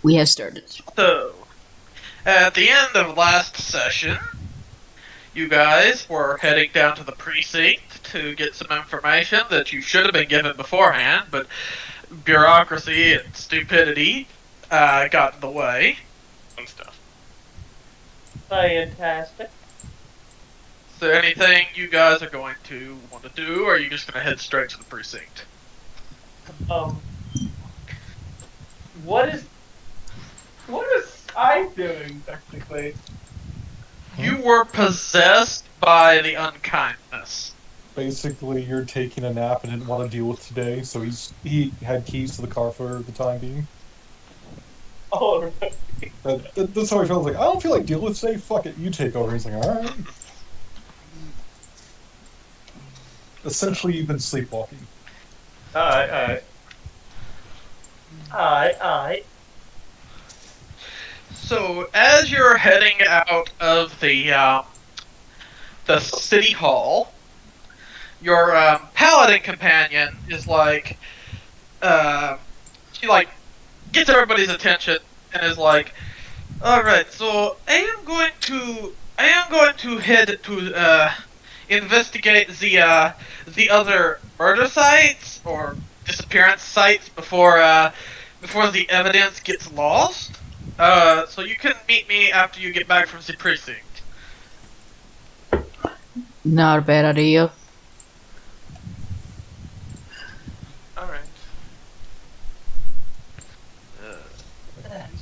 We have started. So, at the end of last session, you guys were heading down to the precinct to get some information that you should have been given beforehand, but bureaucracy and stupidity got in the way and stuff. Fantastic. Is there anything you guys are going to want to do, or are you just going to head straight to the precinct? What is I doing technically? You were possessed by the unkindness. Basically, you're taking a nap and didn't want to deal with today, so he had keys to the car for the time being. Oh, That's how I felt. Like, I don't feel like dealing with today. Fuck it, you take over. He's like, all right. Essentially, you've been sleepwalking. alright. So, as you're heading out of the city hall, your paladin companion is like, she like gets everybody's attention and is like, all right, so I am going to head to investigate the other murder sites or disappearance sites before the evidence gets lost. So you can meet me after you get back from the precinct. Not a bad idea. Alright.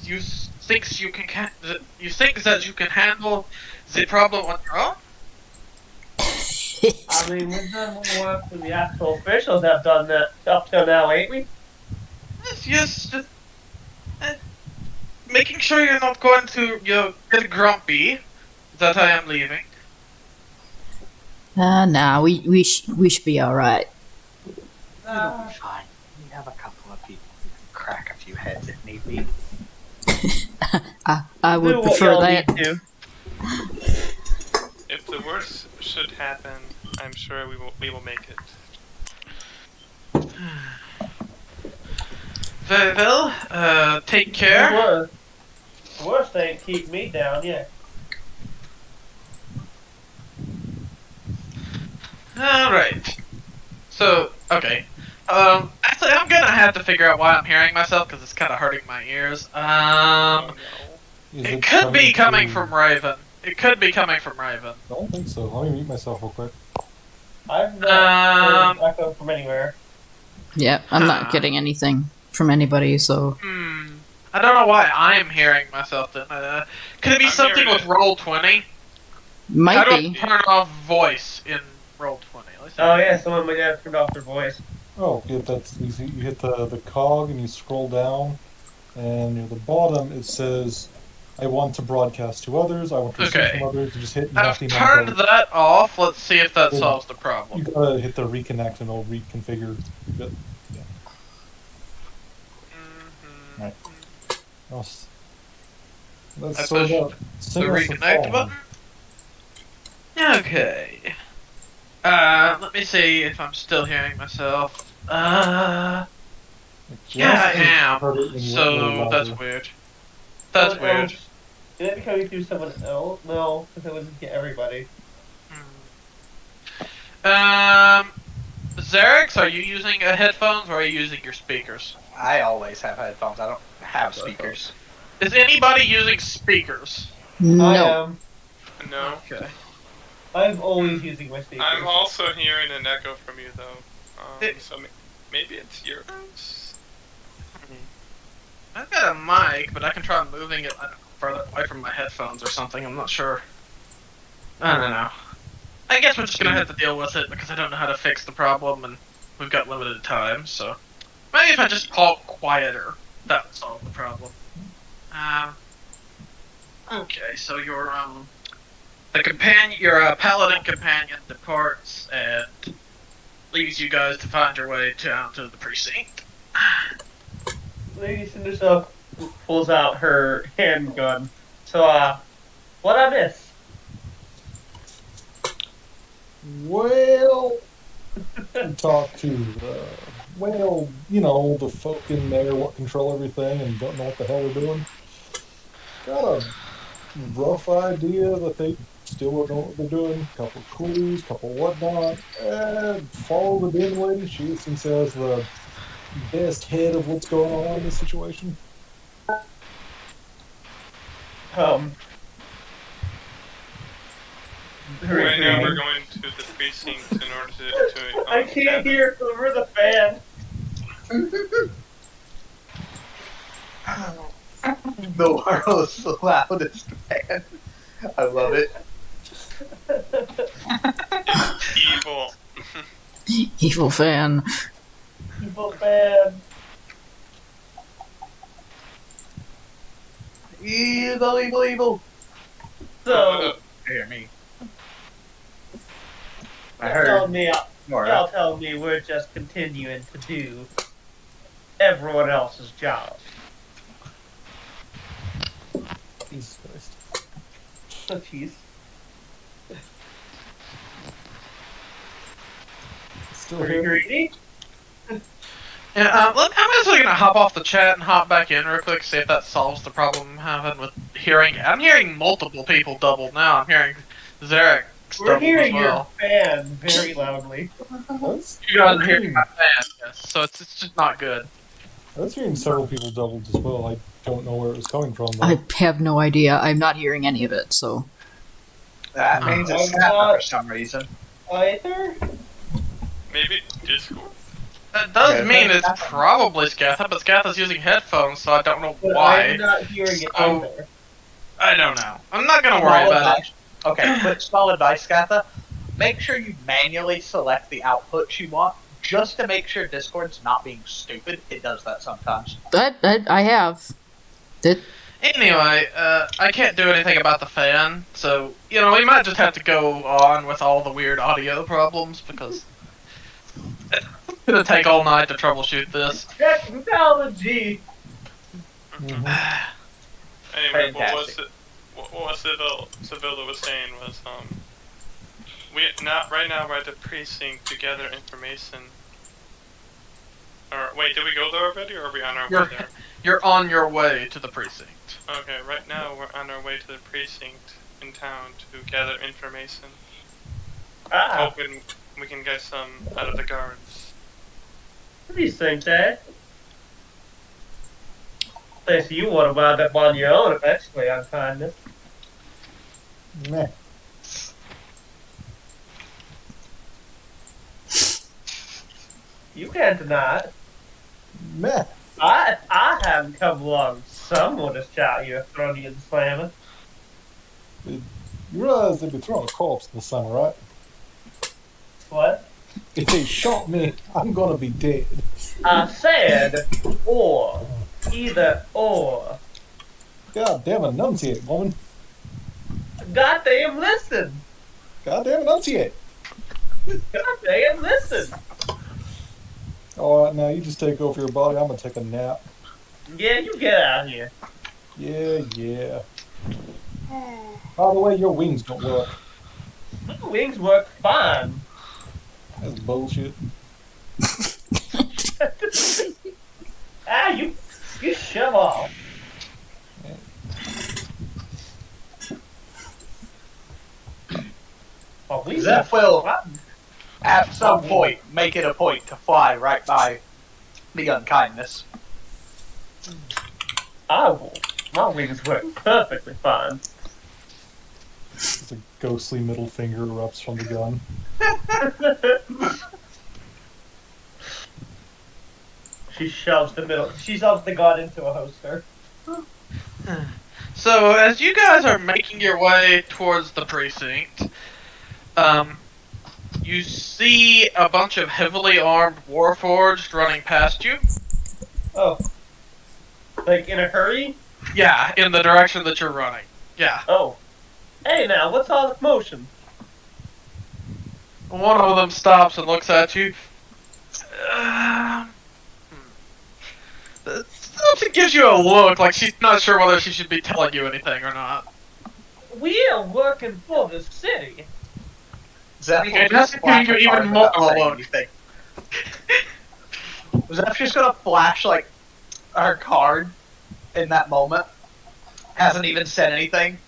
You think you that you can handle the problem on your own? I mean, we've done more work than the actual officials have done that up till now, ain't we? Yes, just making sure you're not going to get grumpy that I am leaving. Nah, we should be alright. It'll be fine. We have a couple of people who can crack a few heads if need be. I would Do what prefer y'all that. need to. If the worst should happen, I'm sure we will make it. Very well. Take care. Worst ain't keep me down yet. Alright. So, okay. Actually, I'm gonna have to figure out why I'm hearing myself, because it's kind of hurting my ears. Oh, no. It could be coming from Raven. It could be coming from Raven. I don't think so. Let me mute myself real quick. I've not heard echo from anywhere. Yeah, I'm not getting anything from anybody, so... I don't know why I'm hearing myself then. Could it be I'm something hearing with Roll20? How Might do I be. turn off voice in Roll20? Oh yeah, someone might have turned off their voice. Oh, yeah, that's easy. You hit the cog and you scroll down, and near the bottom it says, I want to broadcast to others, I want to receive Okay. from others, you just hit I've nothing. turned that off. Let's see if that solves the You problem. gotta hit the reconnect and it'll reconfigure. But, yeah. Right. Let's I sort pushed out. the Sing us a reconnect song. button. Okay. Let me see if I'm still hearing myself. Yeah, I am. Heard it when you went So really that's loudly. weird. That's weird. Did it be coming through someone else? No, because it was get everybody. Xerix, are you using headphones or are you using your speakers? I always have headphones. I don't have speakers. Is anybody using speakers? I No. am. No. Okay. I'm always using my speakers. I'm also hearing an echo from you, though. It- So maybe it's yours? I've got a mic, but I can try moving it further away from my headphones or something. I'm not sure. I don't know. I guess we're just gonna have to deal with it because I don't know how to fix the problem and we've got limited time, so. Maybe if I just talk quieter, that would solve the problem. Okay, so your paladin companion departs and leaves you guys to find your way down to the precinct. Lady Cinderella pulls out her handgun. So, what I miss? Well, talk to well, you know, the folk in there what control everything and don't know what the hell they're doing. Got a rough idea that they still don't know what they're doing. Couple clues, couple whatnot. Follow the demon lady. She seems to have the best head of what's going on in this situation. Right now we're going to the precinct in order to I can't hear over the fan. The world's loudest fan. I love it. evil. Evil fan. Evil fan. Evil, evil, evil. So, Hear me. I y'all heard. tell me we're just continuing to do everyone else's job. Jesus Christ. Oh, jeez. Still Pretty here? greedy. Yeah, I'm actually gonna hop off the chat and hop back in real quick, see if that solves the problem I'm having with hearing. I'm hearing multiple people double now. I'm hearing Zarek We're double as hearing your well. fan very loudly. You guys are hearing my fan, yes. So it's just not good. I was hearing several people doubled as well. I don't know where it was coming from, though. I have no idea. I'm not hearing any of it, so. That means it's I'm Scatha not- for some reason. Either? Maybe Discord. That does Yeah, mean it's that's- probably Scatha, but Scatha's using headphones, so I don't know But why. I'm not hearing it So- either. I don't know. I'm not gonna worry Small about it. advice. Okay, quick small advice, Scatha. Make sure you manually select the outputs you want, just to make sure Discord's not being stupid. It does that sometimes. I have. Anyway, I can't do anything about the fan, so, you know, we might just have to go on with all the weird audio problems, because it's gonna take all night to troubleshoot this. Technology! Mhm. Anyway, what was Fantastic. it? What was Sevilla was saying was right now we're at the precinct to gather information. Or wait, did we go there already, or are we on our way there? You're on your way to the precinct. Okay, right now we're on our way to the precinct in town to gather information. Hoping we can get some out of the guards. What do you think, Dad? Thanks, you want to wind up on your own eventually, unkindness. Meh. You can't deny it. Meh. I haven't come along. Someone has shot you, thrown you in the slammer. You realize they'd be throwing a corpse in the sun, right? What? If they shot me, I'm gonna be dead. I said or. Either or. God damn enunciate, woman. Goddamn listen! God damn enunciate. Goddamn listen! Alright, now you just take over your body. I'm gonna take a nap. Yeah, you get out of here. Yeah. By the way, your wings don't work. My wings work fine. That's bullshit. You shove off. Oh, we Zeph will, at some point, make it a point to fly right by the unkindness. I will. My wings work perfectly fine. It's a ghostly middle finger erupts from the gun. She shoves the gun into a holster. So, as you guys are making your way towards the precinct, you see a bunch of heavily armed warforged running past you. Oh. Like in a hurry? Yeah, in the direction that you're running. Yeah. Oh. Hey now, what's all the commotion? One of them stops and looks at you. She gives you a look like she's not sure whether she should be telling you anything or not. We are working for the city. Zeph Okay, will that's just giving splash you a even card more without of a saying look. anything. Zeph's just gonna flash, like, her card in that moment. Hasn't even said anything.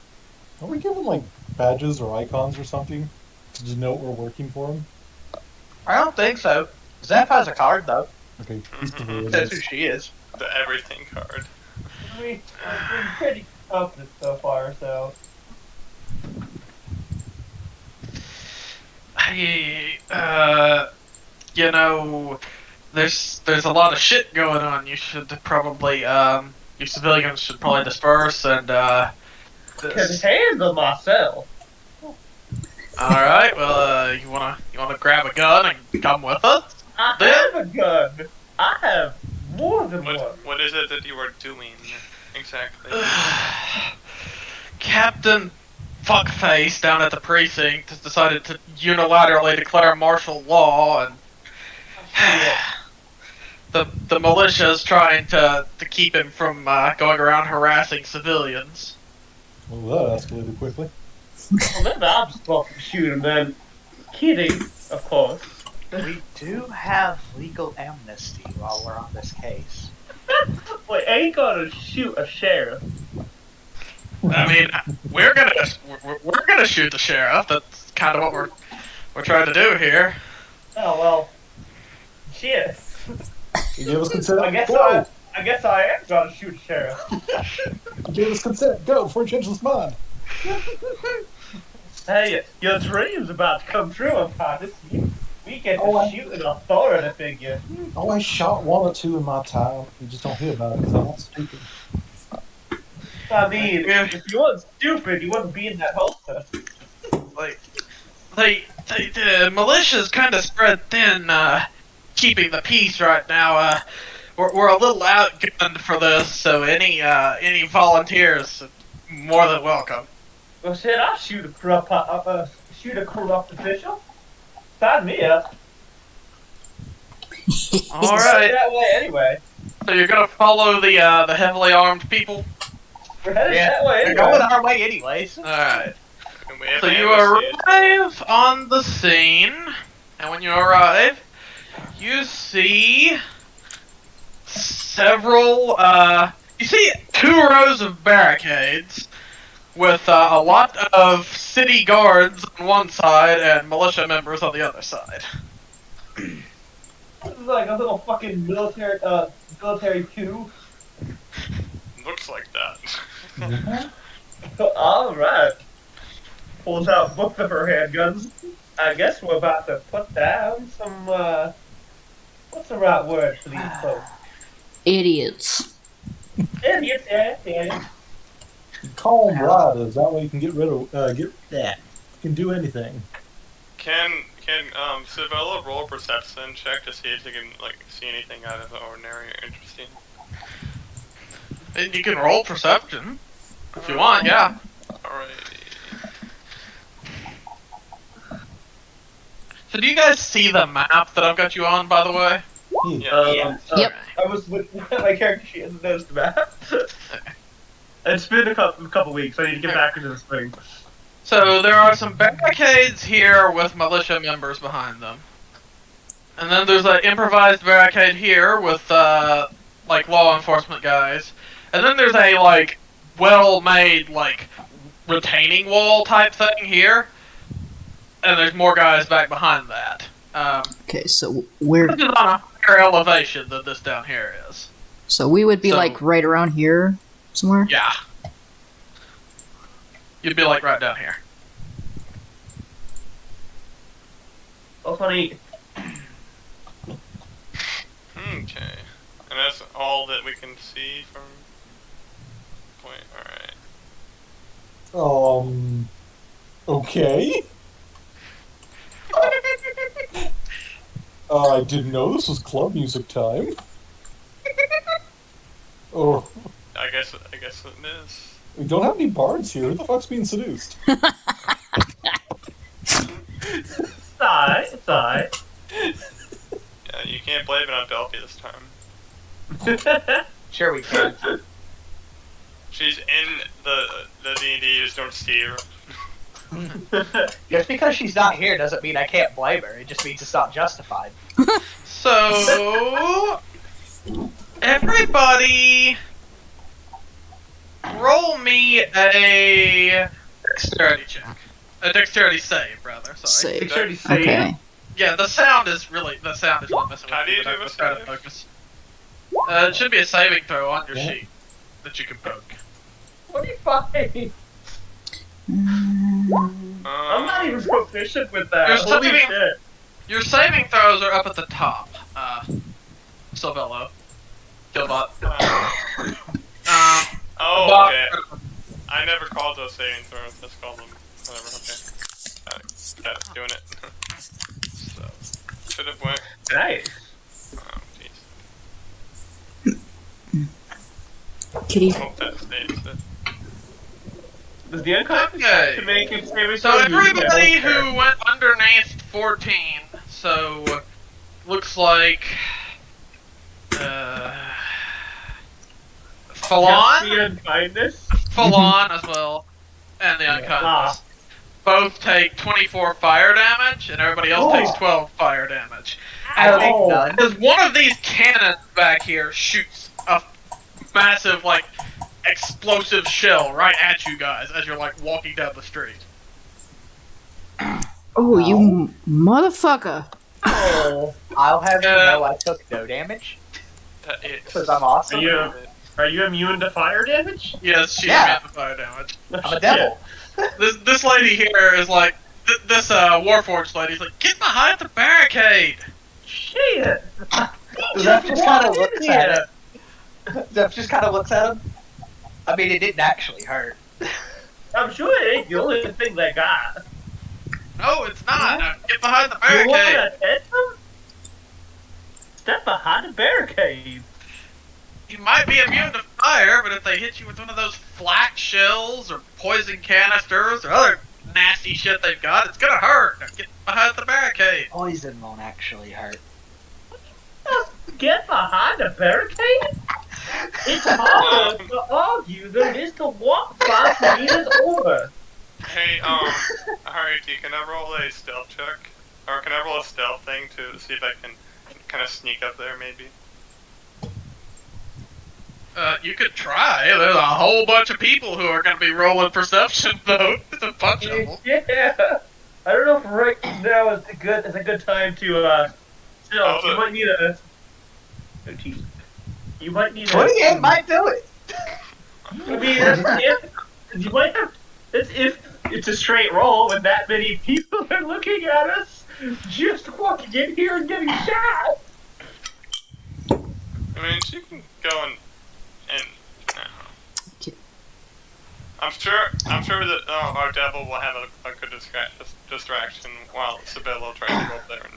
Are we given, like, badges or icons or something to denote we're working for him? I don't think so. Zeph has a card, though. Okay, please tell me what it That's who is. she is. The everything card. We've been pretty confident so far, so. Hey, you know, there's a lot of shit going on. You should probably, you civilians should probably disperse and, Can handle myself. Alright, well, you wanna grab a gun and come with us? I Yeah. have a gun. I have more than one. What is it that you are doing exactly? Captain Fuckface down at the precinct has decided to unilaterally declare martial law, and the militia is trying to keep him from going around harassing civilians. Well, that escalated quickly. Well, maybe I'm just supposed to shoot him then. Kidding, of course. We do have legal amnesty while we're on this case. Wait, ain't gonna shoot a sheriff. I mean, we're gonna shoot the sheriff. That's kind of what we're trying to do here. Oh well. Shit. You gave us consent. I guess Go! I guess I am gonna shoot a sheriff. You gave us consent. Go before he changes his mind. Hey, your dream's about to come true, Untitled. We get to Oh, shoot an authority figure. Oh, I shot one or two in my time. You just don't hear about it because I'm not stupid. I mean, if you weren't stupid, you wouldn't be in that holster. Like, the militia's kind of spread thin, keeping the peace right now. We're a little outgunned for this, so any volunteers are more than welcome. Well, shit, I'll shoot a corrupt official. Sign me up. All right, That way anyway. so you're gonna follow the heavily armed people. We're headed Yeah, that way they're anyway. going our way anyways. All right. And we have So you amnesty. arrive on the scene, and when you arrive, you see several, you see 2 rows of barricades with a lot of city guards on one side and militia members on the other side. This is like a little fucking military coup. Looks like that. Alright. Pulls out both of her handguns. I guess we're about to put down some, what's the right word for these folks? Idiots. Idiots, yeah. Calm riders. That way you can get rid of get that. You can do anything. Can Savella roll a perception check to see if they can see anything out of the ordinary or interesting? And you can roll perception if you want, yeah. Alrighty. So do you guys see the map that I've got you on, by the way? Yeah. Yep. I was with my character sheet hasn't noticed the map. It's been a couple weeks. I need to get back into this thing. So there are some barricades here with militia members behind them. And then there's an improvised barricade here with, like, law enforcement guys. And then there's a, like, well-made, like, retaining wall type thing here. And there's more guys back behind that. Okay, so we're This is on a higher elevation than this down here is. so we would be So- like right around here somewhere. Yeah. You'd be, like, right down here. Oh, funny. Okay. And that's all that we can see from point. Alright. Okay. I didn't know this was club music time. Oh, I guess it is. we don't have any bards here. Who the fuck's being seduced? It's alright. Yeah, you can't blame it on Delphi this time. Sure we can. She's in the D&D, you just don't see her. Just because she's not here doesn't mean I can't blame her. It just means it's not justified. So, everybody, roll me a dexterity check. A dexterity save, rather. Sorry. Save. Dexterity save. Okay. Yeah, the sound is really messing with How do me. you But do I'm a trying to save? focus. It should be a saving throw on your Yeah. sheet that you can poke. 25. I'm not even proficient with that. You're Holy saving- shit. Your saving throws are up at the top. Silvello. Killbot. Oh, Bot- okay. I never called those saving throws. Let's call them whatever. Okay. Doing it. So should have went. Nice. Oh, jeez. Kitty. Hope that stays it. Does the unconscious Okay. to make it saving So throw? everybody Yeah, who went underneath 14, so looks like Just Falon, the unkindness. Falon as well, and the unconscious. Both take 24 fire damage, and everybody else takes 12 fire damage. I think none. Because one of these cannons back here shoots a massive, like, explosive shell right at you guys as you're, like, walking down the street. Oh, you motherfucker. Oh. I'll have you know I took no damage That is. because I'm awesome. Are you immune to fire damage? Yes, she's Yeah. immune to fire damage. I'm a devil. This lady here is like, this Warforged lady's like, get behind the barricade! Shit. Zeph just kind of walked looks in at here. him. Zeph just kind of looks at him. I mean, it didn't actually hurt. I'm sure it ain't the only thing they got. No, it's not! Now get behind the You barricade! wanna hit them? Step behind the barricade. You might be immune to fire, but if they hit you with one of those flak shells or poison canisters or other nasty shit they've got, it's gonna hurt! Now get behind the barricade! Poison won't actually hurt. Get behind the barricade? It's harder to argue than it is to walk 5 meters over. Hey, Harity, can I roll a stealth check? Or can I roll a stealth thing to see if I can kind of sneak up there, maybe? You could try. There's a whole bunch of people who are gonna be rolling perception, though. There's a bunch of them. Yeah. I don't know if right now is a good time to still you might need a oh, geez. You might need 28 might do it. I mean, if you might have. That's if it's a straight roll when that many people are looking at us, just walking in here and getting shot. I mean, she can go and I'm sure that our devil will have a good distraction while Sibello tries to go up there and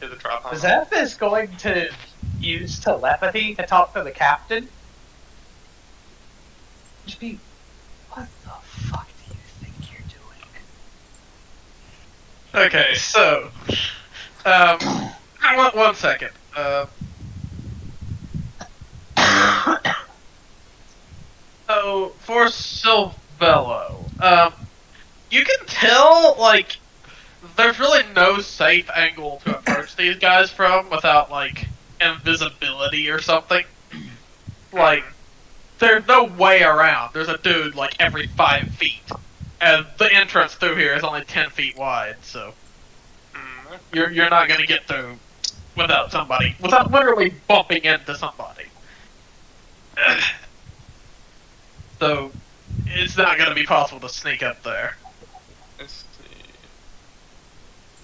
hit the drop on him. Zeph is going to use telepathy to talk to the captain. Just be, what the fuck do you think you're doing? Okay, so, one second. So, for Silvello, you can tell, like, there's really no safe angle to approach these guys from without, like, invisibility or something. Like, there's no way around. There's a dude, like, every 5 feet. And the entrance through here is only 10 feet wide, so you're not gonna get through without literally bumping into somebody. So it's not gonna be possible to sneak up there. Let's see.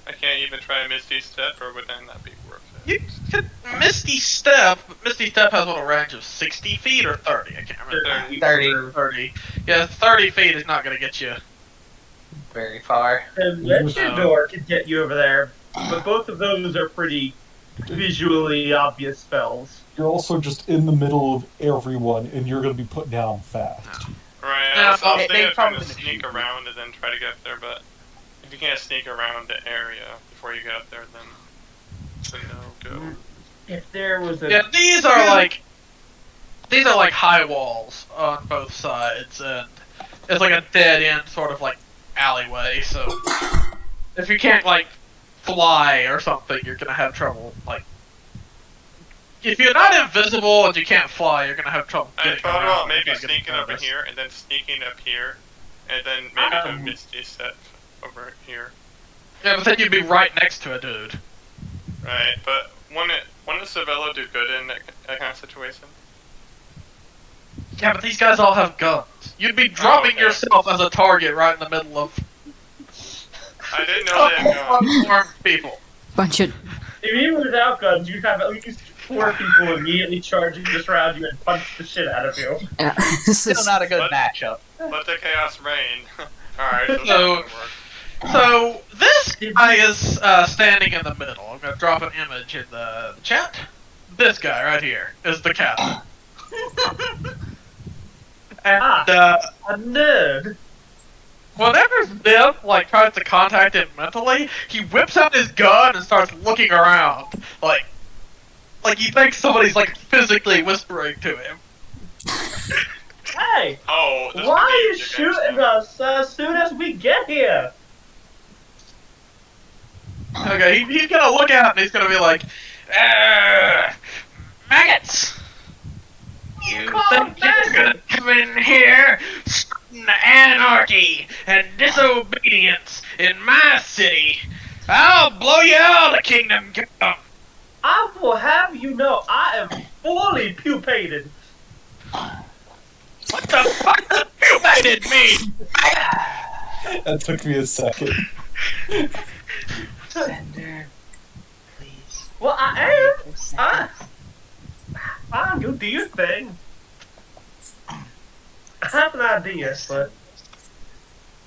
I can't even try a Misty Step, or would that not be worth it? You could Misty Step. Misty Step has a range of 60 feet or 30. I can't remember. 30. 30. Yeah, 30 feet is not gonna get you. Very far. And Legend Door could get you over there, but both of those are pretty visually obvious spells. You're also just in the middle of everyone, and you're going to be put down fast. Right, Yeah, I was they thinking of trying to probably sneak shoot you. around and then try to get up there, but if you can't sneak around the area before you get up there, then it's a no-go. If there was a Yeah, these are like high walls on both sides, and it's like a dead end sort of like alleyway, so if you can't like fly or something, you're gonna have trouble. Like, if you're not invisible and you can't fly, you're gonna have trouble. I thought around about maybe without getting sneaking over noticed. here and then sneaking up here, and then maybe do a Misty set over here. Yeah, but then you'd be right next to a dude. Right, but wouldn't Savello do good in that kind of situation? Yeah, but these guys all have guns. You'd be dropping okay. yourself as a target right in the middle of I didn't know they had guns. armed people. Bunch of Even without guns, you'd have at least 4 people immediately charging just around you and punch the shit out of you. Still not a good matchup. Let the chaos reign. Alright, so that's So- gonna work. So this guy is standing in the middle. I'm gonna drop an image in the chat. This guy right here is the captain. And A nerd. whenever Zim like tries to contact him mentally, he whips out his gun and starts looking around, like he thinks somebody's like physically whispering to him. Hey, Oh, this why would are be you a good shooting game. us as soon as we get here? Okay, he's gonna look out and he's gonna be like, maggots! You think you're gonna come in here, starting anarchy and disobedience in my city? I'll blow you all to kingdom come! I will have you know I am fully pupated. What the fuck does pupated mean? That took me a second. Sender, please. Well, I am. Fine, you do your thing. I have an idea, but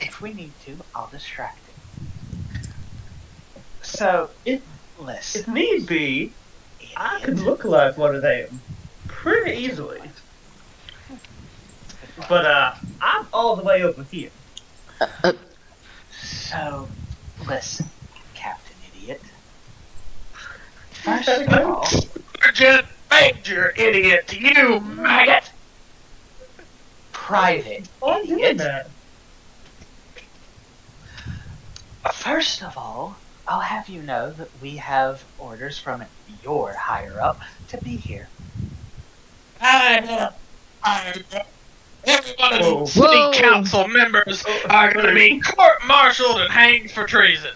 If we need to, I'll distract it. So, listen. if need be, I idiot. could look like one of them pretty easily. But I'm all the way over here. So, listen, Captain Idiot. First of all, Sergeant Major idiot, you maggot! Private I'm doing Idiot. that. First of all, I'll have you know that we have orders from your higher up to be here. Every one of Whoa. the city Whoa. council members are going to be court-martialed and hanged for treason.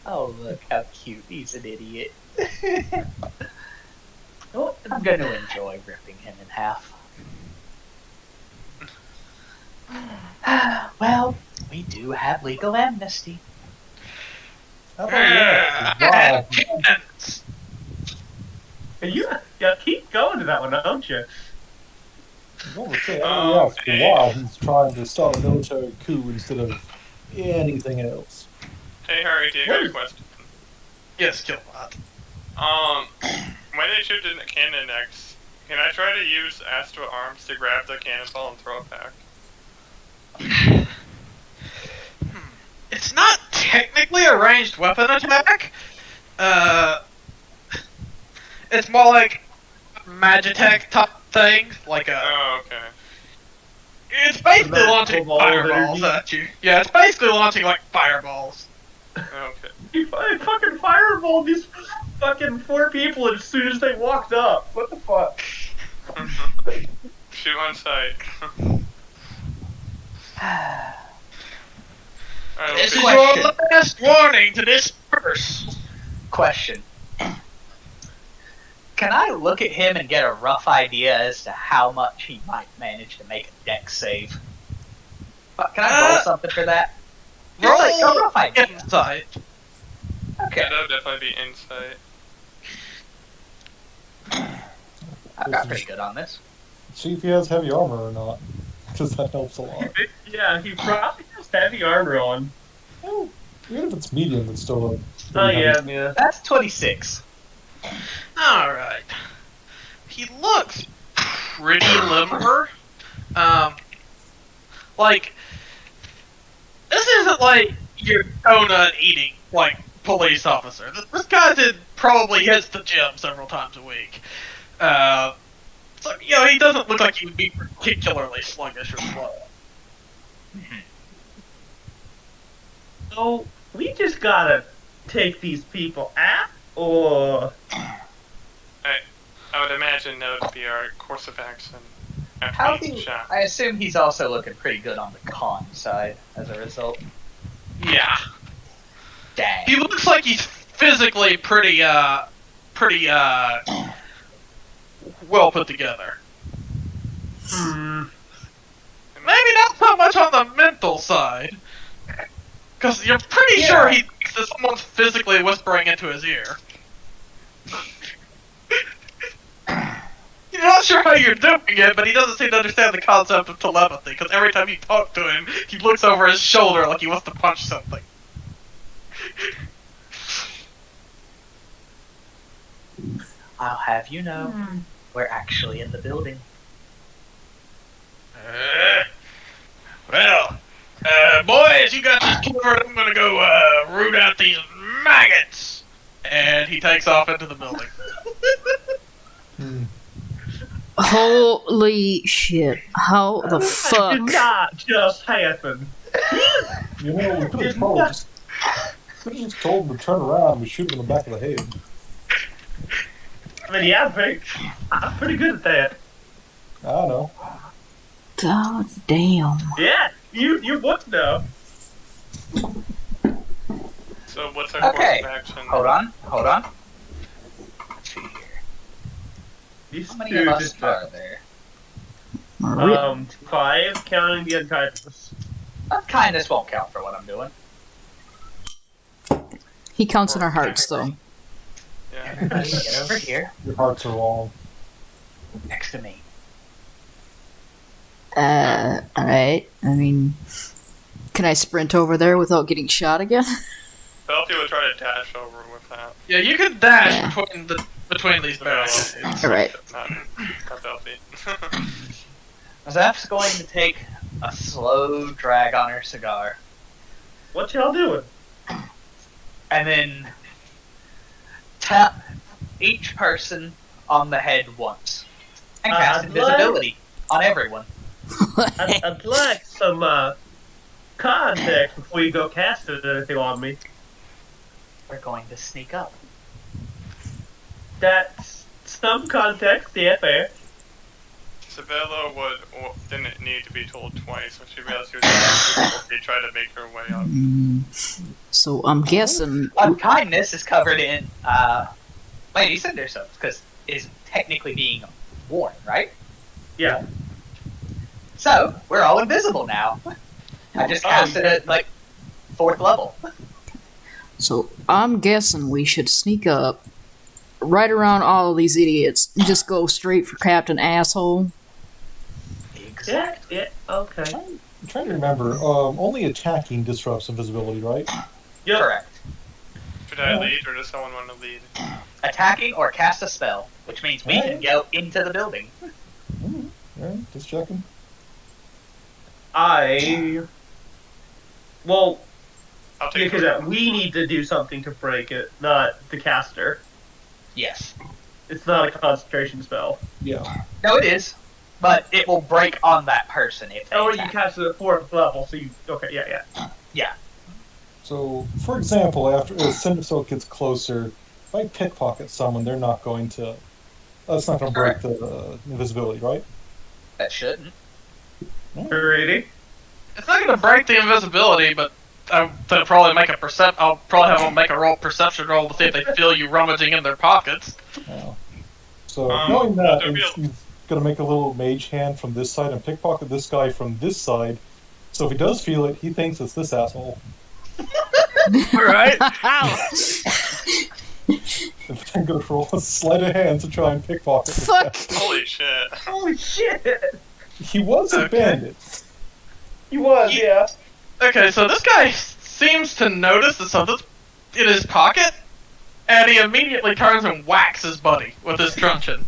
Oh, look how cute. He's an idiot. Oh, I'm going to enjoy ripping him in half. Well, we do have legal amnesty. How about that? Wow. you keep going to that one, don't you? I was saying, I asked why he's trying to start a military coup instead of anything else. Hey Harry, do you got a question? Yes, Killbot. When they shoot the cannon next, can I try to use Astro Arms to grab the cannonball and throw it back? It's not technically a ranged weapon attack. It's more like a Magitech type thing, like a. Oh, okay. It's basically Magical launching ball of fireballs energy. at you. Yeah, it's basically launching like fireballs. Okay. He fucking fireballed these fucking 4 people as soon as they walked up. What the fuck? Shoot on sight. Alright, This is okay. your last warning to disperse. Question. Can I look at him and get a rough idea as to how much he might manage to make a deck save? Can I roll something for that? Just like a rough idea. Inside. Okay. Yeah, that would definitely be insight. I got pretty good on this. See if he has heavy armor or not, because that helps a lot. Yeah, he probably has heavy armor on. Oh, even if it's medium, it's still a Oh pretty yeah, heavy. yeah. That's 26. Alright. He looks pretty limber. Like, this isn't like your donut eating, like, police officer. This guy probably hits the gym several times a week. So, you know, he doesn't look like he would be particularly sluggish or slow. So we just gotta take these people out, or I would imagine that would be our course of action after How being do shot. I assume he's also looking pretty good on the con side as a result? Yeah. Dang. He looks like he's physically pretty well put together. Maybe not so much on the mental side. Because you're pretty sure he thinks that someone's physically whispering into his ear. You're not sure how you're doing it, but he doesn't seem to understand the concept of telepathy, because every time you talk to him, he looks over his shoulder like he wants to punch something. I'll have you know, we're actually in the building. Boys, you got this covered. I'm gonna go root out these maggots. And he takes off into the building. Holy shit. How the that fuck? did not just happen. You know, we could have just told him to turn around and shoot him in the back of the head. I mean, yeah, I'm pretty good at that. I know. God damn. Yeah, you would know. So what's our course of action? Hold on. Let's see here. These How many two of us just are there? 5, counting the untitles. Kindness won't count for what I'm doing. He counts in our hearts, though. Yeah. Everybody get over here, Your hearts are long. next to me. Alright. I mean, can I sprint over there without getting shot again? Felty would try to dash over with that. Yeah, you can dash between these barrels. Alright. Not Felty. Zep's going to take a slow drag on her cigar, What y'all doing? and then tap each person on the head once, and cast invisibility on everyone. I'd like some context before you go casting anything on me. We're going to sneak up. That's some context, yeah, fair. Isabella didn't need to be told twice when she realized she was invisible. She tried to make her way up. So I'm guessing. Unkindness is covered in Lady Cindersoap, because is technically being worn, right? Yeah. So we're all invisible now. I just casted it at 4th level. So I'm guessing we should sneak up, right around all of these idiots, and just go straight for Captain Asshole. Yeah, okay. I'm trying to remember. Only attacking disrupts invisibility, right? Yep. Correct. Should I lead, or does someone want to lead? Attacking or cast a spell, which means we can go into the building. Alright, just checking. Well, I'll take because we need to do something to break it, not the caster. Yes. It's not a concentration spell. Yeah. No, it is. But it will break on that person if they Oh, you attack. cast it at 4th level, so you... Okay, yeah. Yeah. So, for example, as Cindersoap gets closer, if I pickpocket someone, they're not going to... That's not going to break the invisibility, right? That shouldn't. Alrighty. It's not gonna break the invisibility, but I'll probably make a I'll probably have them make a perception roll to see if they feel you rummaging in their pockets. Yeah. So, knowing that, there'll be he's going to make a little mage hand from this side and pickpocket this guy from this side. So if he does feel it, he thinks it's this asshole. Alright. If I'm going to roll a sleight of hand to try and pickpocket this Fuck! guy. Holy shit. Holy shit! He was a bandit. He was, yeah. Okay, so this guy seems to notice that something's in his pocket, and he immediately turns and whacks his buddy with his truncheon.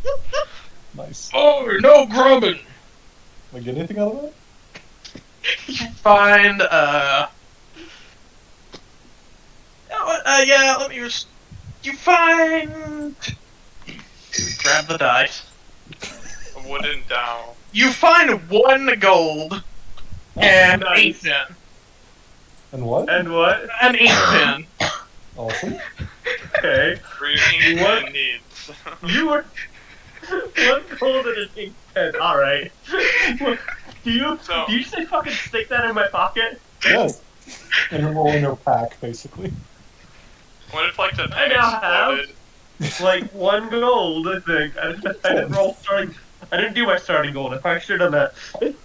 Nice. Oh, no grubbing! Did I get anything out of that? You find, yeah, let me just... You find... Grab the dice. A wooden dowel. You find 1 gold and 8 cents. And what? And what? An ink pen. Awesome. Okay. For your ink What? pen needs. You were one gold and an ink pen. All right. Do you say fucking stick that in my pocket? Yes. And a roll in your pack, basically. What if like the I pen now have- exploded? Like 1 gold, I think. I didn't roll starting. I didn't do my starting gold. I probably should have done that. Hey,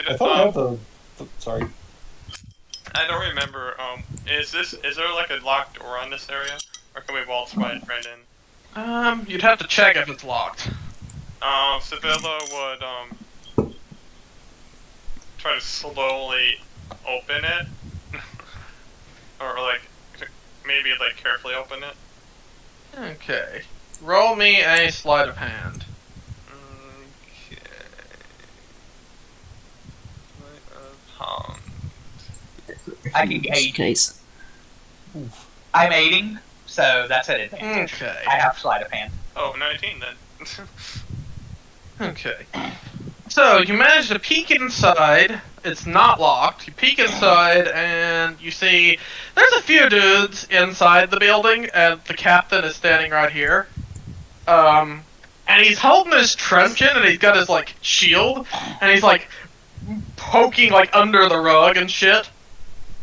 I thought I had the sorry. I don't remember. Is there like a locked door on this area, or can we waltz right in? You'd have to check if it's locked. Sevilla would try to slowly open it, or like maybe like carefully open it. Okay. Roll me a sleight of hand. Okay. Sleight of hand. I can This aid. case. I'm aiding, so that's an advantage. Okay. I have sleight of hand. Oh, 19 then. Okay. So, you manage to peek inside. It's not locked. You peek inside, and you see there's a few dudes inside the building, and the captain is standing right here. And he's holding his truncheon, and he's got his, like, shield, and he's, like, poking, like, under the rug and shit.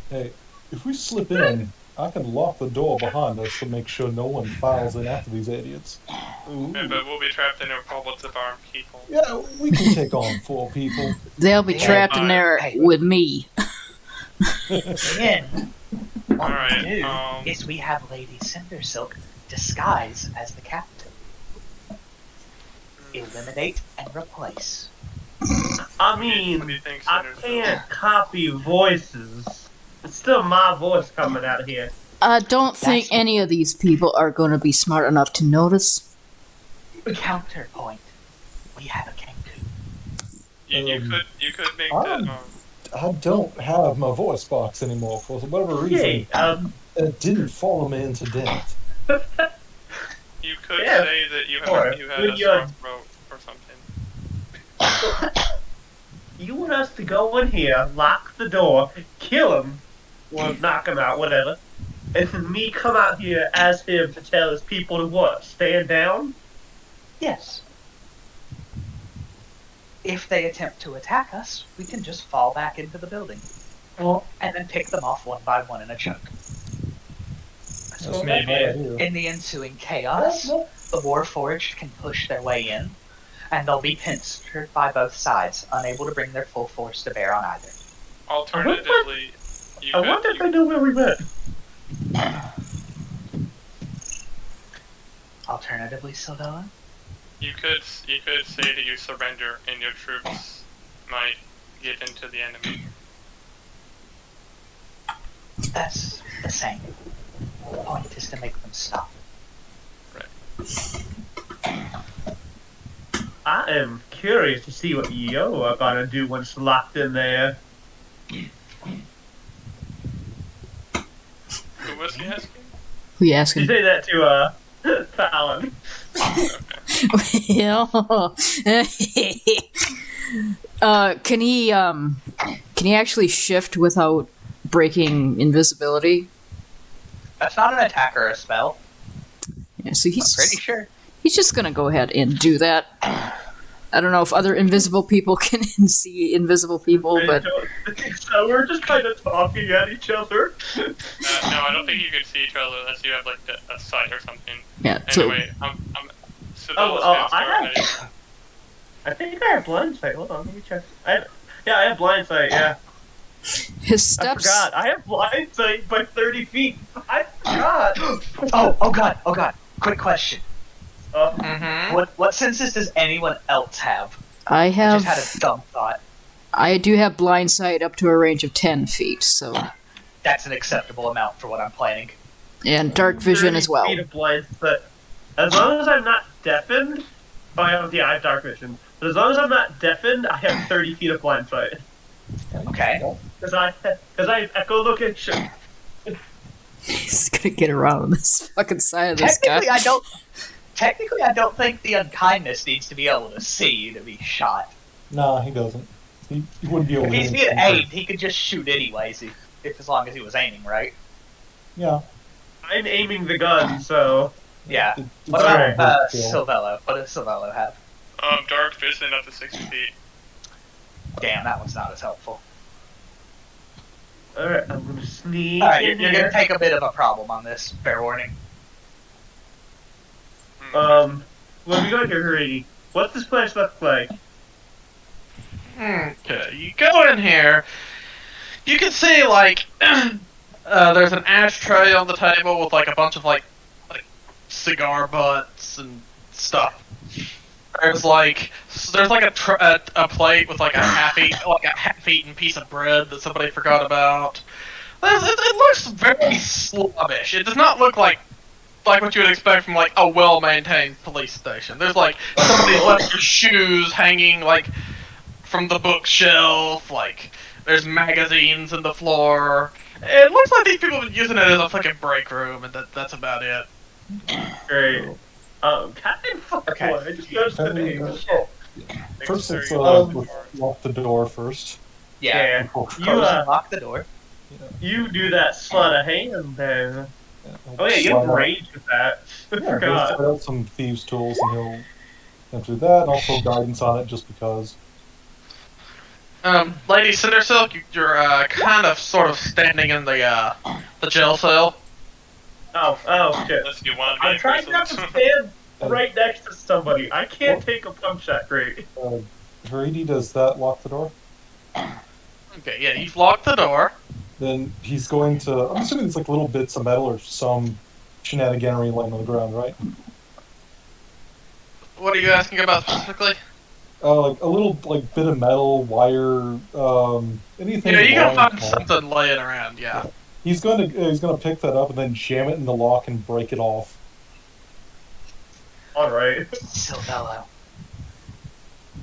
Hey, if we slip in, I can lock the door behind us to make sure no one files in after these idiots. Yeah, but we'll be trapped in a with of armed people. Yeah, we can take on 4 people. They'll be Yeah, trapped in there hey. with me. Then, what Alright, we do is we have Lady Cindersilk disguise as the captain. Eliminate and replace. I What do mean, you think, I Senator? can't copy voices. It's still my voice coming out of here. I don't think That's- any of these people are going to be smart enough to notice. Counterpoint. We have a Kenku. You could make I'm- that. I don't have my voice box anymore for whatever reason. Yay, It didn't follow me into death. You could Yeah, say that you or had when a you're- strong throat or something. you want us to go in here, lock the door, kill him, or knock him out, whatever, and then me come out here as him to tell his people to what? Stand down? Yes. If they attempt to attack us, we can just fall back into the building. And then pick them off one by one in a choke. That's not a maybe- bad idea. In the ensuing chaos, the Warforged can push their way in, and they'll be pincered by both sides, unable to bring their full force to bear on either. Alternatively, you I wonder if they know where we went. Alternatively, Sildella, you could say that you surrender and your troops might get into the enemy. that's the same. The point is to make them stop. I am curious to see what you are gonna do once locked in there. Who was he asking? Who you You asking? say that to, Paladin. Can he actually shift without breaking invisibility? That's not an attack or a spell. Yeah, so I'm pretty sure. he's just gonna go ahead and do that. I don't know if other invisible people can see invisible people, I but don't think so. We're just kind of talking at each other. No, I don't think you can see each other unless you have like a sight or something. yeah. So Anyway, Sibylla's gonna start heading. I think I have blind sight. Hold on, let me check. I have blind sight. Yeah, his I steps. forgot. I have blind sight by 30 feet. I forgot. Oh god. Quick question. Mm-hmm. What senses does anyone else have? I I have. just had a dumb thought. I do have blind sight up to a range of 10 feet. So That's an acceptable amount for what I'm planning. and dark vision 30 as well. feet of blind sight. As long as I'm not deafened, I have dark vision. But as long as I'm not deafened, I have 30 feet of blind sight. Okay. Because I have echolocation. He's gonna get around this fucking side of this guy. Technically, I don't think the unkindness needs to be able to see to be shot. Nah, he doesn't. He wouldn't be able If to he's hit being anything. aimed, he could just shoot anyways, if as long as he was aiming, right? Yeah. I'm aiming the gun, so Yeah. It's What not about a big deal. Silvello? What does Silvello have? Dark vision up to 60 feet. Damn, that one's not as helpful. all right, I'm gonna sneak Alright, in you're here. gonna take a bit of a problem on this. Fair warning. When we go here, Haridi, what's this place look like? Okay, you go in here. You can see like there's an ashtray on the table with like a bunch of like cigar butts and stuff. There's like a plate with like a half-eaten piece of bread that somebody forgot about. It looks very slobbish. It does not look like what you would expect from like a well-maintained police station. There's like somebody left their shoes hanging like from the bookshelf. Like there's magazines in the floor. It looks like these people have been using it as a fucking break room, and that's about it. Great. Captain Fuckboy. Okay. I just noticed the name. First, let's Um, lock the door first. Yeah. Yeah. Oh, You Close and lock the door. you do that sleight of hand there. yeah, Oh yeah, you have slide out- rage with that. I Yeah, he'll forgot. slide out some thieves' tools and he'll enter that, and also guidance on it just because. Lady Cindersilk, you're kind of sort of standing in the jail cell. Oh shit. Unless you want to be I'm in trying not to prison. stand right next to somebody. I can't take a punch that great. Haridi, does that lock the door? Okay, yeah, you've locked the door. Then he's going to. I'm assuming it's like little bits of metal or some shenaniganery laying on the ground, right? What are you asking about specifically? Like a little like bit of metal, wire, anything. Yeah, you're gonna long find tall. something laying around, yeah. He's gonna pick that up and then jam it in the lock and break it off. Alright. Silvello.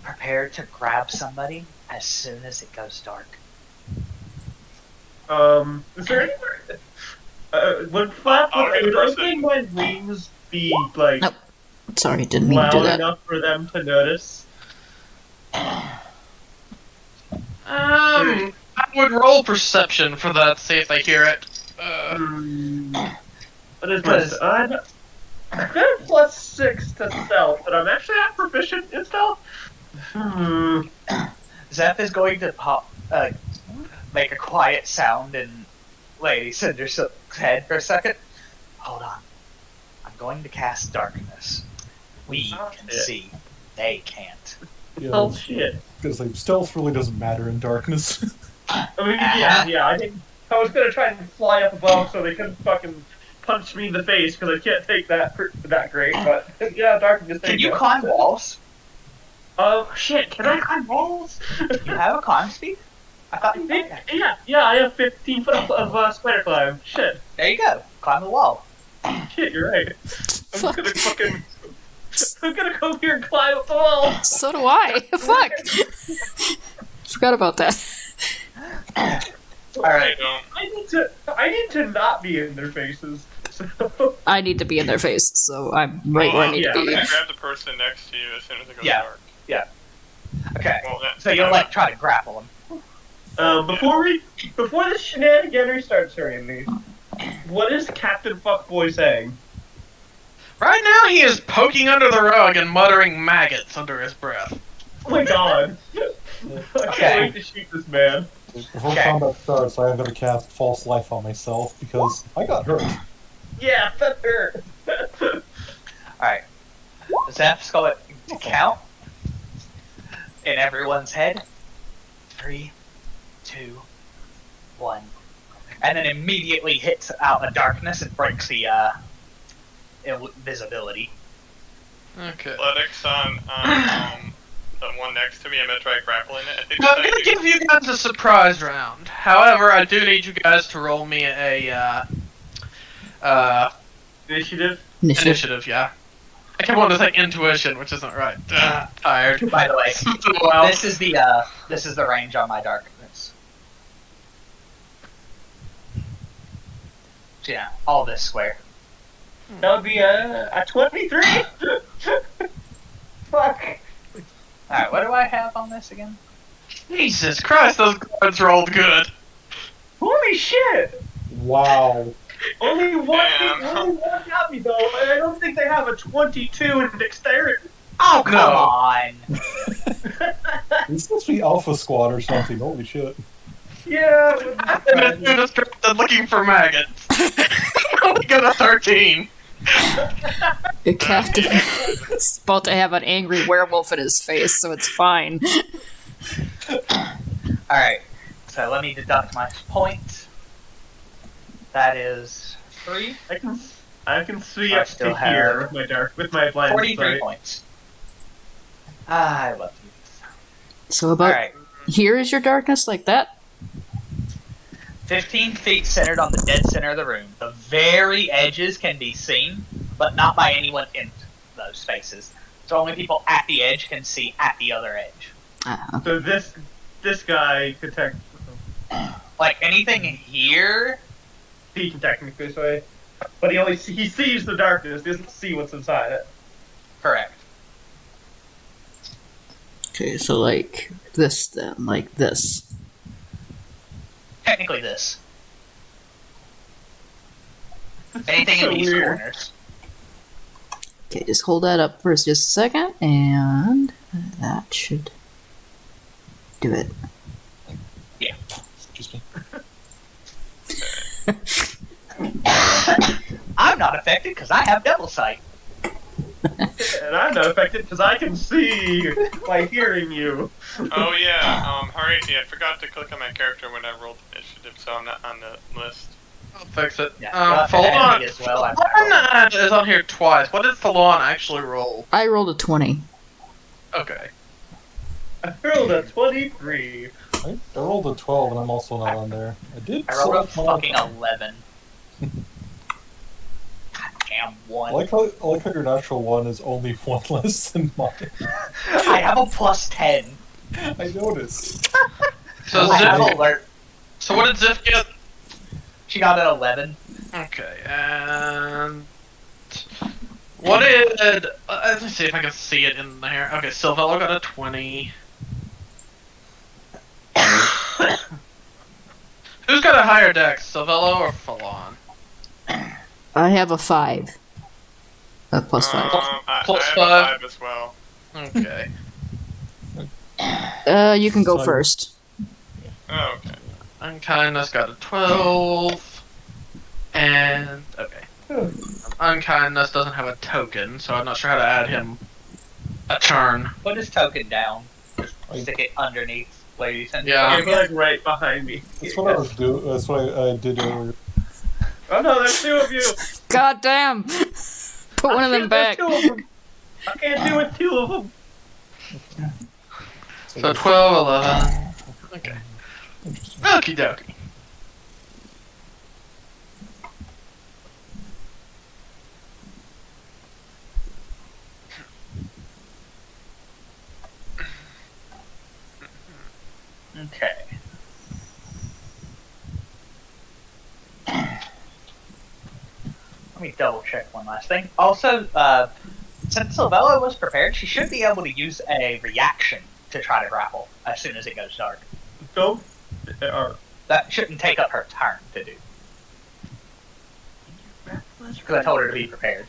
Prepare to grab somebody as soon as it goes dark. Is there anywhere would flap I'll be the would person. opening my wings be like Nope. Sorry, didn't mean to do loud that. enough for them to notice? I would roll perception for that, see if they hear it. What is my I've got a +6 to stealth, but I'm actually not proficient in stealth. Zeph is going to make a quiet sound in Lady Cindersilk's head for a second. Hold on. I'm going to cast darkness. We can shit. see. They can't. Yeah, Oh shit. because like stealth really doesn't matter in darkness. I mean, yeah, I think I was gonna try and fly up above so they couldn't fucking punch me in the face because I can't take that great. But yeah, darkness. Can you climb walls? Oh shit! Can I climb walls? You have a climb speed? I thought you did. Yeah, I have 15 foot of spider climb. Shit, There you go. Climb the wall. shit, you're right. Fuck. I'm gonna go here and climb up the wall. So do I. Fuck. Forgot about that. All right. I need to not be in their faces. So I need to be in their face, so I'm right where I need Yeah. to I'm be. gonna grab the person next to you as soon as it goes Yeah. dark. Okay. Well, So you'll like try to grapple him. before the shenaniganery starts, Randy, what is Captain Fuckboy saying? Right now, he is poking under the rug and muttering maggots under his breath. Oh my god. I can't wait to shoot this man. Before Okay. combat starts, I am going to cast False Life on myself because I got hurt. Yeah, that hurt. Alright. Zeph's going to count in everyone's head. 3, 2, 1. And then immediately hits out a darkness and breaks the invisibility. Okay. Athletics on the one next to me. I'm gonna try grappling it. I think I'm gonna give you guys a surprise round. However, I do need you guys to roll me a Initiative. initiative. Yeah. I kept wanting to say intuition, which isn't right. Tired. By the way, Well, this is the range on my darkness. So yeah, all this square. That would be a 23. Fuck. Alright, what do I have on this again? Jesus Christ, those guards rolled good. Holy shit! Wow. Only one Damn. got me though, and I don't think they have a 22 in dexterity. Oh, come No. on. This must be Alpha Squad or something. Holy shit. Yeah. This dude is looking for maggots. Only got a 13. The captain is about to have an angry werewolf in his face, so it's fine. Alright, so let me deduct my point. That is 3. I can see I up still to here have with my blind 43 sight. points. I love you. So about Alright, here is your darkness, like that? 15 feet centered on the dead center of the room. The very edges can be seen, but not by anyone in those spaces. So only people at the edge can see at the other edge. Okay. So this guy could Like anything here, he can technically say, but he sees the darkness, doesn't see what's inside it. correct. Okay, so like this then, like this. Technically this. Anything So in these weird. corners. Okay, just hold that up for just a second, and that should do it. Just me. I'm not affected because I have double sight. And I'm not affected because I can see by hearing you. Oh yeah, Hariti, I forgot to click on my character when I rolled initiative, so I'm not on the list. I'll fix it. Yeah, well, Falon as well. I'm not is on here twice. What did Falon actually roll? I rolled a 20. Okay. I rolled a 23. I rolled a 12 and I'm also not on there. I did I rolled a select my- fucking 11. Damn, I one. like how your natural one is only one less than mine. I have a plus 10. I noticed. So I have Ziff, alert. so what did Ziff get? She got an 11. Okay, and what did? Let me see if I can see it in there. Okay, Silvello got a 20. Who's got a higher dex, Silvello or Falon? I have a 5. Plus 5. I Plus have five. a 5 as well. Okay. You can go So- first. Oh, okay. Unkindness got a 12. And okay. Unkindness doesn't have a token, so I'm not sure how to add him a turn. Put his token down. I- Stick it underneath ladies and Yeah. You're like right behind me. That's what I was doing. That's what I did earlier. Oh no, there's two of you. God damn! Put one of them back. There's two of them. I can't do it, two of them. So 12, 11. Okay. Interesting. Okie dokie. Okay. Let me double check one last thing. Also, since Silvello was prepared, she should be able to use a reaction to try to grapple as soon as it goes dark. Go. Or That shouldn't take up her turn to do. Because I told her to be prepared.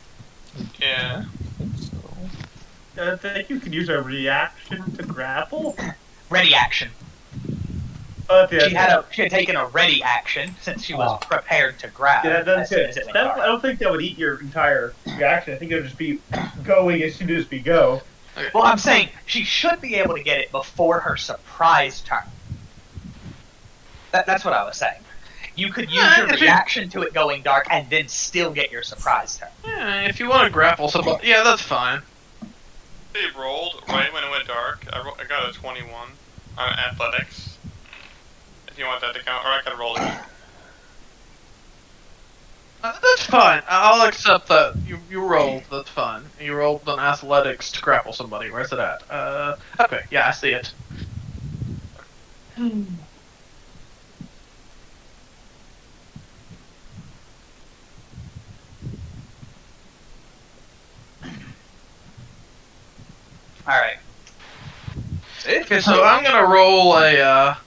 Yeah. I think so. I think you could use a reaction to grapple. Ready action. Oh, yeah, She had taken a ready action since she was prepared to grab. Yeah, as that's soon it. as it went I dark. don't think that would eat your entire reaction. I think it would just be going as soon as we go. Well, I'm saying she should be able to get it before her surprise turn. That's what I was saying. You could use Yeah, your if you- reaction to it going dark and then still get your surprise turn. Yeah, if you want to grapple somebody, yeah, that's fine. They rolled right when it went dark. I got a 21 on athletics. If you want that to count, or I could roll it. That's fine. I'll accept that. You rolled. That's fine. You rolled on athletics to grapple somebody. Where's it at? Okay. Yeah, I see it. Alright. Okay, so I'm gonna roll a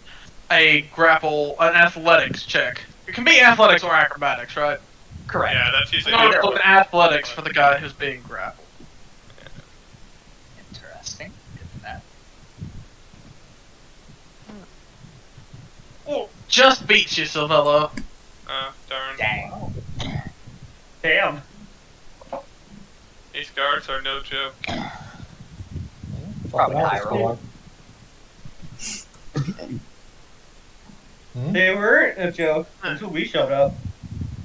grapple, an athletics check. It can be athletics or acrobatics, right? Correct. Yeah, that's usually I'm gonna good. roll an athletics for the guy who's being grappled. Interesting. Good for that. Oh, just beats you, Silvello. Darn. Dang. Damn. These guards are no joke. Probably high roll. They weren't a joke until we showed up.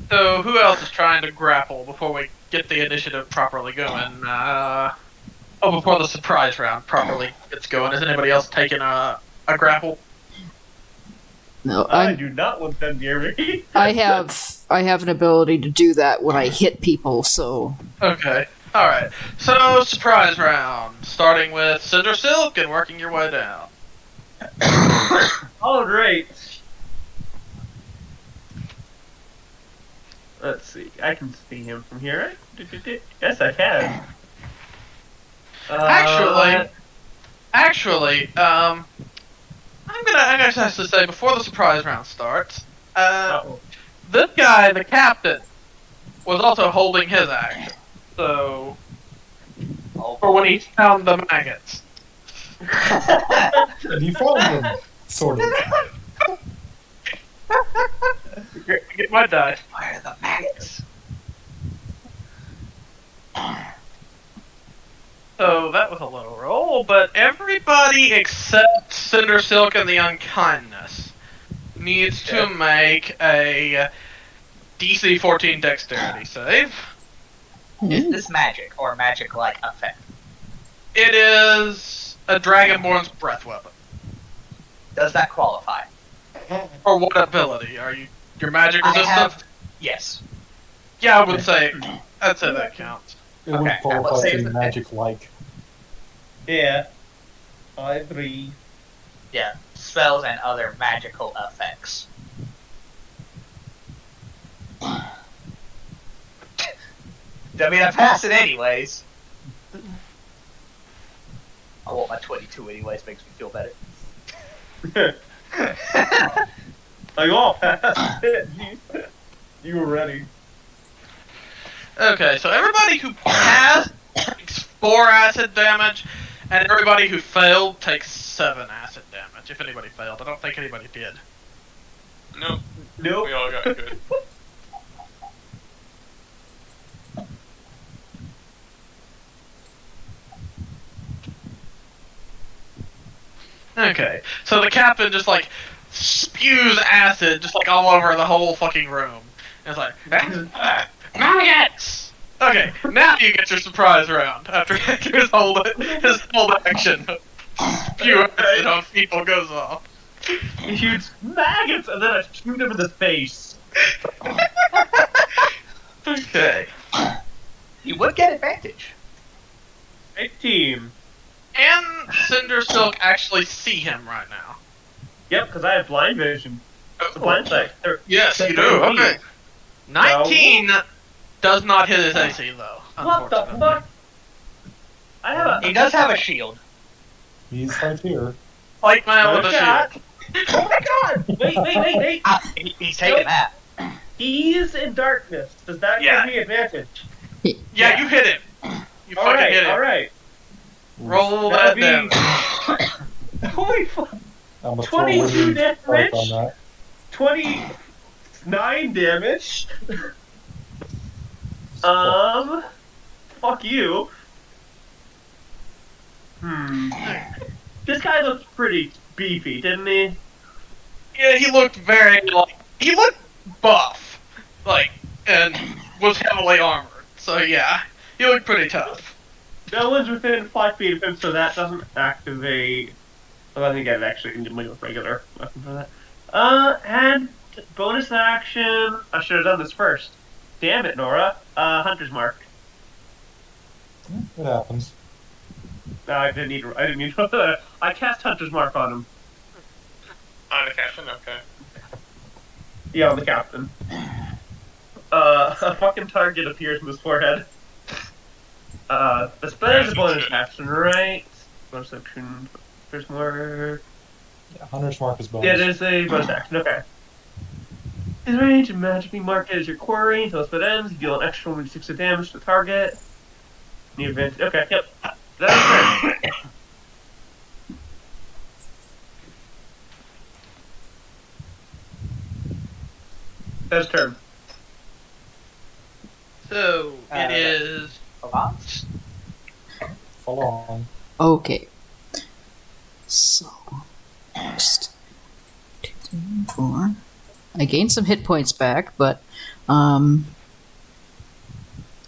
So who else is trying to grapple before we get the initiative properly going? Before the surprise round properly gets going. Is anybody else taking a grapple? No, I do not want them near me. I have an ability to do that when I hit people. So Okay. Alright. So, surprise round. Starting with Cinder Silk and working your way down. All right. Let's see. I can see him from here. Yes, I can. Actually, I'm gonna have to say before the surprise round starts, this guy, the captain, was also holding his action. So, for when he found the maggots. And you found them, sort of. Get my die. Where are the maggots? So that was a low roll, but everybody except Cinder Silk and the Unkindness needs to make a DC 14 Dexterity save. Is this magic or magic-like effect? It is a Dragonborn's breath weapon. Does that qualify? For what ability? Are you your magic resistant? Yes. Yeah, I would say I'd say that counts. It would Okay, qualify let's as save a the- magic-like. Yeah. I agree. Yeah. Spells and other magical effects. I mean, I pass it anyways. I want my 22 anyways, makes me feel better. Oh, you all passed it. You were ready. Okay, so everybody who passed takes 4 acid damage, and everybody who failed takes 7 acid damage. If anybody failed, I don't think anybody did. Nope. Nope. We all got good. Okay, so the captain just like spews acid just like all over the whole fucking room. And it's like, maggots! Okay, now you get your surprise round after his whole action. Spew acid on people goes off. He shoots maggots and then I shoot him in the face. Okay. You would get advantage. 18. Can Cinder Silk actually see him right now? Yep, because I have blind vision. Blind sight. Yes, you do. Okay. 19 does not hit his AC though. What the Unfortunately. fuck? I have a. He does have a shield. He's right here. Fight man with a shot. shield. Oh my god! Wait. He's taking that. He's in darkness. Does that Yeah. give me advantage? Yeah, you hit him. You fucking hit him. Alright. Roll that damage. Holy fuck. I'm a 22 damage. on that. 29 damage. Fuck you. This guy looked pretty beefy, didn't he? Yeah, he looked very he looked buff, and was heavily armored. So yeah, he looked pretty tough. No one's within 5 feet of him, so that doesn't activate. Well, I think I'd actually need to with regular weapon for that. And bonus action. I should have done this first. Damn it, Nora. Hunter's Mark. It happens. No, I didn't need. I cast Hunter's Mark on him. On the captain? Okay. Yeah, on the captain. A fucking target appears in his forehead. This is a bonus action, right? Bonus action. There's more. Yeah, Hunter's Mark is bonus. Yeah, there's a bonus action. Okay. His range and magically mark it as your quarry until its ends. You deal an extra 1d6 of damage to the target. The event. Okay, yep. That's fair. That's turn. So it is. Avance? Follow on. Okay. So, first, 2, 3, 4. I gained some hit points back, but I'm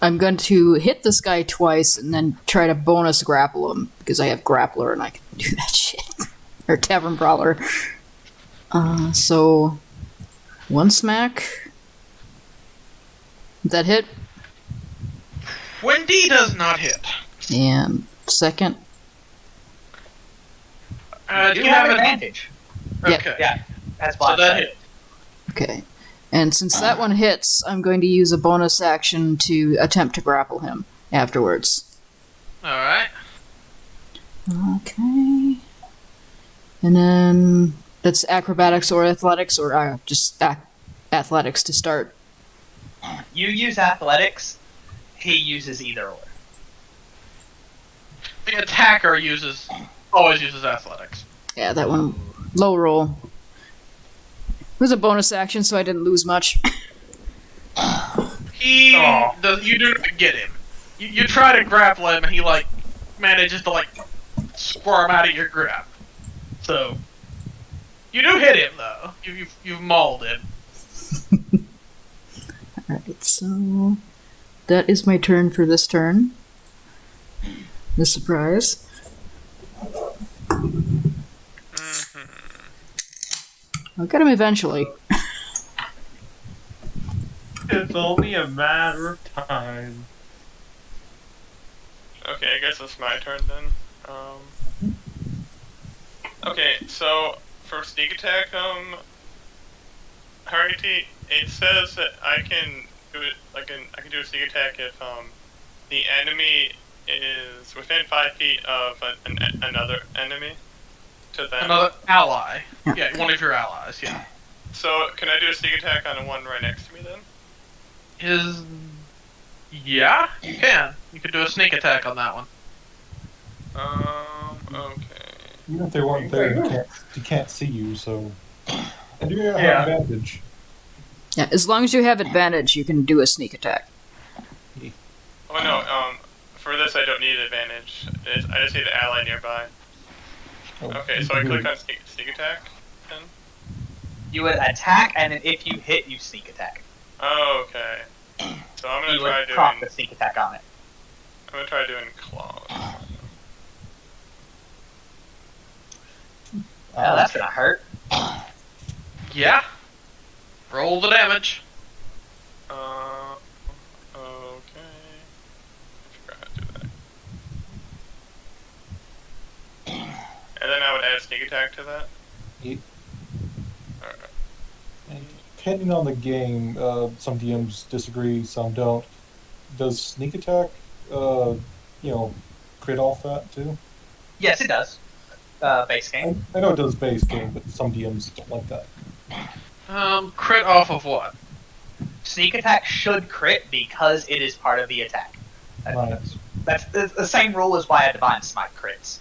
going to hit this guy twice and then try to bonus grapple him because I have grappler and I can do that shit. Or tavern brawler. So 1 smack. That hit. 20 does not hit. And second. Do you have advantage? Yeah. Okay. Yeah, that's So that hit. Okay. And since that one hits, I'm going to use a bonus action to attempt to grapple him afterwards. Alright. Okay. And then that's acrobatics or athletics, or just athletics to start. You use athletics. He uses either or. The attacker always uses athletics. Yeah, that one. Low roll. It was a bonus action, so I didn't lose much. You do not get him. You try to grapple him, and he manages to squirm out of your grip. So you do hit him though. You've mauled him. Alright, so that is my turn for this turn. The surprise. I'll get him eventually. It's only a matter of time. Okay, I guess it's my turn then. Okay, so for sneak attack, Harity, it says that I can do it. I can do a sneak attack if the enemy is within 5 feet of another enemy. To them. Another ally. Yeah, one of your allies. Yeah. So can I do a sneak attack on the one right next to me then? Yeah, you can. You could do a sneak attack on that one. Okay. Even if they weren't there, you can't see you, so. And you have Yeah. advantage. Yeah, as long as you have advantage, you can do a sneak attack. Oh no, for this I don't need advantage. I just need an ally nearby. Oh, Okay, you so I can do click it. on sneak attack then? You would attack, and then if you hit, you sneak attack. Oh, okay. So I'm gonna You try would proc doing. the sneak attack on it. I'm gonna try doing claws. Oh, that's gonna hurt. Yeah. Roll the damage. Okay. I forgot how to do that. And then I would add a sneak attack to that. Ye- Alright. And depending on the game, some DMs disagree, some don't. Does sneak attack, crit off that too? Yes, it does. Base game. I know it does base game, but some DMs don't like that. Crit off of what? Sneak attack should crit because it is part of the attack. Right. That's the same rule as why a divine smite crits.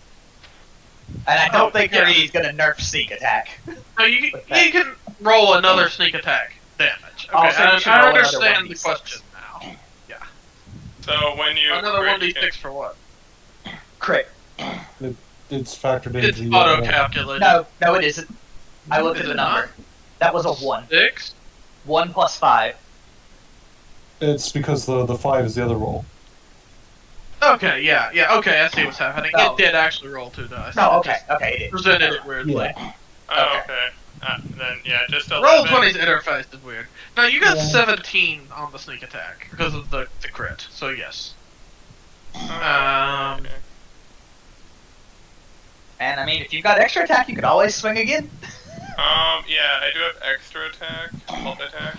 And I don't think he's gonna nerf sneak attack. No, you can roll another sneak attack damage. Okay, Also, you should roll I another understand the 1d6. question now. So when you Another crit, you 1d6 for what? Crit. It's factored It's into the auto-calculated. No, it isn't. I looked at Is the it number. That was a 1. 6? 1 plus 5. It's because the 5 is the other roll. Okay, yeah, okay, I see what's happening. No. It did actually roll 2 dice. No, It just okay, it is. presented it weirdly. Yeah. oh, okay. Then yeah, just a Roll little bit. 20's interface is weird. No, you got Yeah. 17 on the sneak attack because of the crit, so yes. Okay. And I mean, if you've got extra attack, you could always swing again. Yeah, I do have extra attack, multi-attack.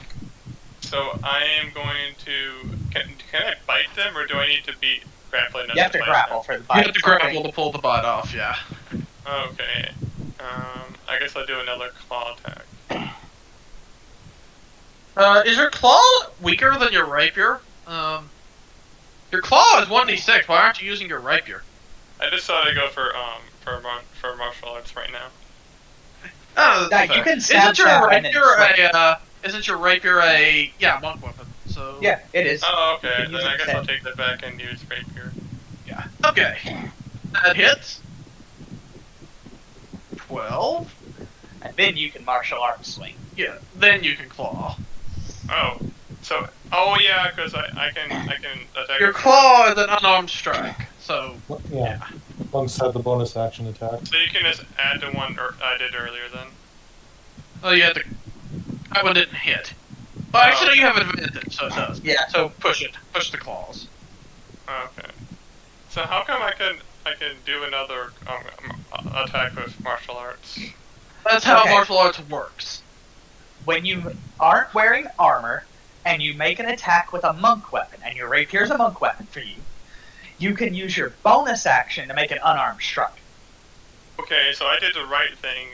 So I am going to. Can I bite them, or do I need to be grappling? You have to grapple for the bite. You have to grapple to pull the bite off, yeah. Okay. I guess I'll do another claw attack. Is your claw weaker than your rapier? Your claw is 1d6. Why aren't you using your rapier? I decided to go for martial arts right now. Oh, Yeah, you can stab and then swing. Isn't your rapier a monk weapon? So Yeah, it is. Oh, You okay. can Then use I it guess then. I'll take that back and use rapier. yeah. Okay, that hits. 12. And then you can martial arts swing. Yeah. Then you can claw. Oh, so yeah, because I can attack. Your with- claw is an unarmed strike. So Yeah. Monks had the bonus action attack. So you can just add the one I did earlier then. oh, you had to. That one didn't hit. Well, actually, you have advantage, so it does. Yeah. So push it. Push the claws. Okay. So how come I can do another attack with martial arts? That's how Okay. martial arts works. When you aren't wearing armor and you make an attack with a monk weapon, and your rapier's a monk weapon for you, you can use your bonus action to make an unarmed strike. Okay, so I did the right thing.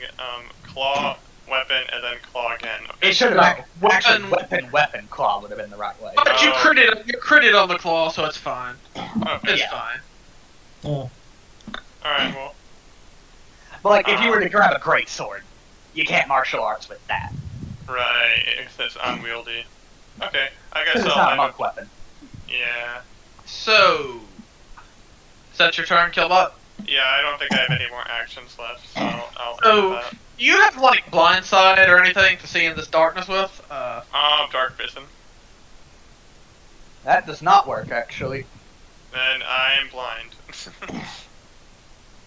Claw, weapon, and then claw again. Okay. It should have No, actually weapon- weapon claw would have been the right way. But you Oh. critted on the claw, so it's fine. Okay. It's Yeah. fine. Yeah. All right. Well. But like, if you were to grab a great sword, you can't martial arts with that Right. If it's unwieldy. Okay. I guess because it's I'll not a end monk up. weapon. Yeah. So, is that your turn, Killbot? Yeah. I don't think I have any more actions left, so I'll So- end that. Do you have like blindside or anything to see in this darkness with? Dark vision. That does not work, actually. Then I am blind.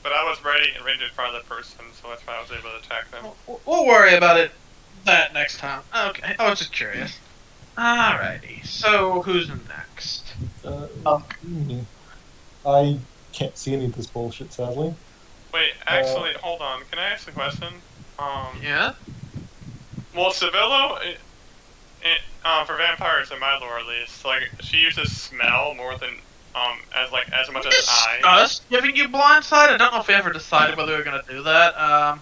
But I was ready in front of the person, so that's why I was able to attack them. We'll worry about it that next time. Okay, I was just curious. Alrighty, so who's next? I can't see any of this bullshit, sadly. Wait, actually, hold on. Can I ask a question? Yeah? Well, Civillo, for vampires in my lore at least, like she uses smell more than as much as eyes. Discussed giving you blindside. I don't know if we ever decided whether we were gonna do that.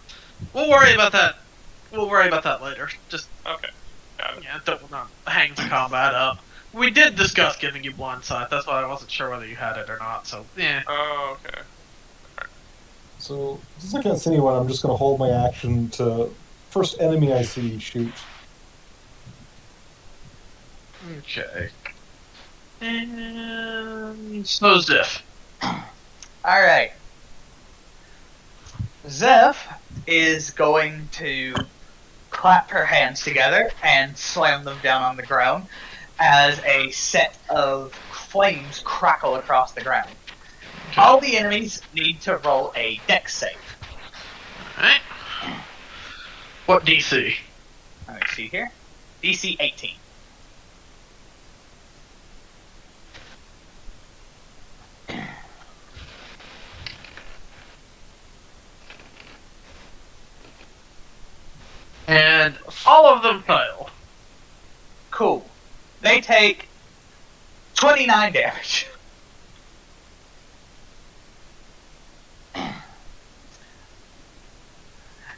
We'll worry about that. We'll worry about that later. Just Okay, got it. don't not hang the combat up. We did discuss giving you blindside. That's why I wasn't sure whether you had it or not. So yeah. Oh, okay. So, since I can't see anyone, I'm just going to hold my action to first enemy I see, shoot. Okay. And so Ziff. Alright. Zeph is going to clap her hands together and slam them down on the ground as a set of flames crackle across the ground. All the enemies need to roll a dex save. Alright. What DC? Let me see here. DC 18. And all of them fail. Cool. They take 29 damage.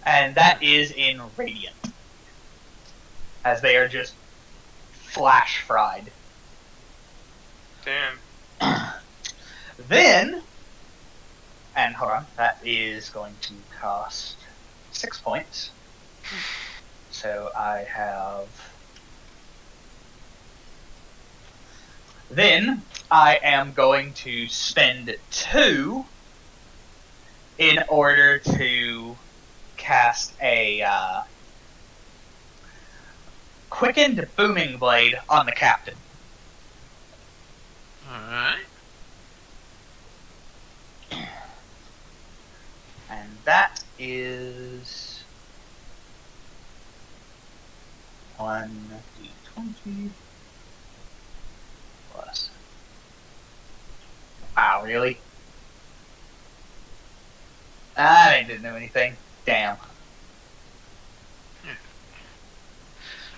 And that is in Radiant. As they are just flash fried. Damn. Then, and hold on, that is going to cost 6 points. So I have. Then I am going to spend 2 in order to cast a quickened booming blade on the captain. Alright. And that is 1d20 plus. Wow, really? I didn't know anything. Damn.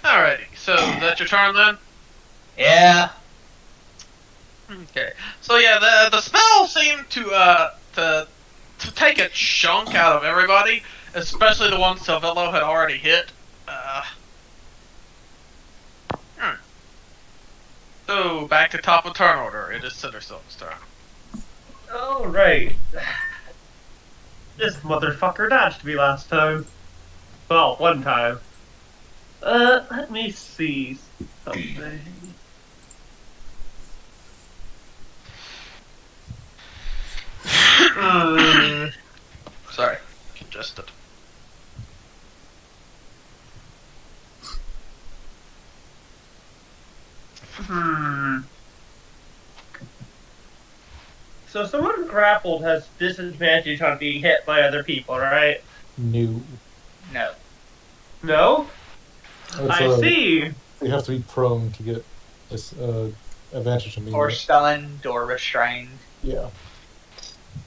Alrighty, so that's your turn then? Yeah. Okay. So yeah, the spell seemed to to take a chunk out of everybody, especially the ones Salvello had already hit. So, back to top of turn order. It is Cindersilk's turn. Alright. This motherfucker dodged me last time. Well, one time. Let me see something. Sorry, congested. So someone grappled has disadvantage on being hit by other people, right? No. No. No? It's, I see. You have to be prone to get this advantage immediately. Or stunned, or restrained. Yeah.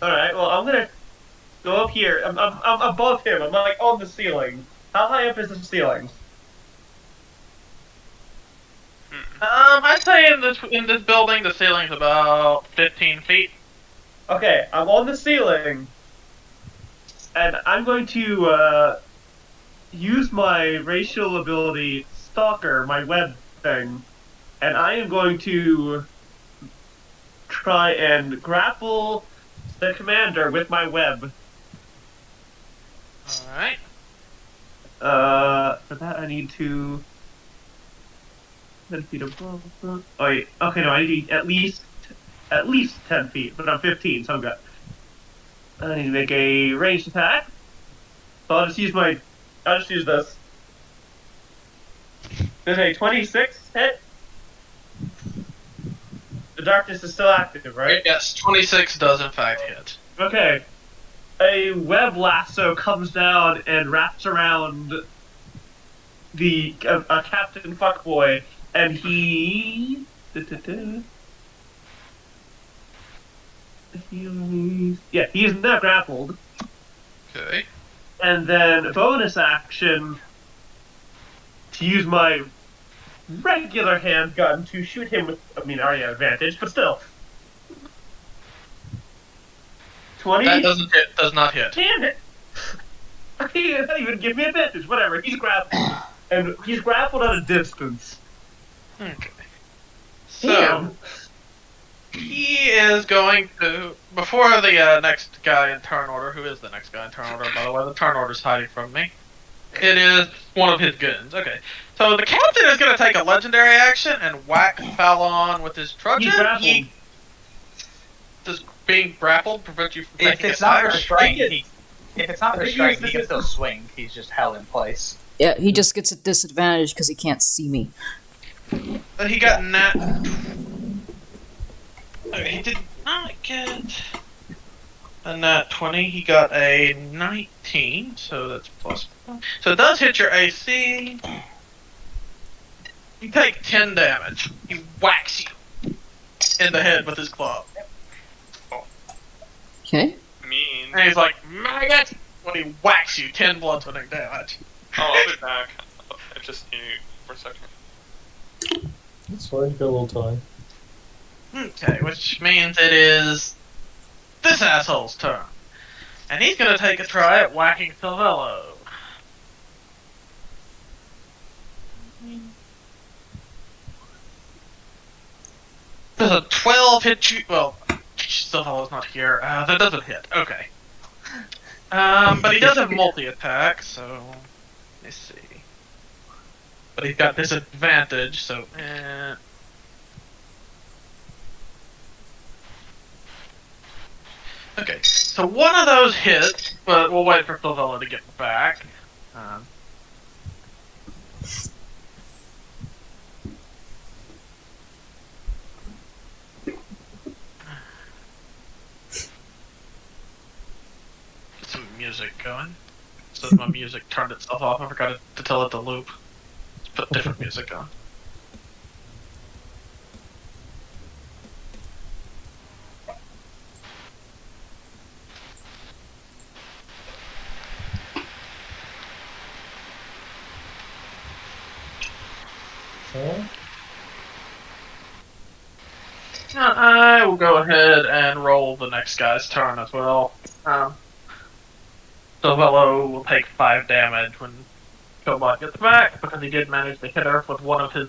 Alright, well, I'm gonna go up here. I'm above him. I'm like on the ceiling. How high up is the ceiling? I'd say in this building, the ceiling's about 15 feet. Okay, I'm on the ceiling. And I'm going to, use my racial ability, Stalker, my web thing. And I am going to try and grapple the commander with my web. Alright. For that I need to... 10 feet above... Oh wait, okay, no, I need at least 10 feet, but I'm 15, so I'm good. I need to make a ranged attack. So I'll just use this. There's a 26 hit. The darkness is still active, right? Yes, 26 does in fact hit. Okay. A web lasso comes down and wraps around a Captain Fuckboy, and he... Yeah, he is now grappled. Okay. And then bonus action to use my regular handgun to shoot him with... I mean, I already have advantage, but still. 20? That does not hit. Damn it! He didn't even give me advantage. Whatever, he's grappled. And he's grappled at a distance. Okay. So, Damn. he is going to... Before the next guy in turn order, who is the next guy in turn order, by the way? The turn order's hiding from me. It is one of his goons. Okay. So the captain is going to take a legendary action and whack Fallon with his truncheon. He's grappled. Does being grappled prevent you from If taking it's a not attack? restrained, he think can still swing. He's just held in place. Yeah, he just gets a disadvantage because he can't see me. But he got nat... Okay, he did not get a nat 20. He got a 19, so that's plus 1. So it does hit your AC. You take 10 damage. He whacks you in the head with his club. Okay. Mean. And he's like, maggot! When he whacks you, 10 blood-winning damage. Oh, I'll be back. I just need for a second. It's fine, you got a little time. Okay, which means it is this asshole's turn. And he's gonna take a try at whacking Silvello. Does a 12 hit you? Well, Silvello's not here. That doesn't hit. Okay. But he does have multi-attack, so... Let me see. But he's got disadvantage, so... Okay, so one of those hits, but we'll wait for Silvello to get back. Get some music going. So my music turned itself off. I forgot to tell it to loop. Let's put different music on. Okay. I will go ahead and roll the next guy's turn as well. Silvello will take 5 damage when Killbot gets back, because he did manage to hit her with one of his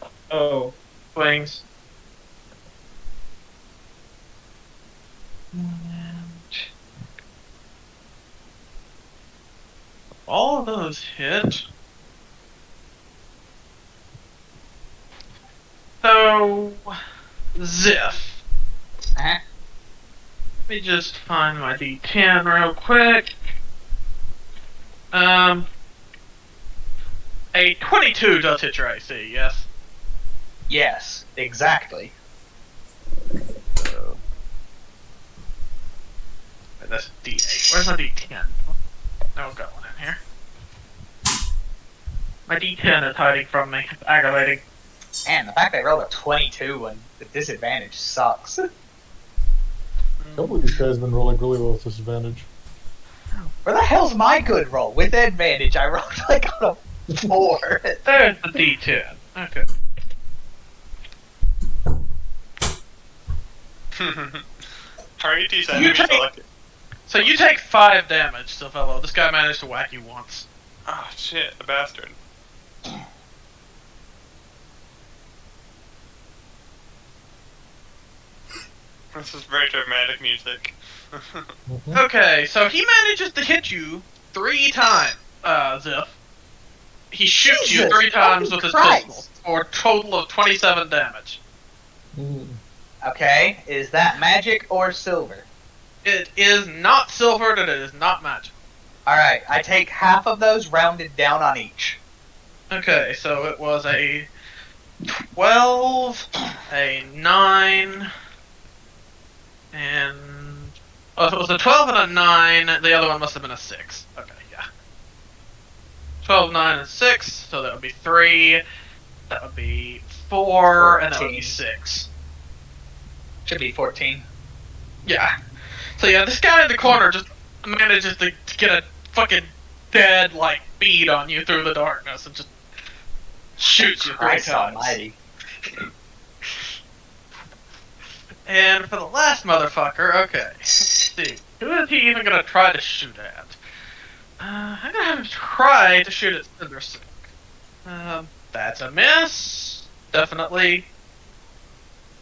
swings. And all of those hit. So, Ziff. Uh-huh. Let me just find my D10 real quick. A 22 does hit your AC, yes? Yes, exactly. So, that's a D8. Where's my D10? Oh, got one in here. My D10 is hiding from me. It's aggravating. Man, the fact they rolled a 22 and the disadvantage sucks. A couple of these guys have been rolling really well with disadvantage. Where the hell's my good roll? With advantage, I rolled like on a 4. There's the D10. Okay. Target these You enemies take- selected. So you take 5 damage, Silvello. This guy managed to whack you once. Oh shit, the bastard. This is very dramatic music. Mhm. Okay, so he manages to hit you 3 times, Ziff. He shoots you Jesus 3 times with fucking his Christ. pistol, for a total of 27 damage. Mm. Okay, is that magic or silver? It is not silvered and it is not magic. Alright, I take half of those rounded down on each. Okay, so it was a 12, a 9, and... Oh, if it was a 12 and a 9, the other one must have been a 6. Okay, yeah. 12, 9, and 6, so that would be 3, that would be 4, and that would be 14. 6. Should be 14. Yeah. So yeah, this guy in the corner just manages to get a fucking dead, like, bead on you through the darkness and just shoots you 3 Christ times. almighty. And for the last motherfucker, okay. Let's see. Who is he even gonna try to shoot at? I'm gonna have him try to shoot at Cindersick. That's a miss. Definitely.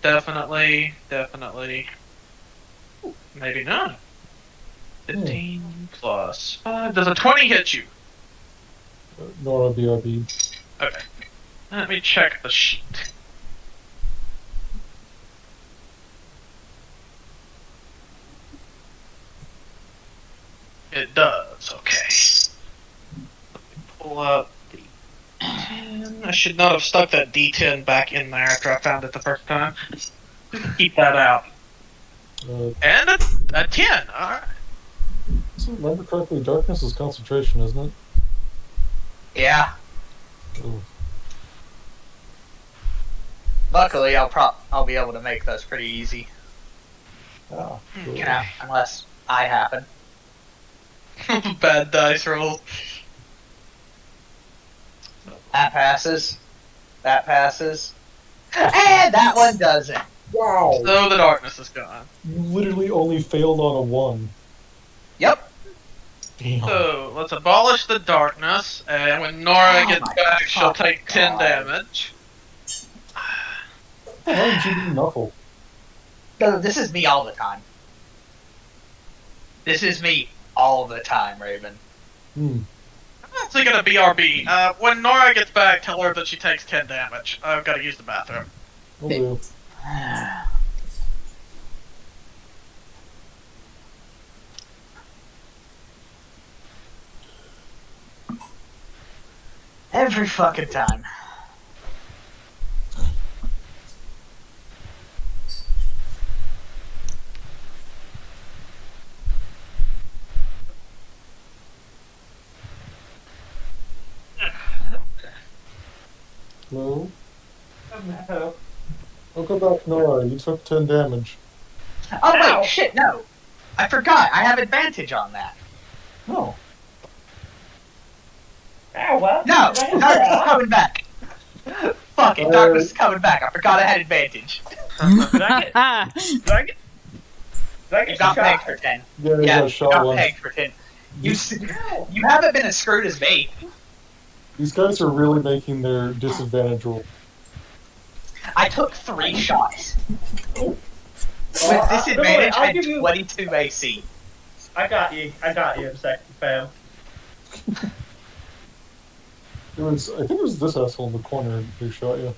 Definitely. Definitely. Ooh, maybe not. 15 plus 5. Does a 20 hit you? Nora BRB. Okay. Let me check the sheet. It does, okay. Let me pull up the D10. I should not have stuck that D10 back in there after I found it the first time. Keep that out. And a 10, alright. So remember correctly, darkness is concentration, isn't it? Yeah. Ooh. Luckily, I'll be able to make those pretty easy. Ah, cool. You know, unless I happen. Bad dice rolls. That passes. That passes. And that one doesn't. Wow! So the darkness is gone. You literally only failed on a 1. Yep. Damn. So let's abolish the darkness, and when Nora Oh gets my back, she'll take 10 God. damage. Why did you do Knuckle? No, this is me all the time. This is me all the time, Raven. Hmm. I'm actually gonna BRB. When Nora gets back, tell her that she takes 10 damage. I've gotta use the bathroom. Will do. Every fucking time. No? Welcome back, Nora. You took 10 damage. Oh Ow. wait, shit, no. I forgot. I have advantage on that. No. Ow, what? No, darkness is coming back. Fucking darkness is coming back. I forgot I had advantage. Did I get You got pegged for 10. Yeah, you Yeah, got you shot got once. pegged for 10. You haven't been as screwed as me. These guys are really making their disadvantage roll. I took 3 shots. With disadvantage, I'll I give had you- 22 AC. I got you in a second, fam. I think it was this asshole in the corner who shot you.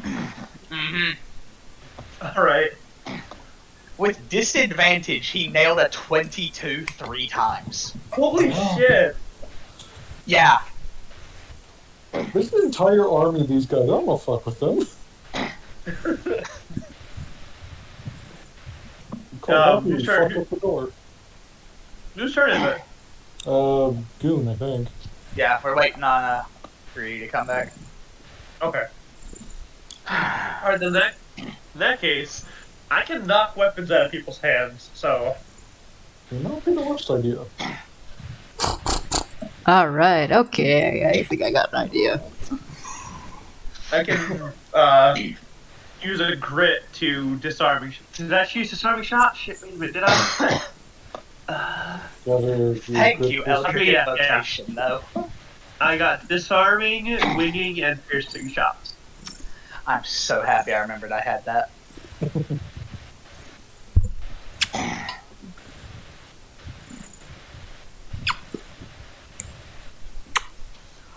Mm-hmm. Alright. With disadvantage, he nailed a 22 3 times. Holy Wow. shit. Yeah. There's an entire army of these guys. I don't want to fuck with them. Call Buffy, sure. fuck up the door. Whose turn is it? Goon, I think. Yeah, we're waiting on Bree to come back. Okay. Alright, then in that case, I can knock weapons out of people's hands, so... May not be the worst idea. Alright, okay, I think I got an idea. I can, use a grit to disarming... Did I choose disarming shot? Shit, wait a minute, did I? Thank you, Eldritch Yeah. Invocation, though. I got disarming, winging, and piercing shots. I'm so happy I remembered I had that.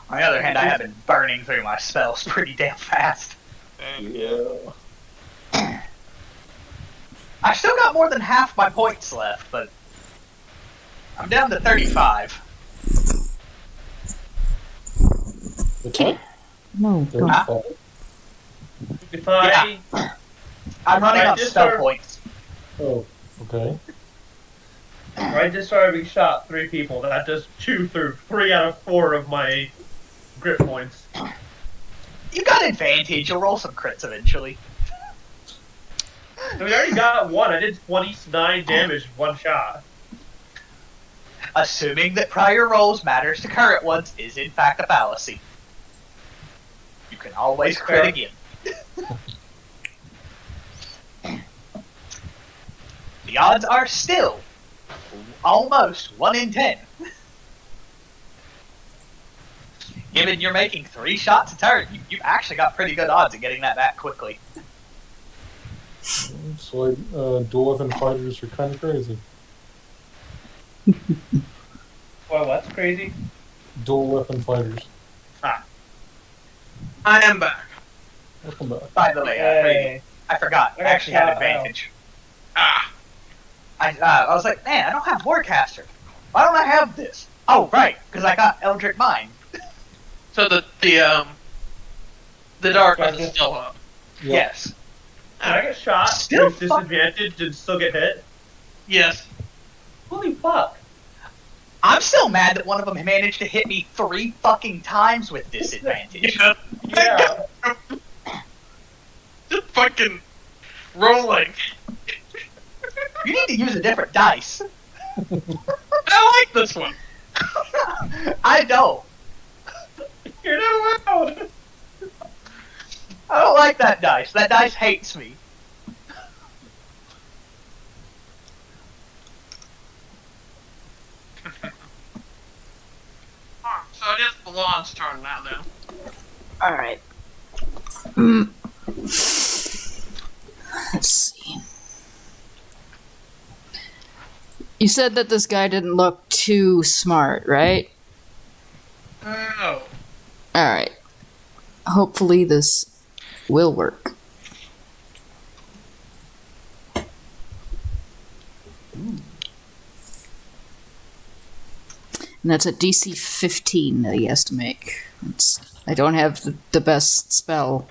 On the other hand, I have been burning through my spells pretty damn fast. Thank Yeah. you. I still got more than half my points left, but I'm down to 35. Okay. No, don't. Huh? If I... I'm running I on just spell start- points. Oh, okay. Right, disarming shot 3 people. That does 2 through 3 out of 4 of my grit points. You got advantage. You'll roll some crits eventually. So we already got 1. I did 29 damage one shot. Assuming that prior rolls matters to current ones is in fact a fallacy. You can always crit again. The odds are still almost 1 in 10. Given you're making 3 shots a turn, you've actually got pretty good odds of getting that back quickly. It's like dual weapon fighters are kind of crazy. Well, what's crazy? Dual weapon fighters. I am back. Welcome back. By the way, I forgot. I actually had Oh. advantage. Ah. I was like, man, I don't have Warcaster. Why don't I have this? Oh, right, because I got Eldritch Mind. So the darkness is still up. Yeah. Yes. Can I get shot Still with disadvantage and still get hit? Yes. Holy fuck. I'm still mad that one of them managed to hit me 3 fucking times with disadvantage. Yeah. Yeah. Just fucking rolling. You need to use a different dice. I like this one. I don't. You're not allowed. I don't like that dice. That dice hates me. So it is Blonde's turn now, then. Alright. Let's see. You said that this guy didn't look too smart, right? Oh. Alright. Hopefully this will work. And that's a DC 15 that he has to make. I don't have the best spell.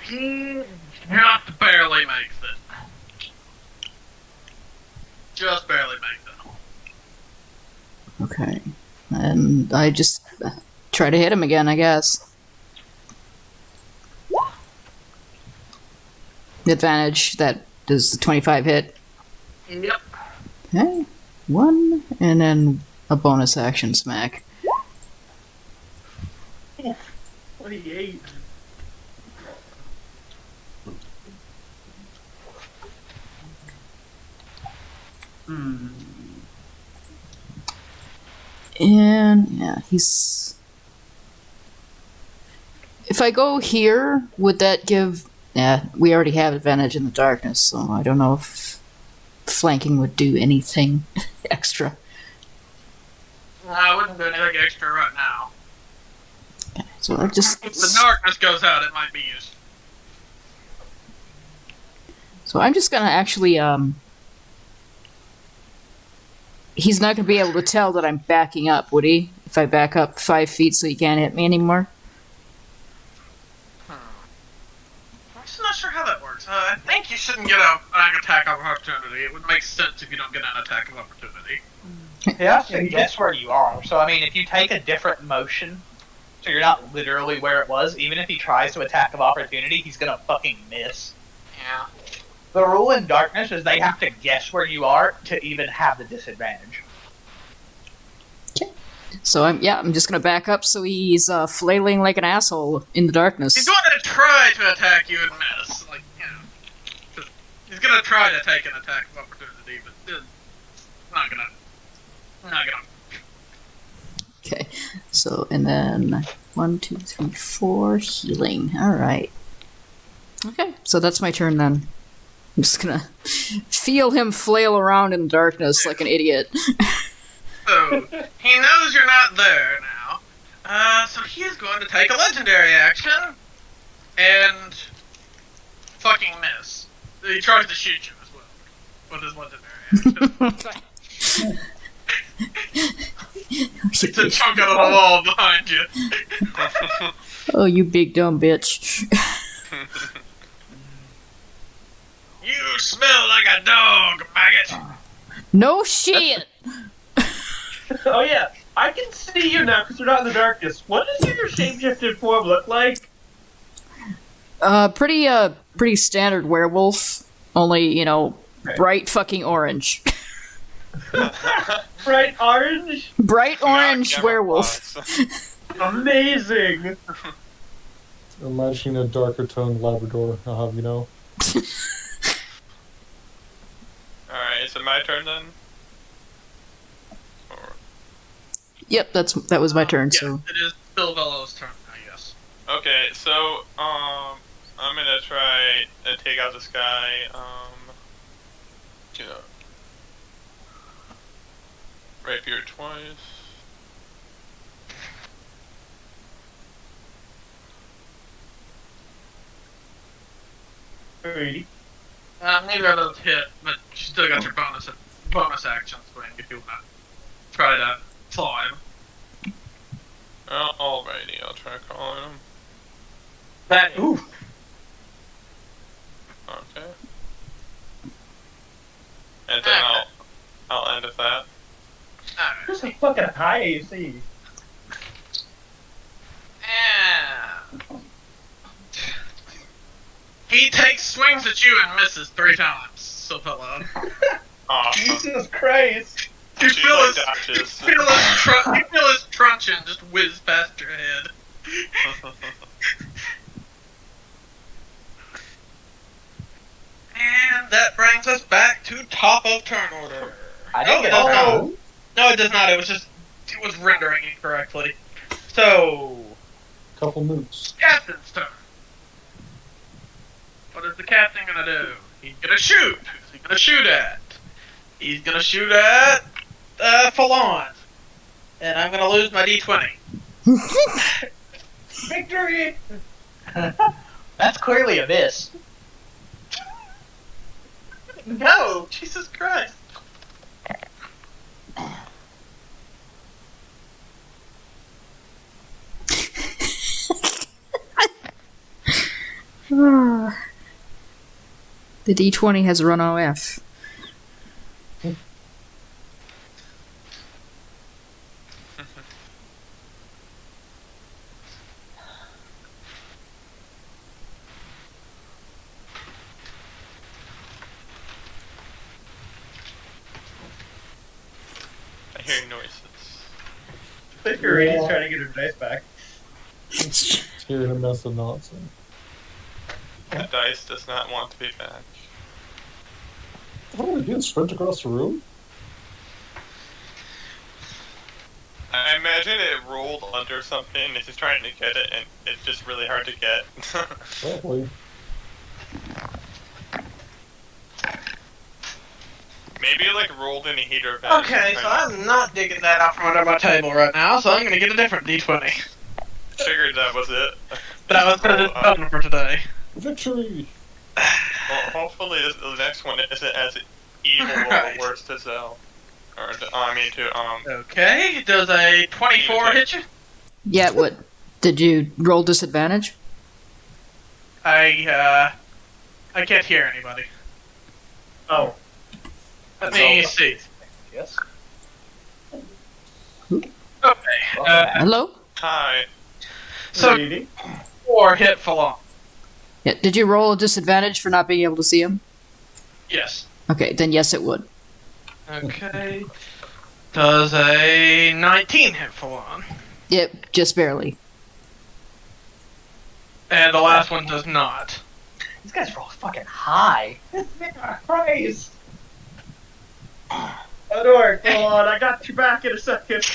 Just barely makes it. Just barely makes it. Okay. And I just try to hit him again, I guess. The advantage, that does the 25 hit. Yep. Okay. 1, and then a bonus action smack. 28. And yeah, he's. If I go here, would that give? Yeah, we already have advantage in the darkness, so I don't know if flanking would do anything extra. I wouldn't do anything extra right now. Okay, so I just. If the darkness goes out, it might be used. So I'm just gonna actually. He's not gonna be able to tell that I'm backing up, would he? If I back up 5 feet, so he can't hit me anymore. I'm just not sure how that works. I think you shouldn't get an attack of opportunity. It would make sense if you don't get an attack of opportunity. He has to guess where you are. So, I mean, if you take a different motion, so you're not literally where it was, even if he tries to attack of opportunity, he's gonna fucking miss. Yeah. The rule in Darkness is they have to guess where you are to even have the disadvantage. So I'm just gonna back up so he's flailing like an asshole in the darkness. He's going to try to attack you and miss. Like, you know. He's going to try to take an attack of opportunity, but it's not gonna. Okay, so and then 1, 2, 3, 4 healing. All right. Okay, so that's my turn then. I'm just gonna feel him flail around in the darkness like an idiot. So, he knows you're not there now. So he is going to take a legendary action and fucking miss. He tries to shoot you as well with his legendary action. It's a chunk out of the wall behind you. Oh, you big dumb bitch. You smell like a dog, maggot. No shit! Oh yeah, I can see you now because we're not in the darkness. What does your shapeshifted form look like? Pretty standard werewolf. Only, you know, bright fucking orange. Bright orange? Bright orange werewolf. Amazing! Imagine a darker toned Labrador, I'll have you know. Alright, is it my turn then? Or... Yep, that was my turn. Yeah, So it is Bill Velo's turn, I guess. Okay, so, I'm gonna try to take out this guy, you know, rapier twice. Alrighty. Neither of those hit, but you still got your bonus actions going if you want to try to claw him. Alrighty, I'll try calling him. That Ooh. Okay. And then I'll end with that. Alright. Who's a fucking high AC? And he takes swings at you and misses 3 times. So hello. Awesome. Jesus Christ! You She feel like his, dodges. you feel his truncheon just whiz past your head. And that brings us back to top of turn order. I didn't get it does a not. Oh! No, it does not. It was rendering incorrectly. So, Couple moots. captain's turn. What is the captain gonna do? He's gonna shoot. Who's he gonna shoot at? He's gonna shoot at Falon. And I'm gonna lose my D20. Victory! That's clearly a miss. No, Jesus Christ. the D20 has run OF. I hear noises. Victory's trying to get her dice back. Hearing a mess of nonsense. The dice does not want to be back. What do we do? Sprint across the room? I imagine it rolled under something, and it's just trying to get it, and it's just really hard to get. Probably. Maybe it like rolled in a heater vent. Okay, so I'm not digging that out from under my table right now, so I'm gonna get a different D20. Figured that was it. That was done for today. Victory! Well, hopefully the next one isn't as evil Right. or worse to Zell. Or, I mean to, Okay, does a 24 hit you? Yeah, what? Did you roll disadvantage? I can't hear anybody. Oh, Let me see. Yes. Okay, Hello? hi. so reading. 4 hit full on. Yeah, did you roll a disadvantage for not being able to see him? Yes. Okay, then yes, it would. Okay. Does a 19 hit full on? Yep, just barely. And the last one does not. These guys roll fucking high. Praise. Ador, hold on, I got you back in a second.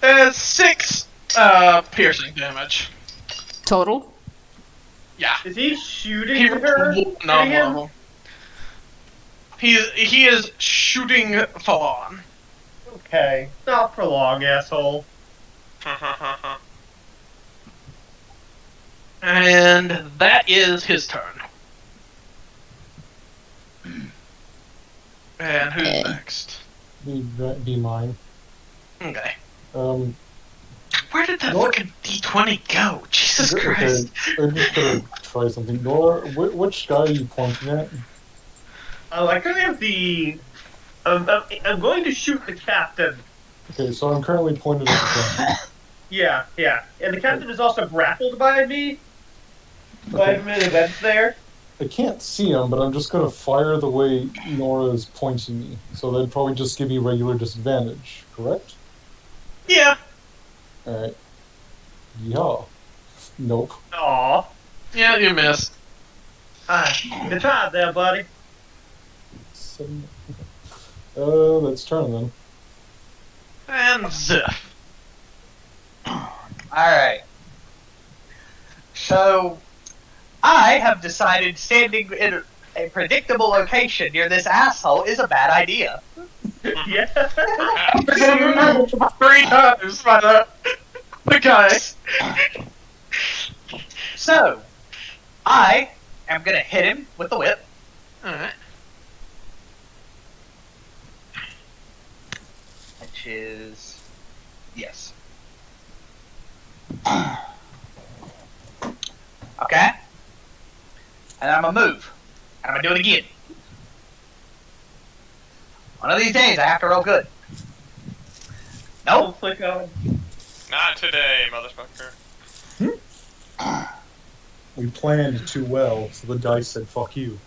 And 6 piercing damage. Total? Yeah. Is he shooting He her? no, Hitting one him? of them. He is shooting full on. Okay, not for long, asshole. And that is his turn. And who's Okay. next? Be mine. Okay. Where did that Nora- fucking D20 go? Jesus Christ. I'm just gonna try something. Nora, which guy are you pointing at? I currently have the. I'm going to shoot the captain. Okay, so I'm currently pointed at the gun. Yeah, yeah. And the captain is also grappled by me. By Okay. an event there. I can't see him, but I'm just gonna fire the way Nora is pointing me. So that'd probably just give me regular disadvantage, correct? Yeah. Alright. Yeah. Nope. Aw. Yeah, you missed. Good job there, buddy. 7. That's turn then. And Ziff. Alright. So, I have decided standing in a predictable location near this asshole is a bad idea. Yeah. 3 times by the guy. So, I am gonna hit him with the whip. Alright. Which is... yes. Okay? And then I'm gonna move. And I'm gonna do it again. One of these days I have to roll good. Oh, Nope. click on. Not today, motherfucker. We planned too well, so the dice said fuck you.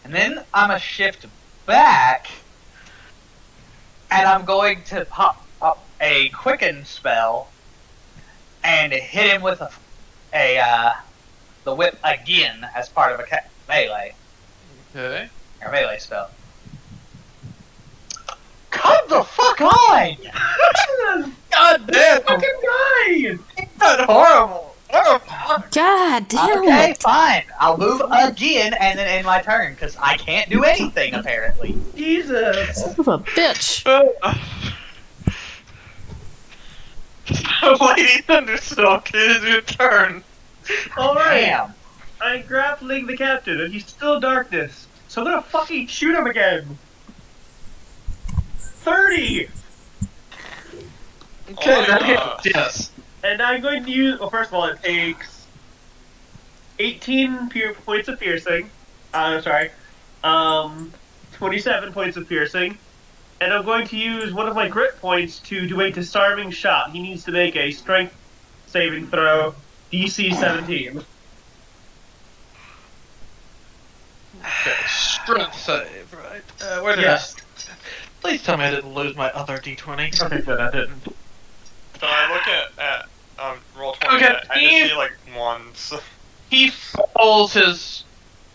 And then I'm gonna shift back. And I'm going to pop up a quicken spell. And hit him with the whip again as part of a melee. Okay. Or melee spell. Come the fuck on! God damn! Fucking guy! That's horrible! What a fuck? God damn Okay, it! fine. I'll move again and then end my turn, because I can't do anything, apparently. Jesus. Son of a bitch. Lady Thunderstalk, it is your turn. Alright. Damn. I'm grappling the captain, and he's still darkness. So I'm gonna fucking shoot him again. 30! Okay, that yeah. hits, yes. And I'm going to use. Well, first of all, it takes 18 points of piercing. Sorry. 27 points of piercing. And I'm going to use one of my grit points to do a disarming shot. He needs to make a strength saving throw, DC 17. Okay, strength save, right? Where did Yes. Please tell me I didn't lose my other D20. Okay, good, I didn't. So I look at roll 20. Okay, I just see like ones. He fails his...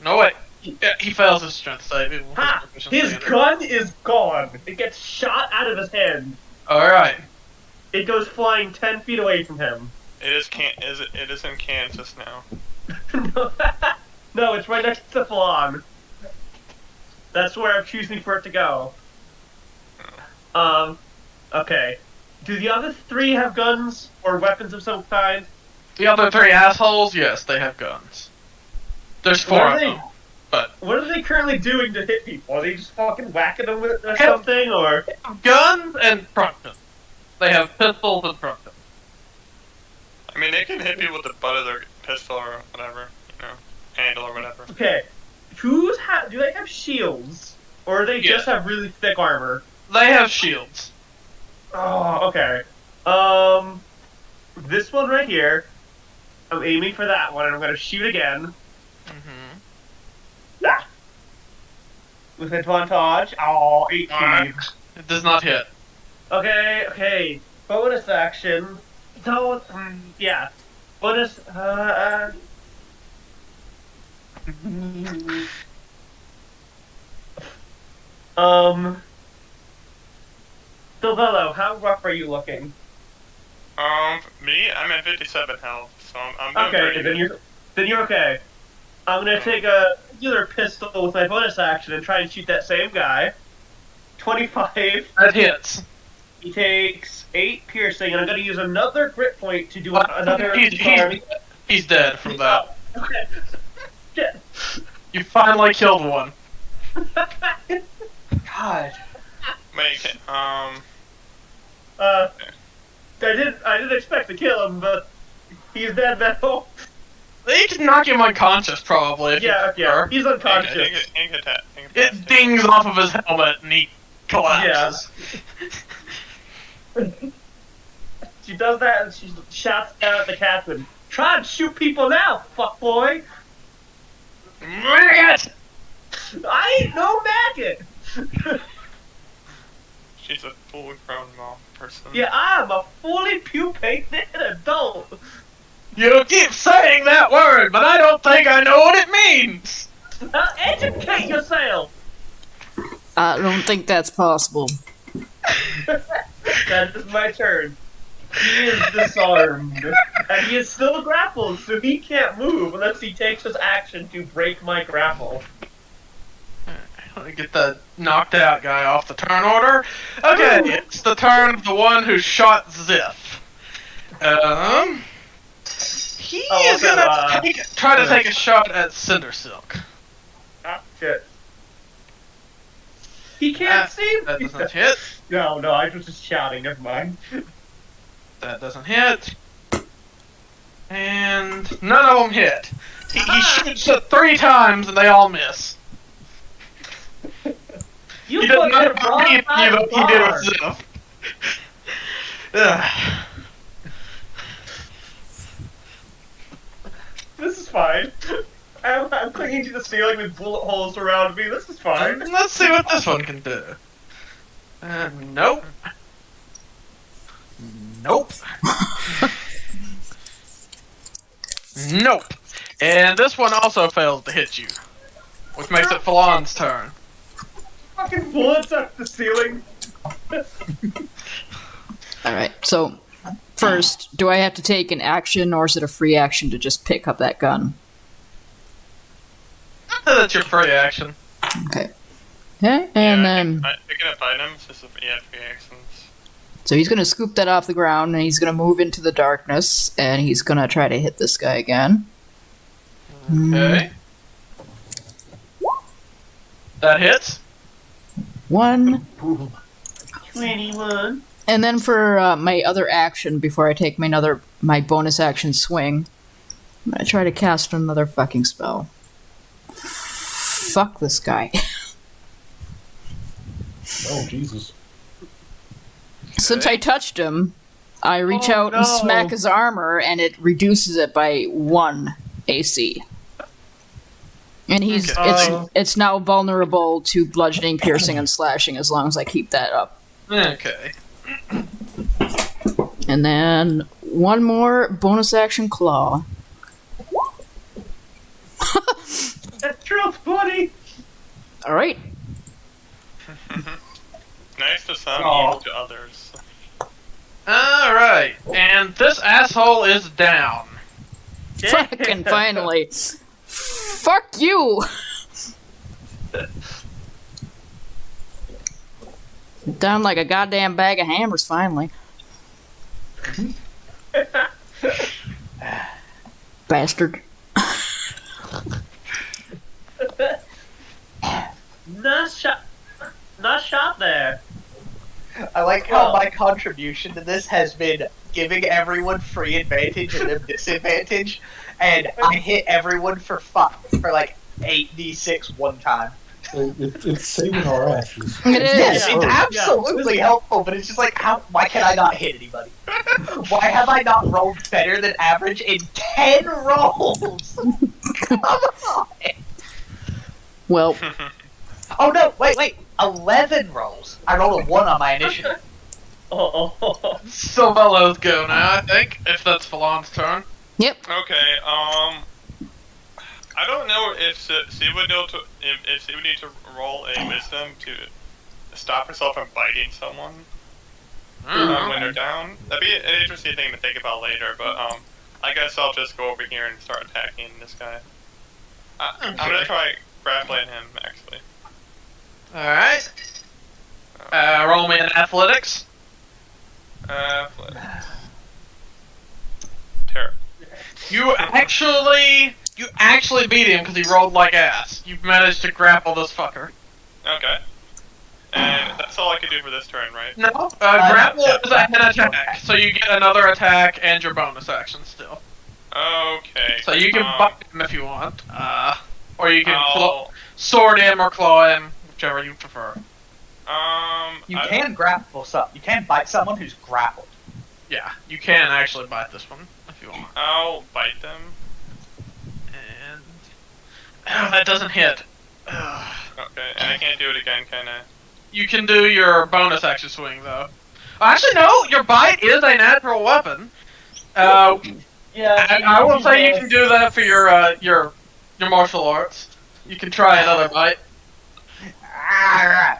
No, wait. Yeah, he fails his strength save. Ha! His gun is gone. It gets shot out of his hand. Alright. It goes flying 10 feet away from him. It is in Kansas now. No, it's right next to Falon. That's where I'm choosing for it to go. Okay. Do the other 3 have guns or weapons of some kind? The other 3 assholes, yes, they have guns. There's 4 of them. But what are they currently doing to hit people? Are they just fucking whacking them with it or something, or guns and truncheons. They have pistols and truncheons. I mean, they can hit people with the butt of their pistol or whatever, handle or whatever. okay? Do they have shields, or do they just have really thick armor? They have shields. Oh, okay. This one right here. I'm aiming for that one, and I'm gonna shoot again. Ah. With advantage. Oh, 18. Alright. It does not hit. Okay. Bonus action. So, yeah. Bonus, Silvello, how rough are you looking? Me, I'm at 57 health, so I'm doing Okay, pretty then you're okay. I'm gonna take a regular pistol with my bonus action and try and shoot that same guy. 25. That hits. He takes 8 piercing, and I'm gonna use another grit point to do another disarm. He's dead from that. Okay. Shit. You finally killed one. God. Wait, I didn't expect to kill him, but he's dead now. They can knock him unconscious, probably. If Yeah, he's unconscious. It dings off of his helmet and he collapses. She does that and she shouts down at the captain. Try and shoot people now, fuckboy! Maggot! I ain't no maggot! She's a full-grown mom person. Yeah, I'm a fully pupated adult! You keep saying that word, but I don't think I know what it means! Now educate yourself! I don't think that's possible. That is my turn. He is disarmed. And he is still grappled, so he can't move unless he takes his action to break my grapple. Let me get the knocked out guy off the turn order. Okay, it's the turn of the one who shot Ziff. He is gonna try to take a shot at Cinder Silk. Ah, shit. He can't see me! That doesn't hit. No, I was just shouting, never mind. That doesn't hit. And none of them hit. He shoots it 3 times and they all miss. You He does put not the wrong repeat side what of he did bar. with Ziff. Ugh. This is fine. I'm clinging to the ceiling with bullet holes around me. This is fine. Let's see what this one can do. Nope. Nope. Nope. And this one also fails to hit you, which makes it Falon's turn. Fucking bullets at the ceiling. Alright, so first, do I have to take an action or is it a free action to just pick up that gun? That's your free action. Okay. Okay, and then... Picking up items is free actions. So he's gonna scoop that off the ground and he's gonna move into the darkness and he's gonna try to hit this guy again. Okay. That hits. 1. 21. And then for my other action, before I take my bonus action swing, I'm gonna try to cast another fucking spell. Fuck this guy. Oh, Jesus. Since I touched him, I reach out and smack his armor, and it reduces it by 1 AC. And he's it's now vulnerable to bludgeoning, piercing, and slashing as long as I keep that up. Okay. And then 1 more bonus action claw. That's truth, buddy! Alright. Nice to some, Aw. evil to others. Alright, and this asshole is down. Fucking finally. Fuck you! Down like a goddamn bag of hammers, finally. Bastard. Nice shot. Nice shot there. I like how my contribution to this has been giving everyone free advantage and them disadvantage, and I hit everyone for like 8d6 one time. It's saving our asses. It is. Yes, it's absolutely helpful, but it's just like, why can I not hit anybody? Why have I not rolled better than average in 10 rolls? Come on! Well, Oh no, wait, 11 rolls. I rolled a 1 on my initiative. So Bellows go now, I think, if that's Falon's turn. yep. Okay, I don't know if she would know if she would need to roll a wisdom to stop herself from biting someone when they're down. That'd be an interesting thing to think about later, but I guess I'll just go over here and start attacking this guy. I'm gonna try grappling him, actually. Alright. Roll me in athletics. Athletics. Terrible. You actually beat him because he rolled like ass. You've managed to grapple this fucker. Okay. And that's all I can do for this turn, right? No, grapple is an attack, so you get another attack and your bonus action still. Okay. So you can bite him if you want, or you can sword him or claw him, whichever you prefer. You can grapple you can bite someone who's grappled. Yeah, you can actually bite this one if you want. I'll bite them. And that doesn't hit. Ugh. Okay, and I can't do it again, can I? You can do your bonus action swing though. Actually, no. Your bite is a natural weapon. I will say you can do that for your martial arts. You can try another bite.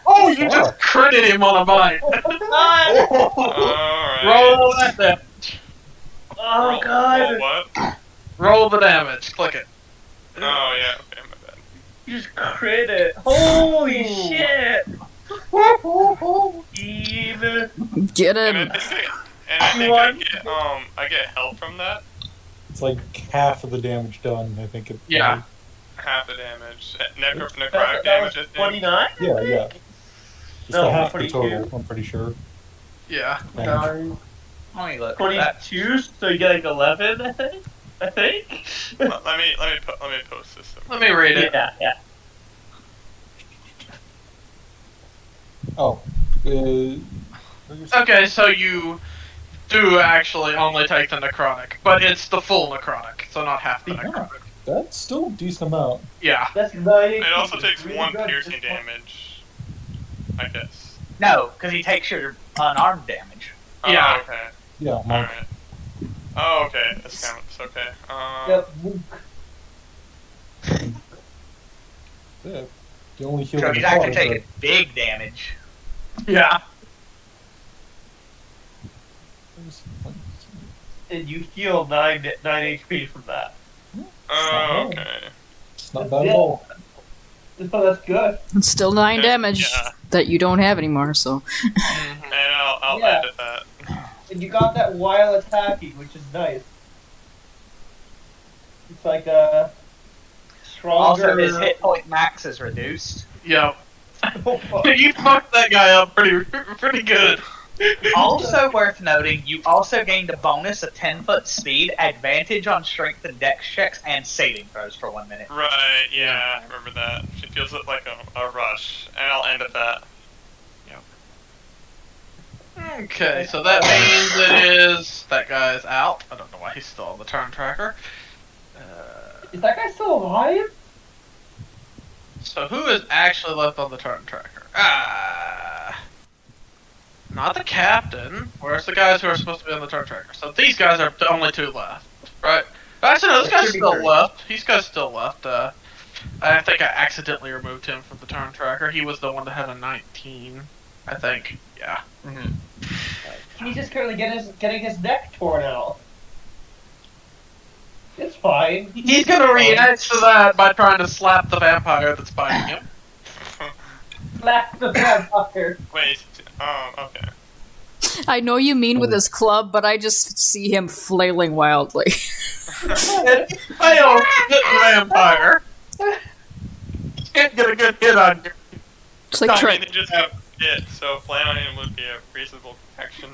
Oh, you just critted him on a bite. Alright. Roll that damage. Oh god. Roll what? Roll the damage. Click it. Oh, yeah, okay, my bad. You just crit it. Holy shit. Even. Get And him. I think I get help from that. It's like half of the damage done, I think. Yeah. Half the damage. Necrotic That damage, was I think. 29? Yeah. Just No, a half the 22. total, I'm pretty sure. Yeah. Damage. Let me look. 22, so you get like 11, I think? Let me post this. Let me read it. Yeah. Oh. Okay, so you do actually only take the necrotic, but it's the full necrotic, so not half the necrotic. That's still a decent amount. Yeah. That's 90. It also takes 1 piercing damage, I guess. No, because he takes your unarmed damage. Yeah. Oh, okay. Yeah, Mark. Alright. Oh, okay. This counts. Okay. Yeah. The only heal So with he's the actually claw is taking big damage. Yeah. And you heal 9 HP from that. Oh, okay. It's not bad at all. Oh, that's good. It's still 9 damage Yeah. that you don't have anymore, so. And I'll Yeah. edit that. And you got that while attacking, which is nice. It's like a stronger. Also, his hit point max is reduced. Yep. You fucked that guy up pretty good. Also worth noting, you also gained a bonus of 10-foot speed, advantage on strength and dex checks, and saving throws for 1 minute. Right, yeah, I remember that. She feels it like a rush. And I'll end at that. Okay, so that means that guy's out. I don't know why he's still on the turn tracker. Is that guy still alive? So who is actually left on the turn tracker? Not the captain. Where's the guys who are supposed to be on the turn tracker? So these guys are the only 2 left, right? Actually, no, this guy's still left. These guys still left. I think I accidentally removed him from the turn tracker. He was the one that had a 19, I think. Yeah. He's just currently getting his neck torn out. It's fine. He's gonna react to that by trying to slap the vampire that's biting him. Slap the vampire. Wait. Okay. I know you mean with his club, but I just see him flailing wildly. I don't hit the vampire. Can't get a good hit on you. It's like I mean, they just have it, so flailing him would be a reasonable action.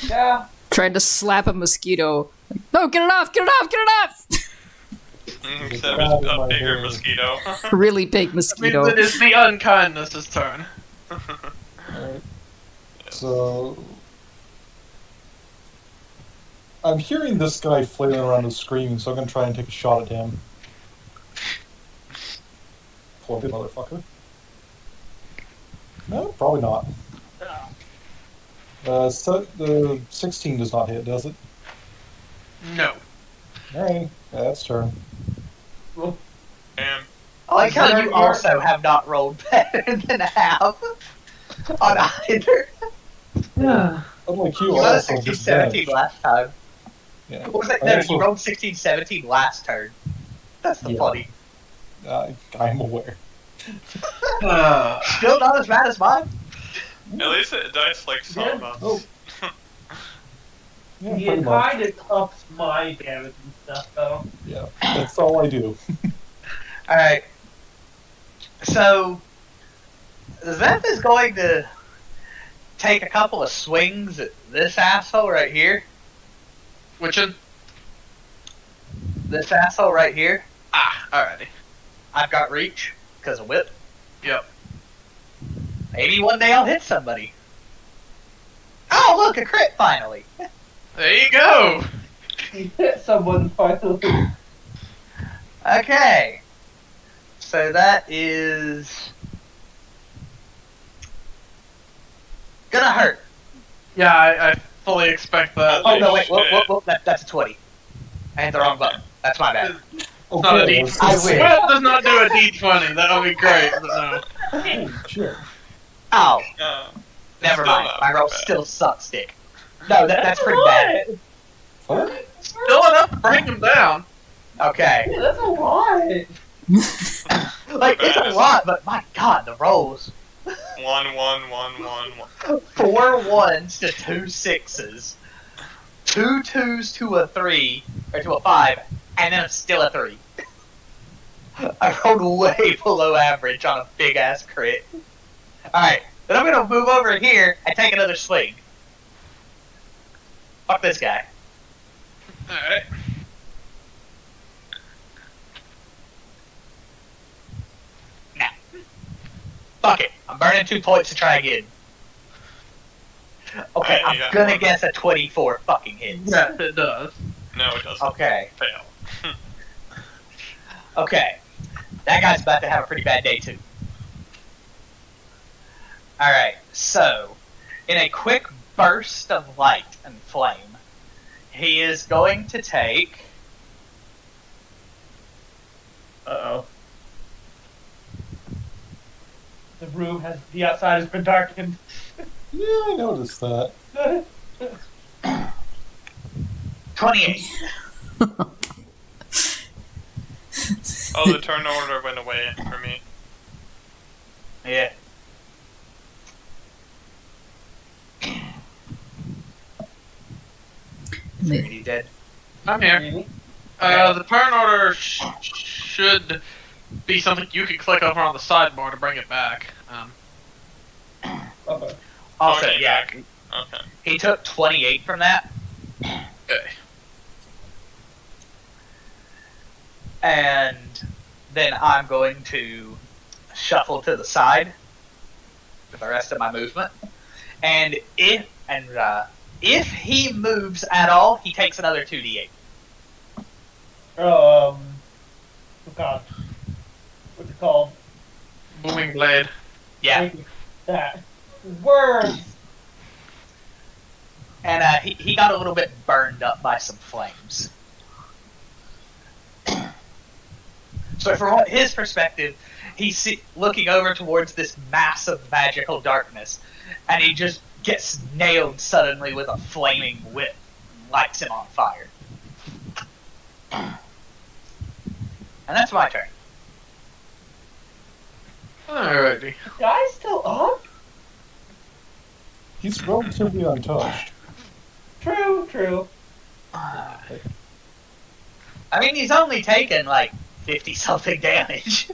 Yeah. trying to slap a mosquito. No, get it off! Get it off! Get it off! Except it's a bigger mosquito. Really big Means mosquito. it is the unkindness's turn. Alright. So I'm hearing this guy flailing around and screaming, so I'm gonna try and take a shot at him. Clumpy motherfucker. No, probably not. So the 16 does not hit, does it? No. Alright, that's turn. And I like how you also have not rolled better than half on either. Yeah. Unlike you, You I got a also 16, have 17 disadvantage. last time. Yeah. What was that? I No, also- you rolled 16, 17 last turn. That's the Yeah. funny. I'm aware. Still not as bad as mine. at least it dice like some of us. Oh. Yeah, He pretty much. kind of ups my damage and stuff, though. Yeah, that's all I do. Alright. So, Zeph is going to take a couple of swings at this asshole right here. Which one? This asshole right here. Ah, alrighty. I've got reach because of whip. Yep. Maybe one day I'll hit somebody. Oh, look, a crit finally. There you go. He hit someone finally. Okay. So that is gonna hurt. Yeah, I fully expect that. Oh no, wait, whoop, that's a 20. I hit the wrong button. That's my bad. It's not a Okay, D20. I wish. Well, does not do a D20. That would be great, but no. Holy shit. Oh, Uh, never still mind. not My roll bad. still sucks, dick. No, that's pretty bad. What? Still enough to bring him down. Okay. Yeah, that's a lot. Like, it's a lot, but my god, the rolls. 1, 1, 1, 1, 1. 4 1s to 2 6s. 2 2s to a 3, or to a 5, and then still a 3. I rolled way below average on a big ass crit. Alright, then I'm gonna move over here and take another swing. Fuck this guy. Alright. Now. Fuck it. I'm burning 2 points to try again. Okay, Alright, you I'm got gonna one. guess a 24 fucking hits. Yes, it does. No, it doesn't. Okay, Fail. okay. That guy's about to have a pretty bad day too. Alright, so, in a quick burst of light and flame, he is going to take... Uh-oh. The outside has been darkened. Yeah, I noticed that. 28. Oh, the turn order went away for me. Yeah. Is he dead? I'm here. Really? The turn order should be something you can click over on the sidebar to bring it back. Okay. Also, Okay, yeah, back. Okay. he took 28 from that. Okay. And then I'm going to shuffle to the side for the rest of my movement. And if he moves at all, he takes another 2d8. Oh god. What's it called? Booming blade. Yeah. That. Words! And he got a little bit burned up by some flames. So from his perspective, he's looking over towards this massive magical darkness, and he just gets nailed suddenly with a flaming whip, lights him on fire. And that's my turn. Alrighty. The guy's still up? He's relatively untouched. True. I mean, he's only taken like 50-something damage.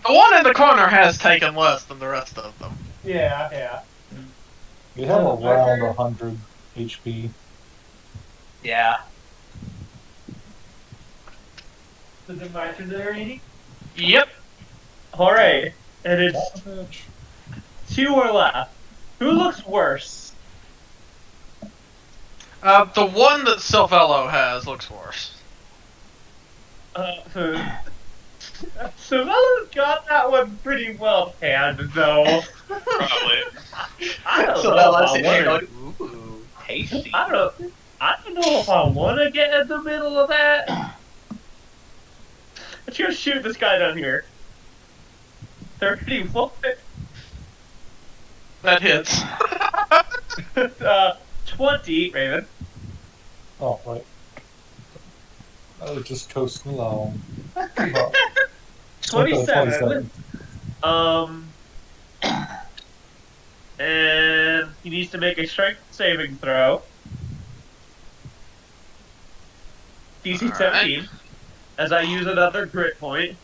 The one in the corner has taken less than the rest of them. Yeah. You have Oh, around okay. 100 HP. Yeah. Is it my turn there, 80? Yep. Alright. And it's Damage. 2 or left. Who looks worse? The one that Silvello has looks worse. Savella's got that one pretty well handled, though. Probably. I don't So know that if lets I it here wanna- going, ooh, tasty. I don't know if I want to get in the middle of that. Let's go shoot this guy down here. 31. That hits. 20, Raven. Oh, right. I was just coasting along. Well, 27. And he needs to make a strength saving throw. DC 17. As I use another grit point.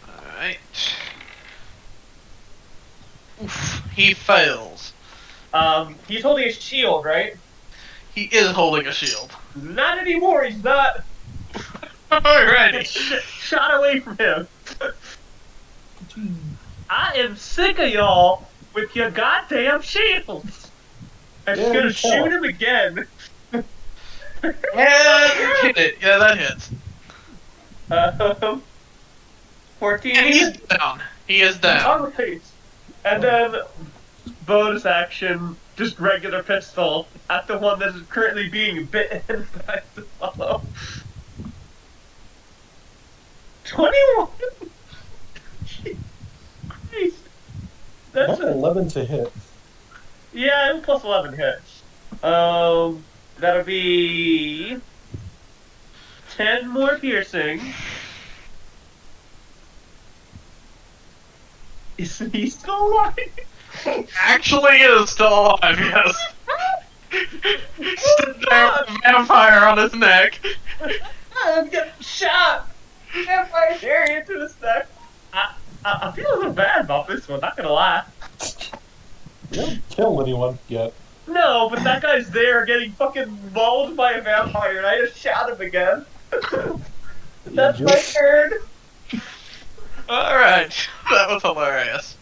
Alright. Oof, he fails. He's holding a shield, right? He is holding a shield. Not anymore, he's not. Alrighty. Shot away from him. I am sick of y'all with your goddamn shields. I'm just Yeah, gonna you shoot tell. him again. And hit it. Yeah, that hits. 14. And he's down. He is down. Alright. And then bonus action, just regular pistol at the one that is currently being bitten by the fellow. 21. Christ. That's That's 11 to hit. yeah, plus 11 hits. That'll be 10 more piercing. Is he still alive? Actually is still alive, yes. Stood there with a vampire on his neck. I'm getting shot! Vampire chariot to his neck. I feel a little bad about this one, not gonna lie. You haven't killed anyone yet. No, but that guy's there getting fucking mauled by a vampire and I just shot him again. That's You my just- turn. Alright. That was hilarious.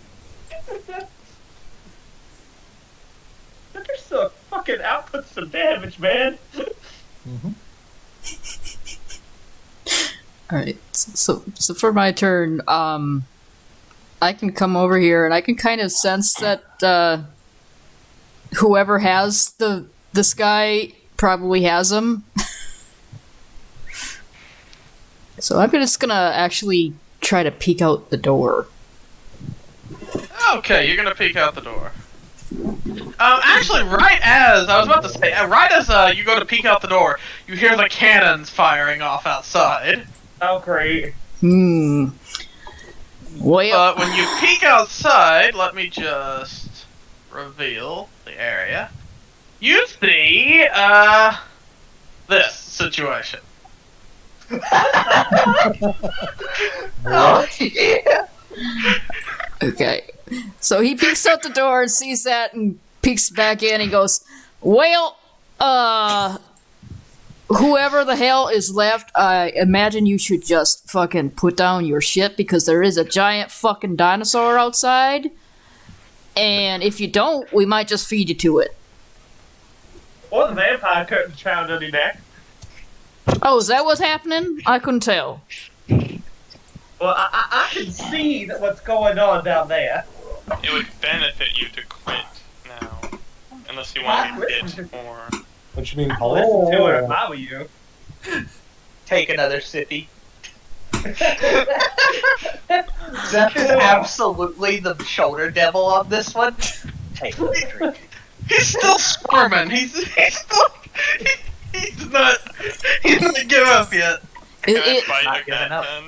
They're still fucking output some damage, man. Mm-hmm. Alright, so for my turn, I can come over here and I can kind of sense that whoever has this guy probably has him. So I'm just gonna actually try to peek out the door. Okay, you're gonna peek out the door. Actually, right as I was about to say, right as you go to peek out the door, you hear the cannons firing off outside. Oh, great. Well, But when you peek outside, let me just reveal the area. You see, this situation. Oh, yeah. okay. So he peeks out the door and sees that and peeks back in and goes, well, whoever the hell is left, I imagine you should just fucking put down your shit because there is a giant fucking dinosaur outside. And if you don't, we might just feed you to it. Or the vampire couldn't found any neck. Oh, is that what's happening? I couldn't tell. Well, I can see that what's going on down there. It would benefit you to quit now. Unless you want to be hit or... What you mean? I'll listen to it if I were you. Take another sippy. Zeph is absolutely the shoulder devil on this one. Take a drink. He's still squirming. He's not give up yet. Can I It- bite Not again giving up. then?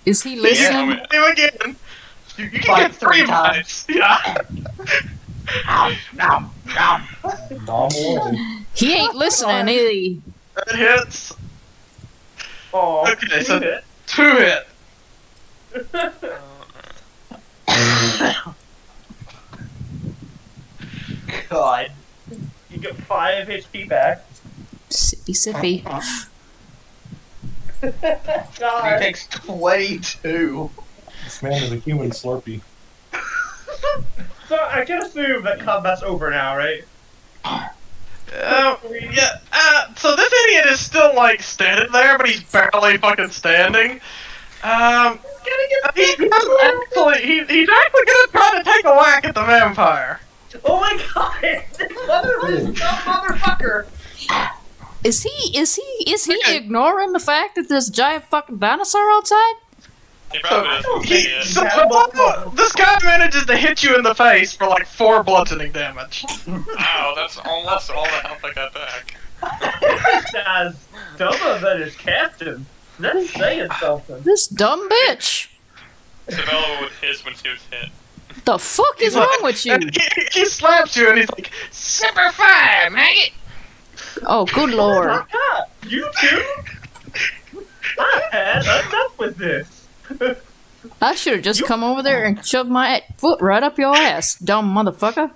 Is he Yeah, listening? wait. Him again. You can Bite get 3 3 times. bites. Yeah. Nom, nom. Nom away. He ain't listening, is he? That hits. Oh, Okay, so- hit. 2 hit. God. You get 5 HP back. Sippy sippy. He God. takes 22. This man is a human Slurpee. So I can assume that combat's over now, right? Yeah. So this idiot is still like standing there, but he's barely fucking standing. He's actually gonna try to take a whack at the vampire. Oh my god! This motherfucker! Is he ignoring the fact that there's a giant fucking dinosaur outside? He probably doesn't see it. This guy manages to hit you in the face for like 4 bludgeoning damage. Ow, that's almost all the health I got back. As dumber than his captain. That's saying something. This dumb bitch. Savella would hiss when she was hit. The fuck is He's like- wrong with you? He slaps you and he's like, "Super fire, maggot!" Oh, good lord. You too? I had enough with this. I should have just come over there and shoved my foot right up your ass, dumb motherfucker.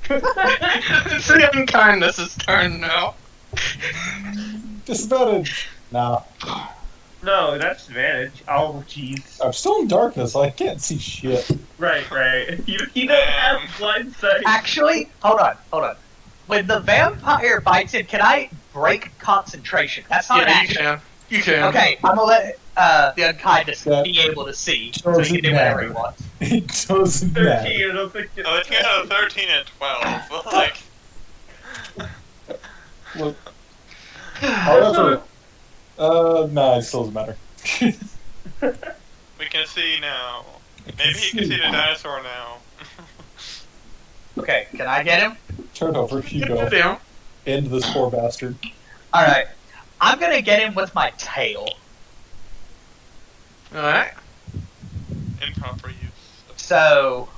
It's the unkindness' turn now. Disadvantage. Nah. No, that's advantage. Oh, jeez. I'm still in darkness. I can't see shit. Right. You don't have blind sight. Actually, hold on. When the vampire bites him, can I break concentration? That's not an Yeah, action. you can. Okay, I'm gonna let the unkindness be able to see, so he can do whatever he wants. It doesn't matter. 13, I don't think Oh, it's got a 13 and 12. Like, Look. However, nah, it still doesn't matter. we can see now. Maybe he can see the dinosaur now. Okay, can I get him? Turn over, you go. Get him. End this poor bastard. Alright. I'm gonna get him with my tail. Alright. Improper use. So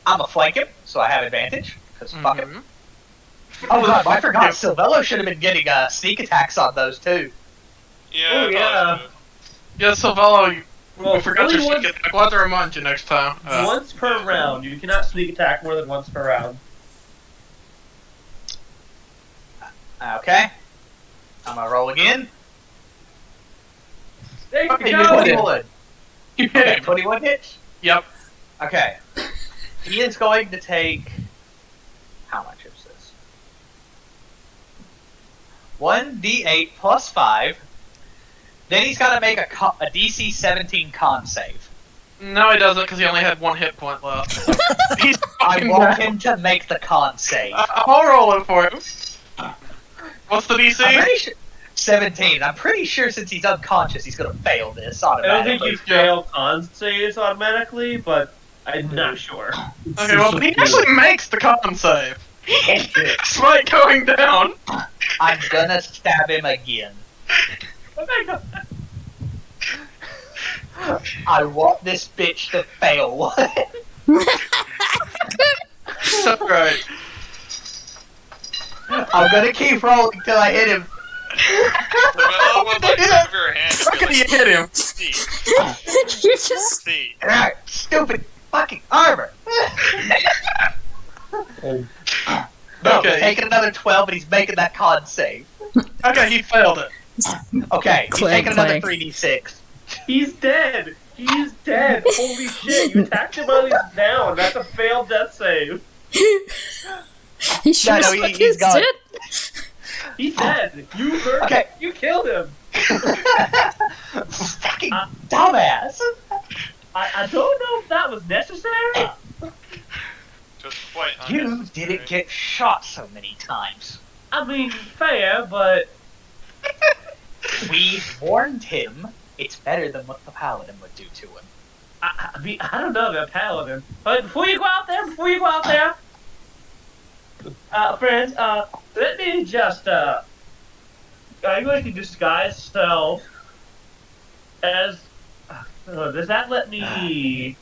I'm gonna flank him, so I have advantage. Because fuck him. Mhm. Oh god, I forgot. Silvello should have been getting sneak attacks on those too. Yeah, Oh, I yeah. thought so. Yeah, Silvello, Well, I forgot only your once, sneak attack. We'll have to remind you next time. once per round. You cannot sneak attack more than once per round. Okay. I'm gonna roll again. There you Okay, go. 21. You Okay, hit him. 21 hits. Yep. Okay. He is going to take. How much is this? 1d8 plus 5. Then he's got to make a DC 17 con save. No, he doesn't, because he only had 1 hit point left. He's I fucking want down. him to make the con save. I'll roll it for him. What's the I'm DC? pretty sure. 17. I'm pretty sure since he's unconscious, he's going to fail this I don't think automatically. you fail con saves automatically, but I'm not sure. Okay, well, he actually makes the con save. Despite going down. I'm gonna stab him again. Oh my god. I want this bitch to fail. Alright. I'm gonna keep rolling till I hit him. Savella would like move her hand How and can be you like, hit him? see, You just see. Alright, stupid fucking armor. Hey, No, Okay. taking another 12 and he's making that con save. Okay, he failed it. Okay, he's Clank, taking another clank. 3d6. He's dead. He's dead. Holy shit! You attacked him while he's down. That's a failed death save. he sure no, as he- fuck he's is got- dead. He's dead. You hurt. Okay. You killed him. Fucking dumbass. I don't know if that was necessary. Just quite You unnecessary. didn't get shot so many times. I mean, fair, but If we warned him, it's better than what the Paladin would do to him. I mean, I don't know about Paladin. But before you go out there, friends, let me just, I'm going to disguise self as, does that let me,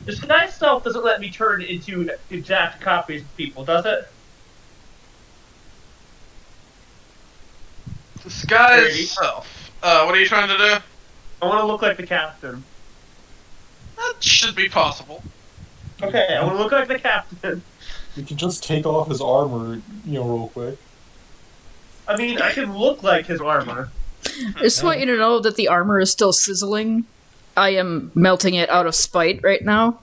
disguise self doesn't let me turn into exact copies of people, does it? Disguise yourself. What are you trying to do? I want to look like the captain. That should be possible. Okay, I want to look like the captain. You can just take off his armor, real quick. I mean, I can look like his armor. I just want you to know that the armor is still sizzling. I am melting it out of spite right now.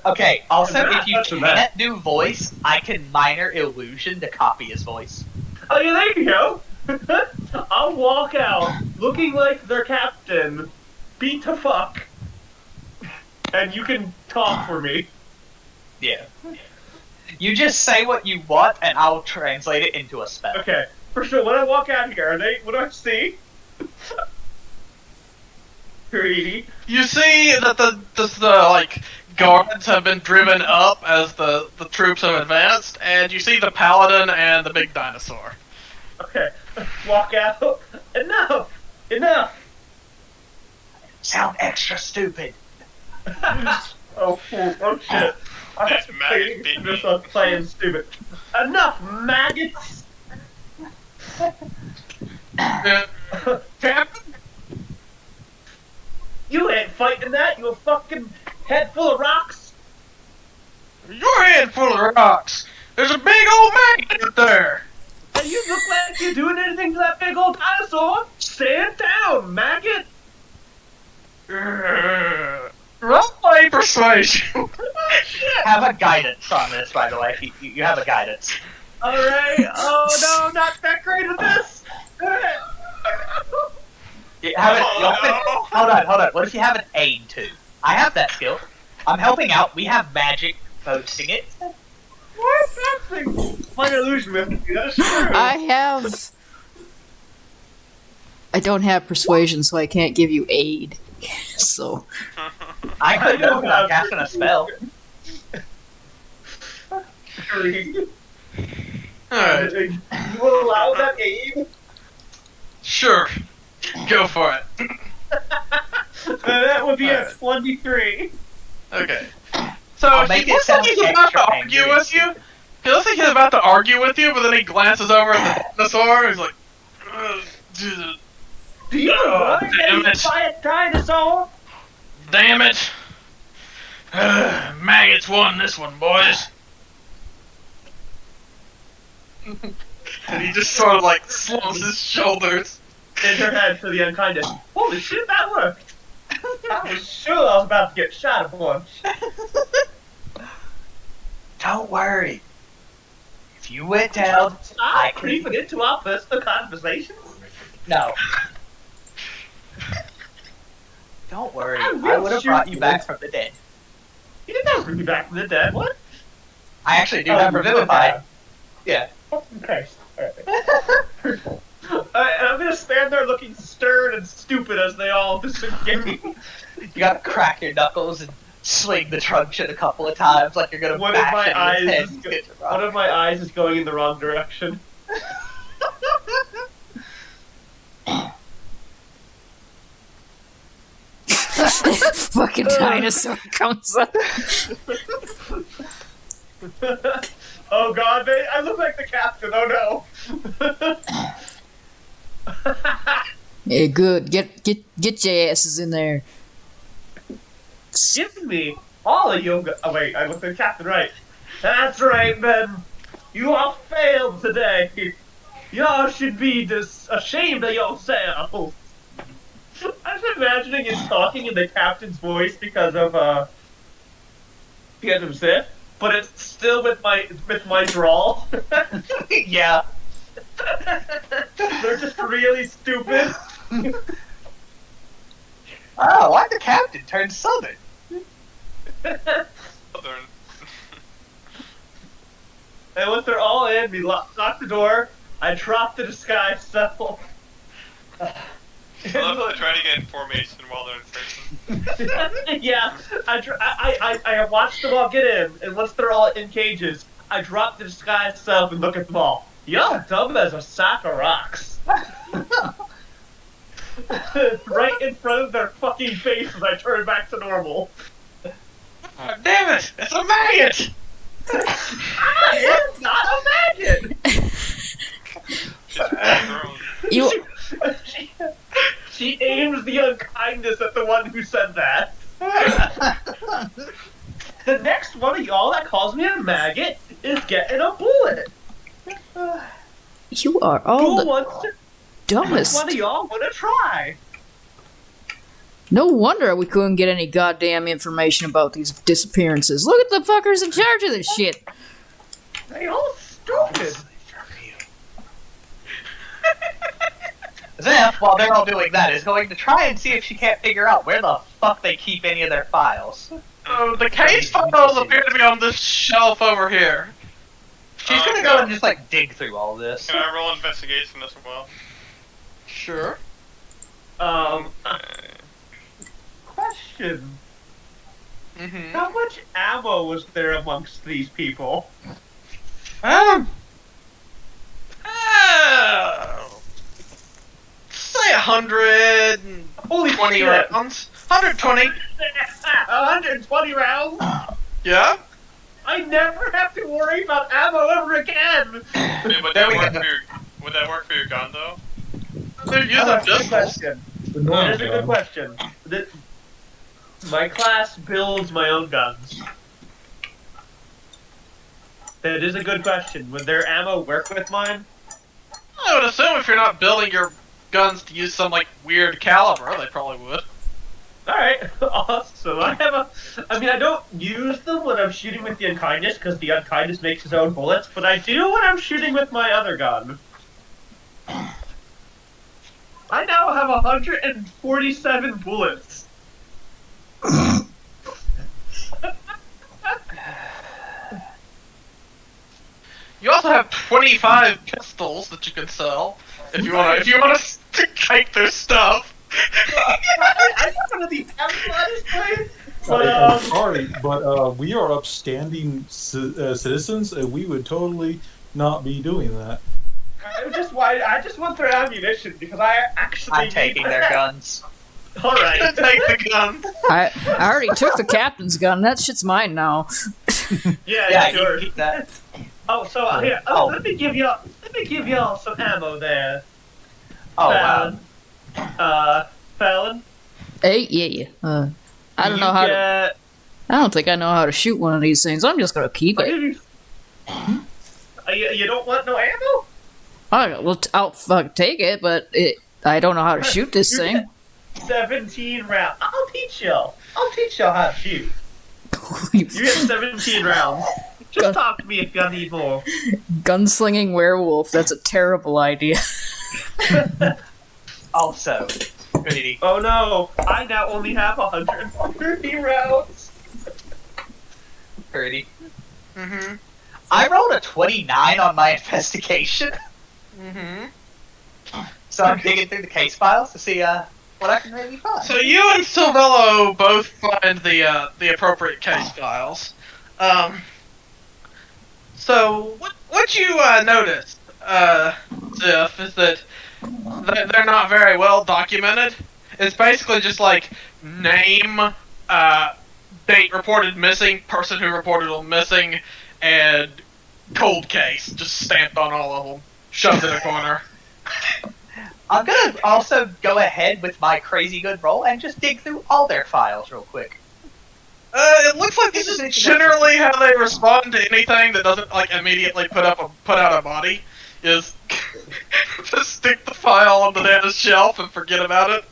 Okay, also, if you That's bad. can't do voice, I can minor illusion to copy his voice. Oh yeah, there you go. I'll walk out looking like their captain, beat to fuck, and you can talk for me. Yeah. You just say what you want, and I'll translate it into a spell. Okay, for sure. When I walk out here, what do I see? Greedy. You see that the guards have been driven up as the troops have advanced, and you see the paladin and the big dinosaur. Okay, walk out. Enough. Sound extra stupid. Oh shit. I have to Maggot beat me. playing stupid. Enough, maggots. Captain, You ain't fighting that. You a fucking head full of rocks. your head full of rocks. There's a big old maggot up there. And you look like you're doing anything to that big old dinosaur. Stand down, maggot. Roll my persuasion. Have a guidance on this, by the way. You have a guidance. Alright. Oh no, not that great at this. Hold on. What if you have an aid too? I have that skill. I'm helping out. We have magic boasting it. What's that thing? Minor illusion with you. That's true. I don't have persuasion, so I can't give you aid. So I could do it without casting a spell. Alright, You will allow that aid? sure. Go for it. That would be a Alright. 23. Okay. So I'll he make it looks like sound he's about to extra argue angry. with you. He looks like he's about to argue with you, but then he glances over at the dinosaur and he's like, Do you want to damn get it. eaten by a dinosaur? damn it. Maggots won this one, boys. And he just sort of slumps his shoulders. In her head for the unkindness. Holy shit, that worked! I was sure I was about to get shot at once. Don't worry. If you went down, I Stop creeping into our personal conversations. no. Don't worry. I will I would have shoot brought you you. back from the dead. You didn't have to bring me back from the dead, what? I actually do have Revivify. Yeah. Okay. Alright, and I'm gonna stand there looking stern and stupid as they all disengage. You gotta crack your knuckles and swing the truncheon a couple of times like you're gonna One of bash my it in eyes his head. is and go- get your One rock. of my eyes is going in the wrong direction. fucking dinosaur comes up. Oh god, I look like the captain, oh no. Yeah, good. Get your asses in there. Give me all of you. Oh wait, I looked at the captain right. That's right, men. You all failed today. Y'all should be ashamed of yourselves. I'm just imagining him talking in the captain's voice because of Sith, but it's still with my drawl. Yeah. They're just really stupid. Oh, why'd the captain turn southern? Southern. And once they're all in, we lock the door. I drop the disguise self. I love how they try to get information while they're in person. Yeah, I watched them all get in, and once they're all in cages, I drop the disguise self and look at them all. Y'all dumb as a sack of rocks. Right in front of their fucking faces, I turn back to normal. Oh, damn it! It's a maggot! It's not a maggot! She's grown. You She aims the unkindness at the one who said that. The next one of y'all that calls me a maggot is getting a bullet. you are all Who the wants to? Which dumbest. one of y'all want to try? No wonder we couldn't get any goddamn information about these disappearances. Look at the fuckers in charge of this shit. They all stupid. Zeph, while they're all doing that, is going to try and see if she can't figure out where the fuck they keep any of their files. Oh, the case files appear to be on this shelf over here. She's gonna go and just like dig through all this. Can I roll investigation as well? Sure. Question. Mm-hmm. How much ammo was there amongst these people? Say 120 Holy shit. rounds. 120. 120 rounds? Yeah. I never have to worry about ammo ever again! Yeah, would There that we work go. for your, would that work for your gun though? They're using That's a good pistols. question. The That normal is a good gun. question. My class builds my own guns. That is a good question. Would their ammo work with mine? I would assume if you're not building your guns to use some like weird caliber, they probably would. Alright, awesome. I don't use them when I'm shooting with the unkindness, because the unkindness makes his own bullets, but I do when I'm shooting with my other gun. I now have 147 bullets. You also have 25 pistols that you can sell if you want to kite their stuff. I don't know the ammo, honestly. But, I'm sorry, but we are upstanding citizens, and we would totally not be doing that. I just want their ammunition, because I actually I'm taking need their that. guns. Alright. Take the gun. I already took the captain's gun. That shit's mine now. Yeah, You sure. keep that. Oh, so here, Oh. let me give y'all some ammo there. Oh wow. Paladin. Hey, yeah. I don't know how to. I don't think I know how to shoot one of these things. I'm just gonna keep it. You don't want no ammo? I'll take it, but I don't know how to shoot this You thing. get 17 rounds. I'll teach y'all how to shoot. You get 17 rounds. Just talk to me if you need more. Gunslinging werewolf. That's a terrible idea. Also, Greedy. Oh no, I now only have 130 rounds. Greedy. Mm-hmm. I rolled a 29 on my investigation, Mm-hmm. so I'm digging through the case files to see what I can maybe find. So you and Silvello both find the appropriate case files. So what you noticed, Ziff, is that they're not very well documented. It's basically just like name, date reported missing, person who reported them missing, and cold case just stamped on all of them, shoved in a corner. I'm gonna also go ahead with my crazy good roll and just dig through all their files real quick. It looks like this is generally how they respond to anything that doesn't like immediately put out a body. Is just stick the file on the data's shelf and forget about it.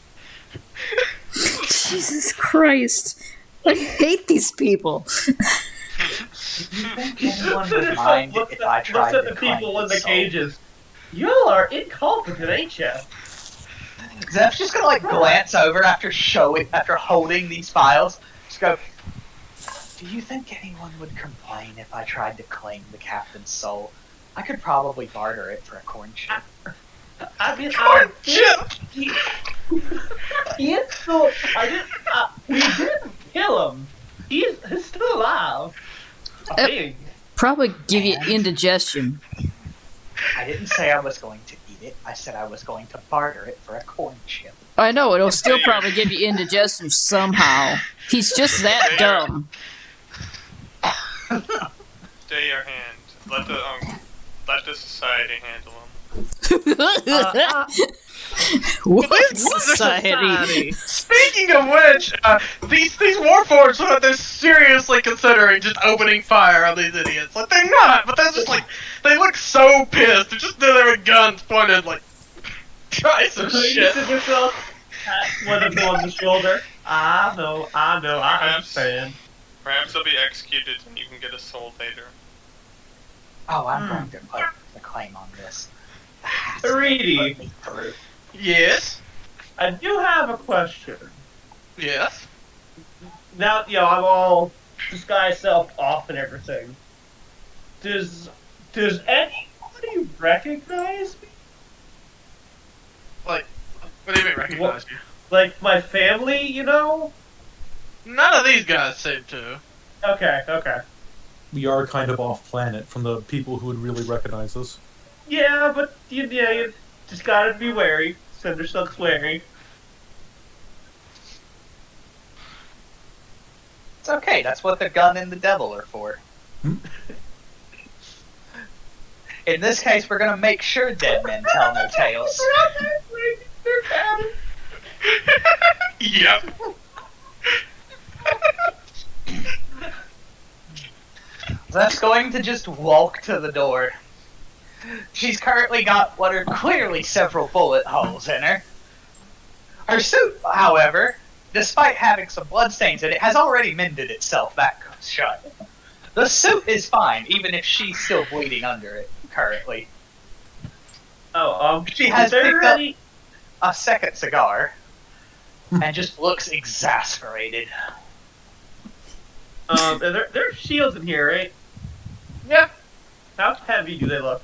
Jesus Christ. I hate these people. Anyone would mind if I tried Look to at the people in the soul? cages. Y'all are incompetent, ain't ya? Zeph's just gonna like glance over after holding these files. Just go. Do you think anyone would complain if I tried to claim the captain's soul? I could probably barter it for a corn chip. I mean, Corn chip! he is still. We didn't kill him. He's still alive. I think. Probably give you indigestion. I didn't say I was going to eat it. I said I was going to barter it for a corn chip. I know, it'll still probably give you indigestion somehow. He's just that dumb. Stay your hand. Let the society handle him. What society? Speaking of which, these Warforged look like they're seriously considering just opening fire on these idiots. Like, they're not, but they're just like, they look so pissed. They're just there with guns pointed, like, try some You shit. sit yourself, pat one of them on the shoulder. I know, I understand. Perhaps they'll be executed and you can get a soul later. Oh, I'm going to put the claim on this. Reedy, Yes? I do have a question. Yes? Now, I'm all disguise self off and everything. Does anybody recognize me? Like, what do you mean recognize you? Like my family, None of these guys seem to. Okay. We are kind of off planet from the people who would really recognize us. Yeah, but you just gotta be wary. Cindersilk's wary. It's okay, that's what the gun and the devil are for. In this case, we're gonna make sure dead men tell no tales. Yep. That's going to just walk to the door. She's currently got what are clearly several bullet holes in her. Her suit, however, despite having some bloodstains in it, has already mended itself back shut. The suit is fine, even if she's still bleeding under it currently. She has picked up a second cigar and just looks exasperated. There are shields in here, right? Yep. How heavy do they look?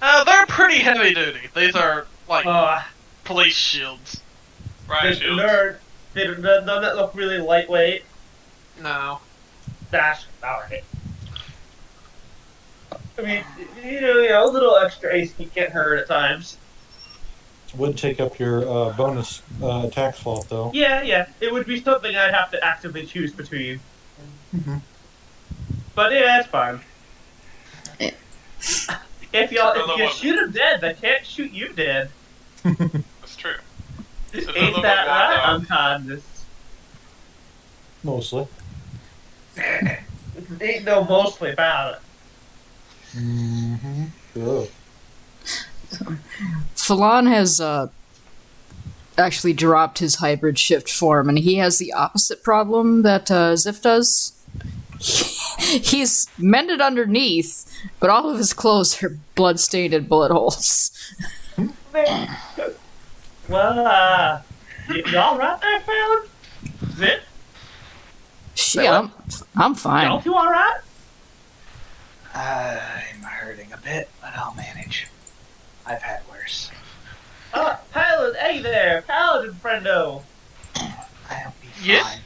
They're pretty heavy duty. These are, like, Uh, police shields. Riot shields. None that look really lightweight. No. That's alright. I mean, a little extra AC can't hurt at times. Would take up your bonus attack slot, though. Yeah, it would be something I'd have to actively choose between. But yeah, it's fine. If you shoot them dead, they can't shoot you dead. That's true. So Ain't that right, unkindness? Mostly. Ain't no mostly about it. Ugh. Falon has actually dropped his hybrid shift form, and he has the opposite problem that Ziff does. He's mended underneath, but all of his clothes are blood-stained and bullet holes. Well, y'all right there, Fallon? Zip? Shit, I'm fine. Y'all two alright? I'm hurting a bit, but I'll manage. I've had worse. Paladin, hey there, Paladin friendo. I'll be fine. Yes?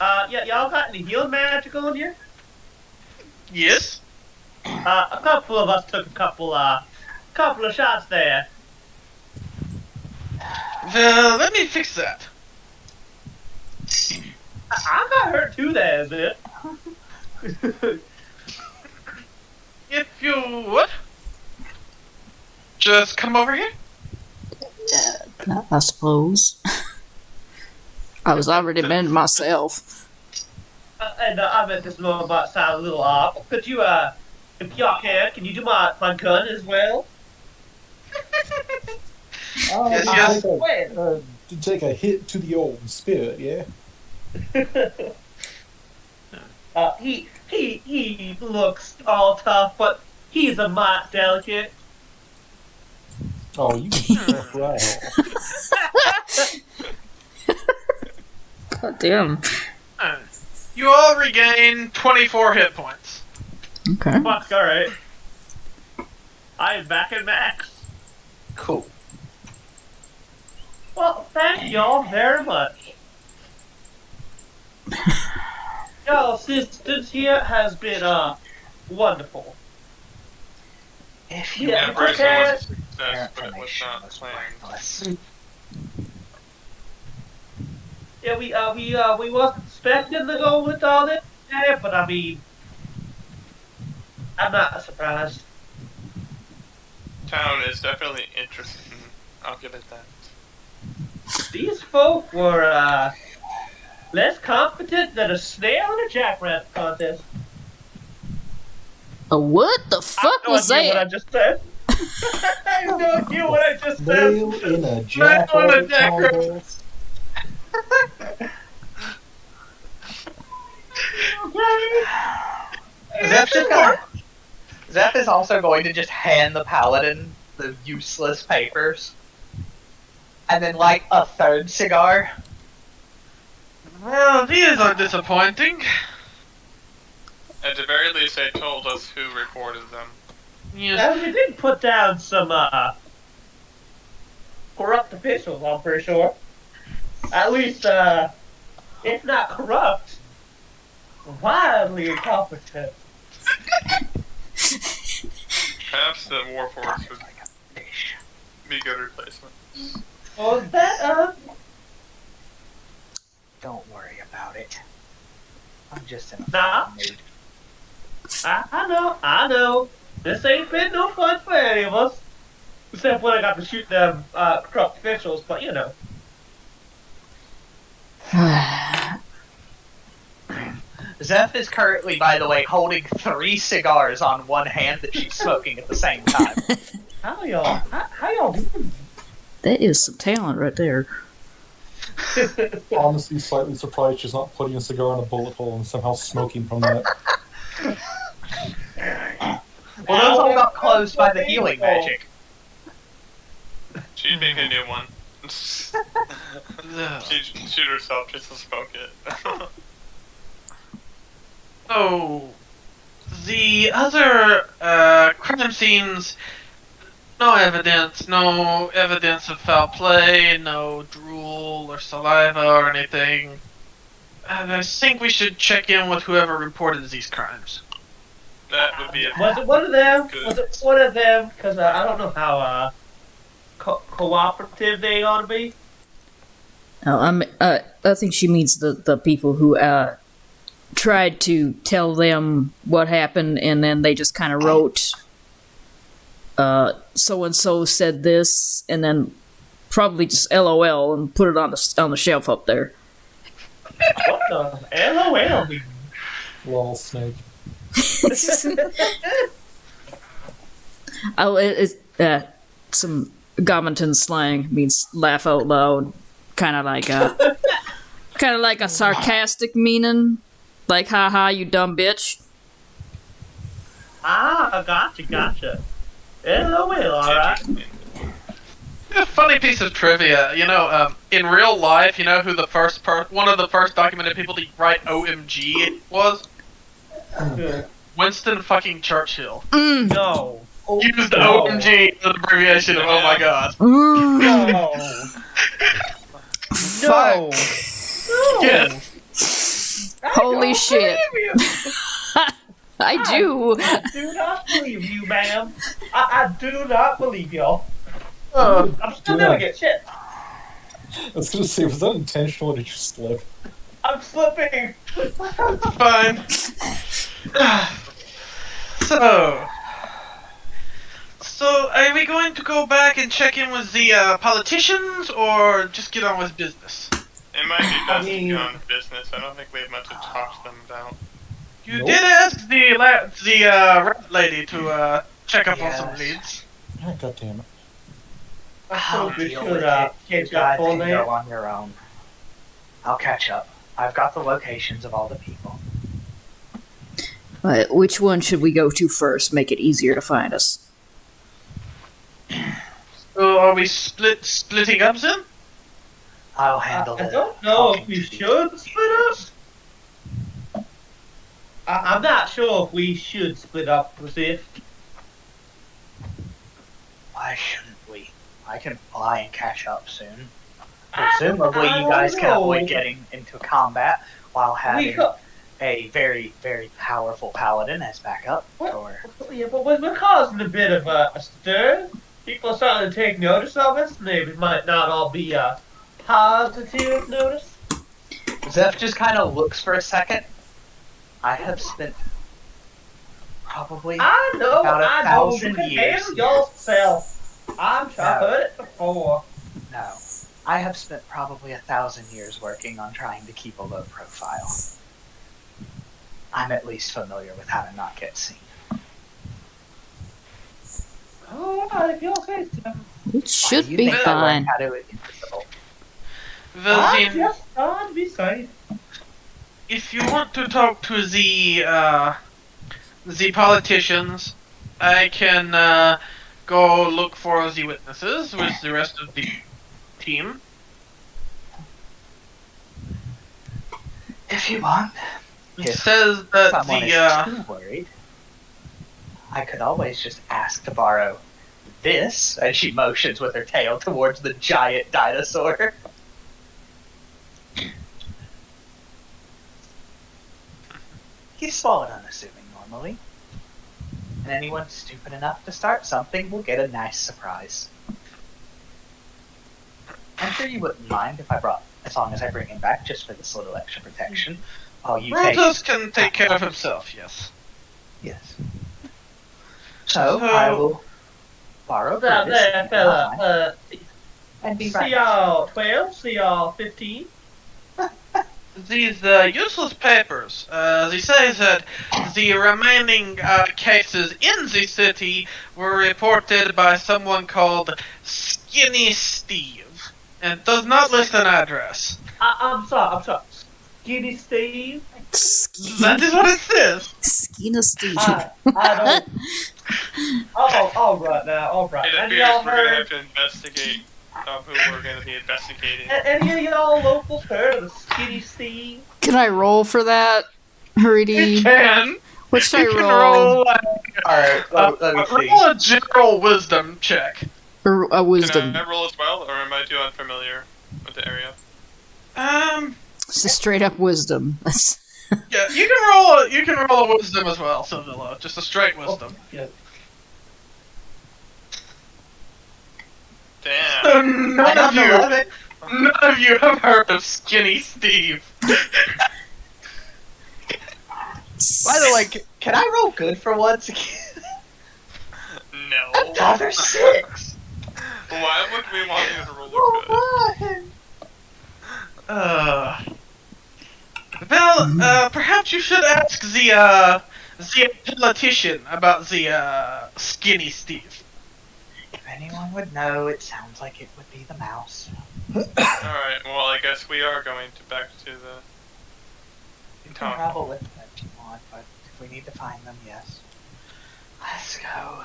Y'all got any healing magical in here? Yes? A couple of us took a couple of shots there. Well, let me fix that. I got hurt too there, Zip. If you would, just come over here. I suppose. I was already mending myself. And I meant this moment might sound a little off. Could you, if y'all can you do my gun as well? Yes. To take a hit to the old spirit, yeah? He looks all tough, but he's a mite delicate. Oh, you can right. God damn. You all regain 24 hit points. Okay. Fuck, alright. I am back in Max. Cool. Well, thank y'all very much. Y'all assistance here has been wonderful. If Yeah, you Yeah, it's want Bryson okay. was a your success, but it was information not was planned. worthless. Yeah, we wasn't expecting to go with all this, yeah, but I mean, I'm not surprised. Town is definitely interesting. I'll give it that. These folk were less competent than a snail in a jackrabbit contest. What the I fuck have no was idea what I that? just said. I have no idea what I just said. Nail in a jackrabbit contest. Zeph is also going to just hand the Paladin the useless papers. And then light a third cigar. Well, these are disappointing. At the very least, they told us who reported them. Yes. And we did put down some corrupt officials, I'm pretty sure. At least, if not corrupt, wildly incompetent. Perhaps the Warforce would be a good replacement. Well, that, Don't worry about it. I'm just in a Nah. fun mood. I know. This ain't been no fun for any of us. Except when I got to shoot them, corrupt officials, but you know. Zeph is currently, by the way, holding 3 cigars on one hand that she's smoking at the same time. How y'all doing? That is some talent right there. Honestly, slightly surprised she's not putting a cigar in a bullet hole and somehow smoking from that. Well, those all got closed by the healing magic. She'd make a new one. She'd shoot herself just to smoke it. Oh, the other crime scenes, no evidence of foul play, no drool or saliva or anything. And I think we should check in with whoever reported these crimes. That would be a Was it one of them? Good. Was it one of them? Because I don't know how cooperative they ought to be. Oh, I think she means the people who tried to tell them what happened, and then they just kind of wrote, so and so said this, and then probably just LOL and put it on the shelf up there. What the LOL? Lol, snake. Oh, it's some Gomenton slang means laugh out loud, kind of like a sarcastic meaning, like haha, you dumb bitch. Gotcha. LOL, alright. A funny piece of trivia, in real life, you know who the first one of the first documented people to write OMG was? Winston fucking Churchill. No. Used no. OMG as an abbreviation of oh my god. No. Fuck. No. Yes. Holy shit. I do. I do not believe you, ma'am. I do not believe y'all. Oh, I'm still gonna get shit. I was gonna say, was that intentional or did you slip? I'm slipping. fine. So, are we going to go back and check in with the politicians, or just get on with business? It might be best mean- to go on business. I don't think we have much to talk to them about. You Nope. did ask the rat lady to check up on some Yes. leads. Ah, God damn it. I I'll suppose we deal should with it. You catch guys up on can that. go on your own. I'll catch up. I've got the locations of all the people. Which one should we go to first? Make it easier to find us. So, are we splitting up then? I'll handle I it. don't know if we should split up. I'm not sure if we should split up with it. Why shouldn't we? I can fly and catch up soon. Presumably, you guys can avoid getting into combat while having a very, very powerful paladin as backup. Yeah, but we're causing a bit of a stir. People are starting to take notice of us, and they might not all be positive notice. Zeph just kind of looks for a second. I have spent probably about 1,000 years. Handle yourself. I've heard it before. No. I have spent probably 1,000 years working on trying to keep a low profile. I'm at least familiar with how to not get seen. Oh, if you'll say so. It should be fine. How to do it invisible? Velzin, Just trying to be safe. if you want to talk to the politicians, I can go look for the witnesses with the rest of the team. If you want. It says that Someone the is too worried. I could always just ask to borrow this, as she motions with her tail towards the giant dinosaur. He's small and unassuming normally. And anyone stupid enough to start something will get a nice surprise. I'm sure you wouldn't mind if I brought, as long as I bring him back just for this little extra protection. Oh, you Brutus can take care of himself, yes. Yes. So, I will borrow Out Brutus there, fella. and be right. CR 12, CR 15. These useless papers, they say that the remaining cases in the city were reported by someone called Skinny Steve, and does not list an address. I'm sorry. Skinny Steve? That is what it says. Skinny Steve. I don't... Oh, alright now, alright. It And appears y'all we're going to heard... have to investigate who we're going to be investigating. Any of y'all locals heard of the Skinny Steve? Can I roll for that? Hurdy. Can. What should I You can roll? Alright, let me see. Roll a general wisdom check. Or a wisdom. Can I roll as well, or am I too unfamiliar with the area? It's a straight up wisdom. That's Yeah, you can roll a wisdom as well, Silvilla. Just a straight wisdom. Yeah. Damn. None I of don't you, love it. none of you have heard of Skinny Steve. By the way, can I roll good for once again? No. Another 6! Why would we want you to roll a good? Well, perhaps you should ask the politician about the Skinny Steve. If anyone would know, it sounds like it would be the mouse. Alright, well, I guess we are going back to the You can town. travel with them if you want, but if we need to find them, yes. Let's go.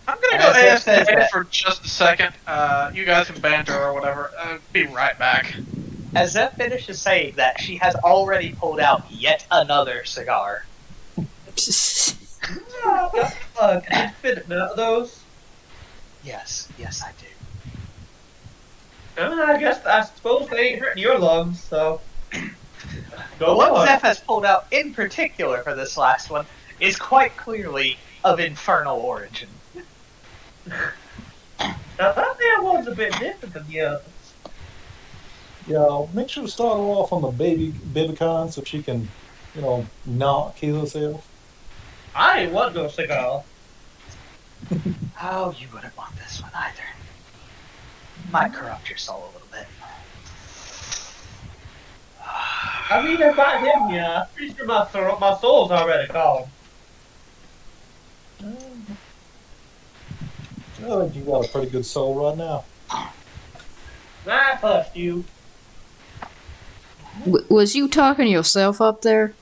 I'm gonna As go Jeff says AFK that- for just a second. You guys can banter or whatever. Be right back. As Zeph finishes saying that, she has already pulled out yet another cigar. Can you fit none of those? Yes, I do. I suppose they ain't hurting your lungs, so... But Go what on. Zeph has pulled out in particular for this last one is quite clearly of infernal origin. Now that there one's a bit different than the others. Yeah, make sure to start her off on the babycon so she can, not kill herself. I ain't want no cigar. Oh, you wouldn't want this one either. Might corrupt your soul a little bit. I mean, if I him, yeah, I'm pretty sure my soul's already gone. I think you got a pretty good soul right now. I trust you. was you talking yourself up there?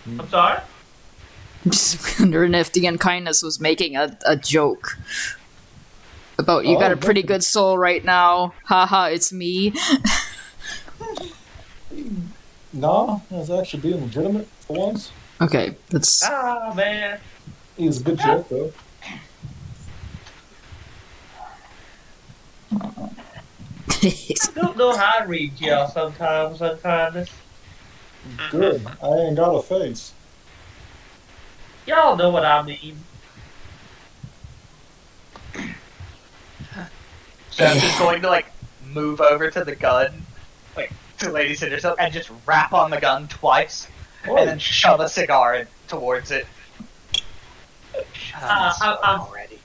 I'm sorry? I'm just wondering if the unkindness was making a joke. About you got a pretty good soul right now. Haha, it's me. Nah, I was actually being legitimate for once. Okay, that's... Ah, man. He was a good joke, though. I don't know how to read y'all sometimes, unkindness. Good. I ain't got a face. Y'all know what I mean. So I'm just going to like move over to the gun, like to Lady Cinderstone, and just rap on the gun twice, and then shove a cigar in towards it. Shut up already.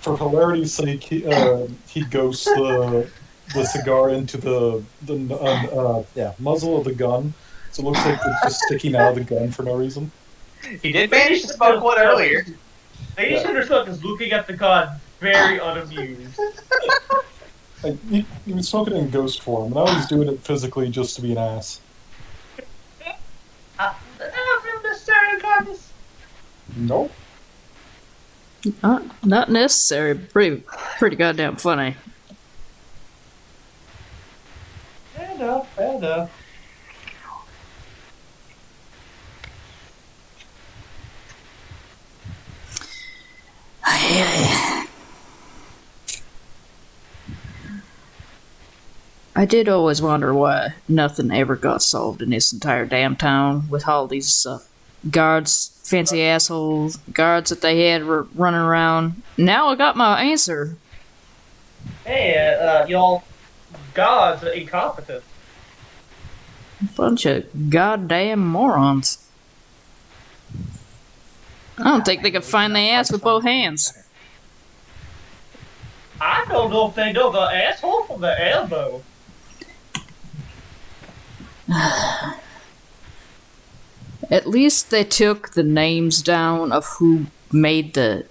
For hilarity's sake, he ghosts the cigar into the muzzle of the gun, so it looks like it's just sticking out of the gun for no reason. He did manage to smoke one earlier. Lady Cinderstone is looking at the gun, very unamused. Like, he was smoking it in ghost form, and now he's doing it physically just to be an ass. I don't feel necessary, unkindness. Nope. Not necessary. Pretty goddamn funny. Fair enough, fair enough. I did always wonder why nothing ever got solved in this entire damn town with all these guards, fancy assholes, guards that they had running around. Now I got my answer. Hey, y'all gods are incompetent. Bunch of goddamn morons. I don't think they could find their ass with both hands. I don't know if they know the asshole from the elbow. At least they took the names down of who made the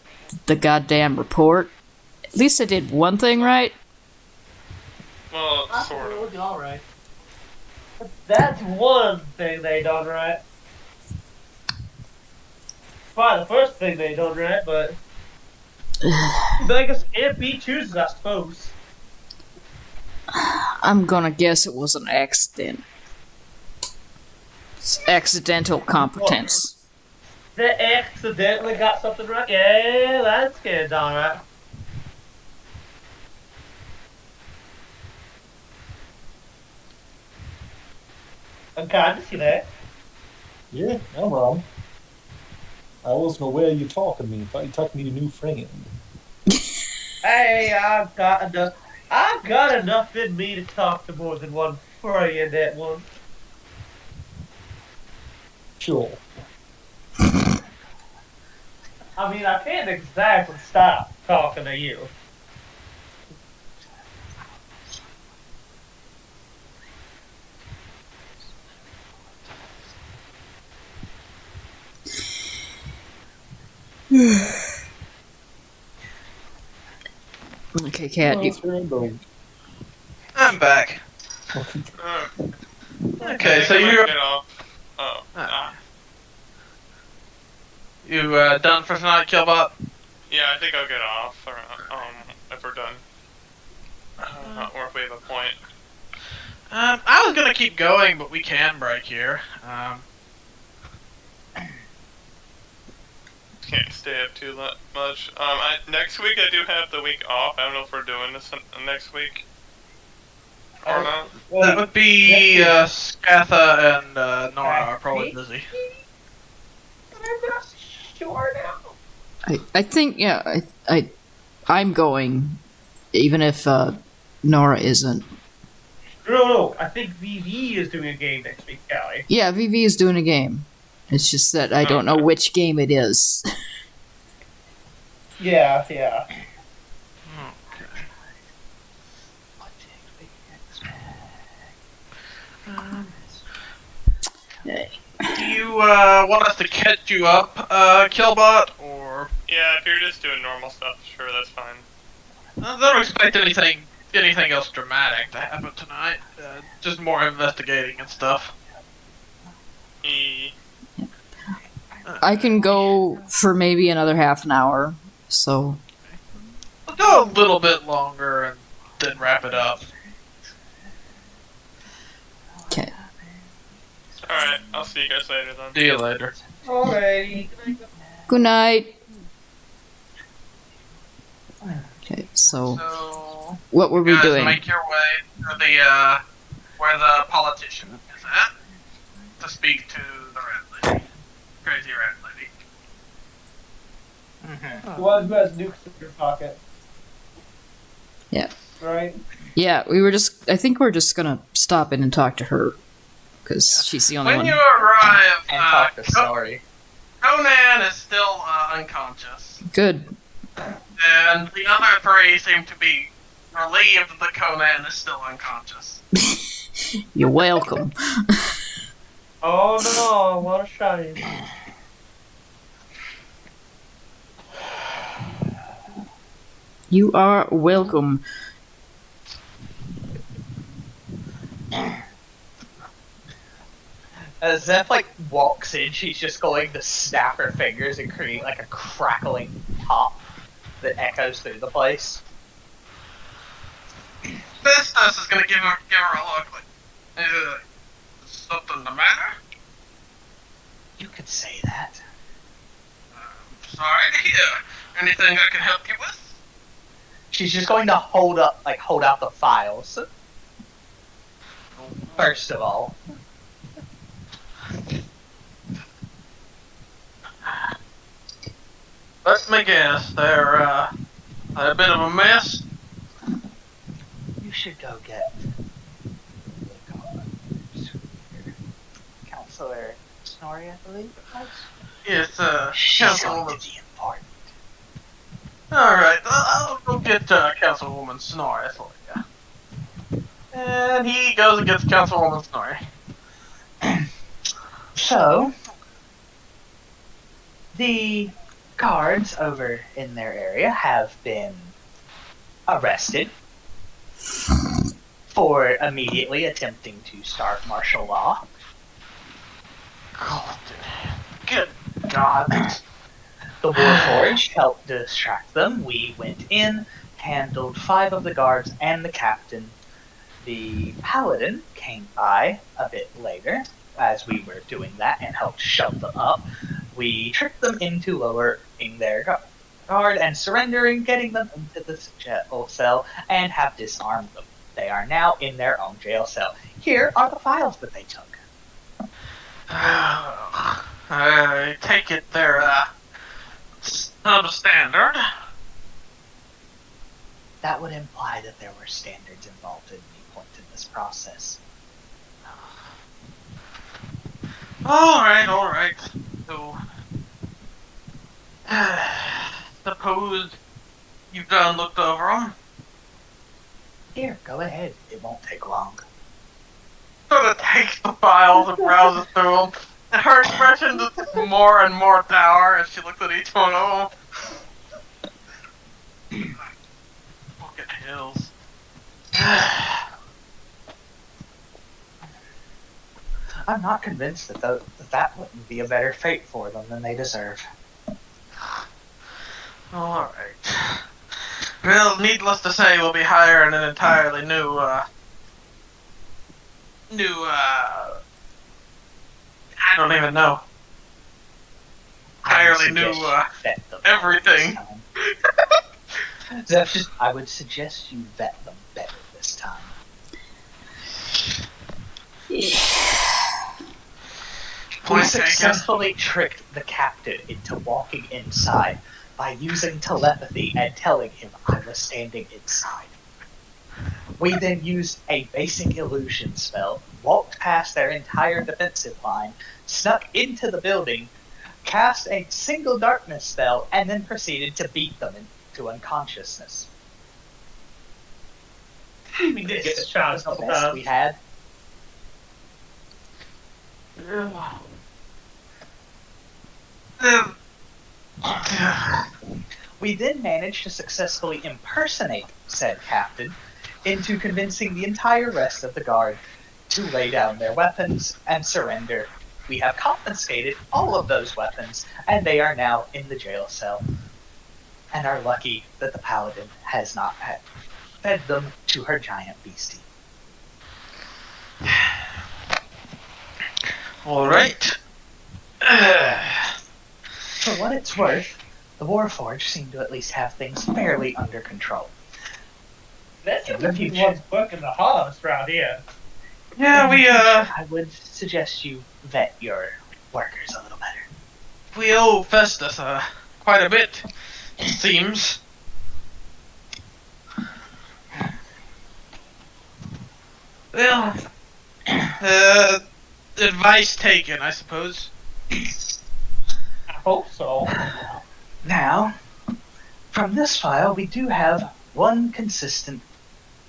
goddamn report. At least they did one thing right. Well, sort of. Alright. That's one thing they done right. Probably the first thing they done right, but I guess MP chooses, I suppose. I'm gonna guess it was an accident. It's accidental competence. They accidentally got something right. Yeah, that's good, alright. I'm kind to see that. Yeah, I'm wrong. I wasn't aware you talking to me. Thought you talking to your new friend. Hey, I've got enough in me to talk to more than one friend at once. Sure. I mean, I can't exactly stop talking to you. Okay, Cat, I'm back. Okay, so you're Get off. Oh. you done for tonight, Killbot? Yeah, I think I'll get off. Or, if we're done. Or if we have a point. I was gonna keep going, but we can break here. Can't stay up too much. Next week I do have the week off. I don't know if we're doing this next week or not. That would be Scatha and Nora are probably busy. I'm not sure now. I think I'm going, even if Nora isn't. No, I think VV is doing a game next week, Callie. Yeah, VV is doing a game. It's just that I don't know which game it is. Yeah. Do you want us to catch you up, Killbot, or Yeah, if you're just doing normal stuff, sure, that's fine. I don't expect anything else dramatic to happen tonight. Just more investigating and stuff. I can go for maybe another half an hour, so... We'll go a little bit longer and then wrap it up. Okay. Alright, I'll see you guys later then. See you later. Alrighty. Good night. Okay, so... So, What were we You guys doing? make your way to the where the politician is at to speak to the rat lady, crazy rat lady. Mm-hmm. The one who has nukes in your pocket. Yeah. Right? Yeah, I think we're just gonna stop in and talk to her. Because she's the only When one. you arrive, And talk to Sorry. Conan is still unconscious, Good. and the other three seem to be relieved that Conan is still unconscious. You're welcome. Oh no, what a shame. You are welcome. As Zeph walks in, she's just going to snap her fingers and create a crackling pop that echoes through the place. Festus is gonna give her a look like, is something the matter? You could say that. Sorry to hear. Anything I can help you with? She's just going to hold out the files. First of all. Let me guess, they're a bit of a mess. You should go get Counselor Snorri, I believe it was. Yes, She's Councilwoman. going to be important. Alright, I'll go get Councilwoman Snorri for you. And he goes and gets Councilwoman Snorri. So, the guards over in their area have been arrested for immediately attempting to start martial law. Good God. The Warforged helped distract them. We went in, handled 5 of the guards and the captain. The Paladin came by a bit later as we were doing that and helped shove them up. We tricked them into lowering their guard and surrendering, getting them into the jail cell, and have disarmed them. They are now in their own jail cell. Here are the files that they took. I take it they're substandard. That would imply that there were standards involved at any point in this process. Alright. So, suppose you've done looked over them. Here, go ahead. It won't take long. Sort of takes the files and browses through them, and her expression just gets more and more dour as she looks at each one of them. Fucking hills. I'm not convinced that that wouldn't be a better fate for them than they deserve. Alright. Well, needless to say, we'll be hiring an entirely new, I don't even know. Entirely new, everything. I would suggest you vet them better this time. We successfully tricked the captain into walking inside by using telepathy and telling him I was standing inside. We then used a basic illusion spell, walked past their entire defensive line, snuck into the building, cast a single darkness spell, and then proceeded to beat them into unconsciousness. We did get the shot a was the couple best times. we had. We then managed to successfully impersonate said captain into convincing the entire rest of the guard to lay down their weapons and surrender. We have confiscated all of those weapons, and they are now in the jail cell, and are lucky that the paladin has not fed them to her giant beastie. Alright. For what it's worth, the Warforged seem to at least have things fairly under control. That's In the the future. ones working the hardest around here. Yeah, I would suggest you vet your workers a little better. we owe Festus quite a bit, it seems. Well, advice taken, I suppose. I hope so. Now, from this file, we do have one consistent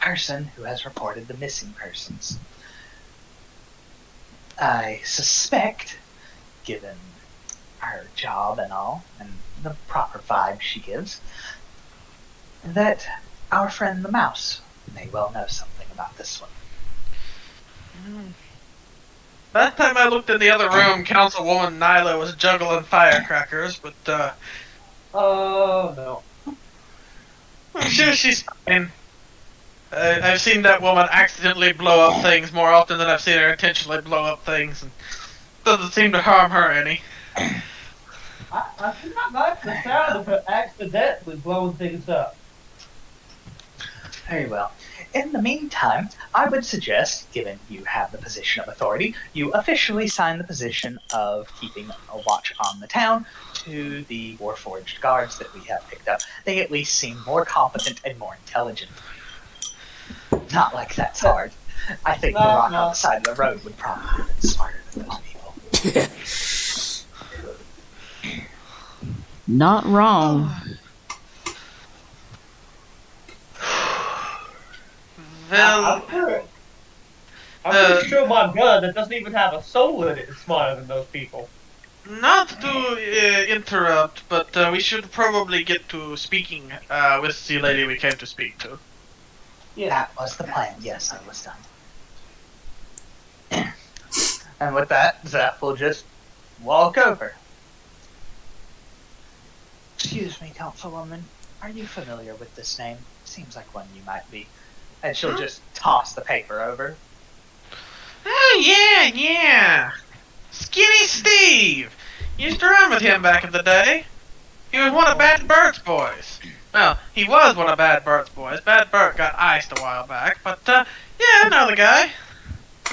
person who has reported the missing persons. I suspect, given her job and all, and the proper vibe she gives, that our friend the mouse may well know something about this one. Last time I looked in the other room, Councilwoman Nyla was juggling firecrackers, but Oh no. I'm sure she's fine. I've seen that woman accidentally blow up things more often than I've seen her intentionally blow up things, and doesn't seem to harm her any. I do not like the sound of her accidentally blowing things up. Very well. In the meantime, I would suggest, given you have the position of authority, you officially sign the position of keeping a watch on the town to the Warforged guards that we have picked up. They at least seem more competent and more intelligent. Not like that's hard. I think the rock on the side of the road would probably have been smarter than those people. Not wrong. Well, I'm pretty sure my gun that doesn't even have a soul in it is smarter than those people. not to interrupt, but we should probably get to speaking with the lady we came to speak to. Yeah. That was the plan. Yes, that was done. And with that, Zeph will just walk over. Excuse me, Councilwoman. Are you familiar with this name? Seems like one you might be. And she'll just toss the paper over. Oh, yeah. Skinny Steve. Used to run with him back in the day. He was one of Bad Bert's boys. Well, he was one of Bad Bert's boys. Bad Bert got iced a while back, but, yeah, I know the guy.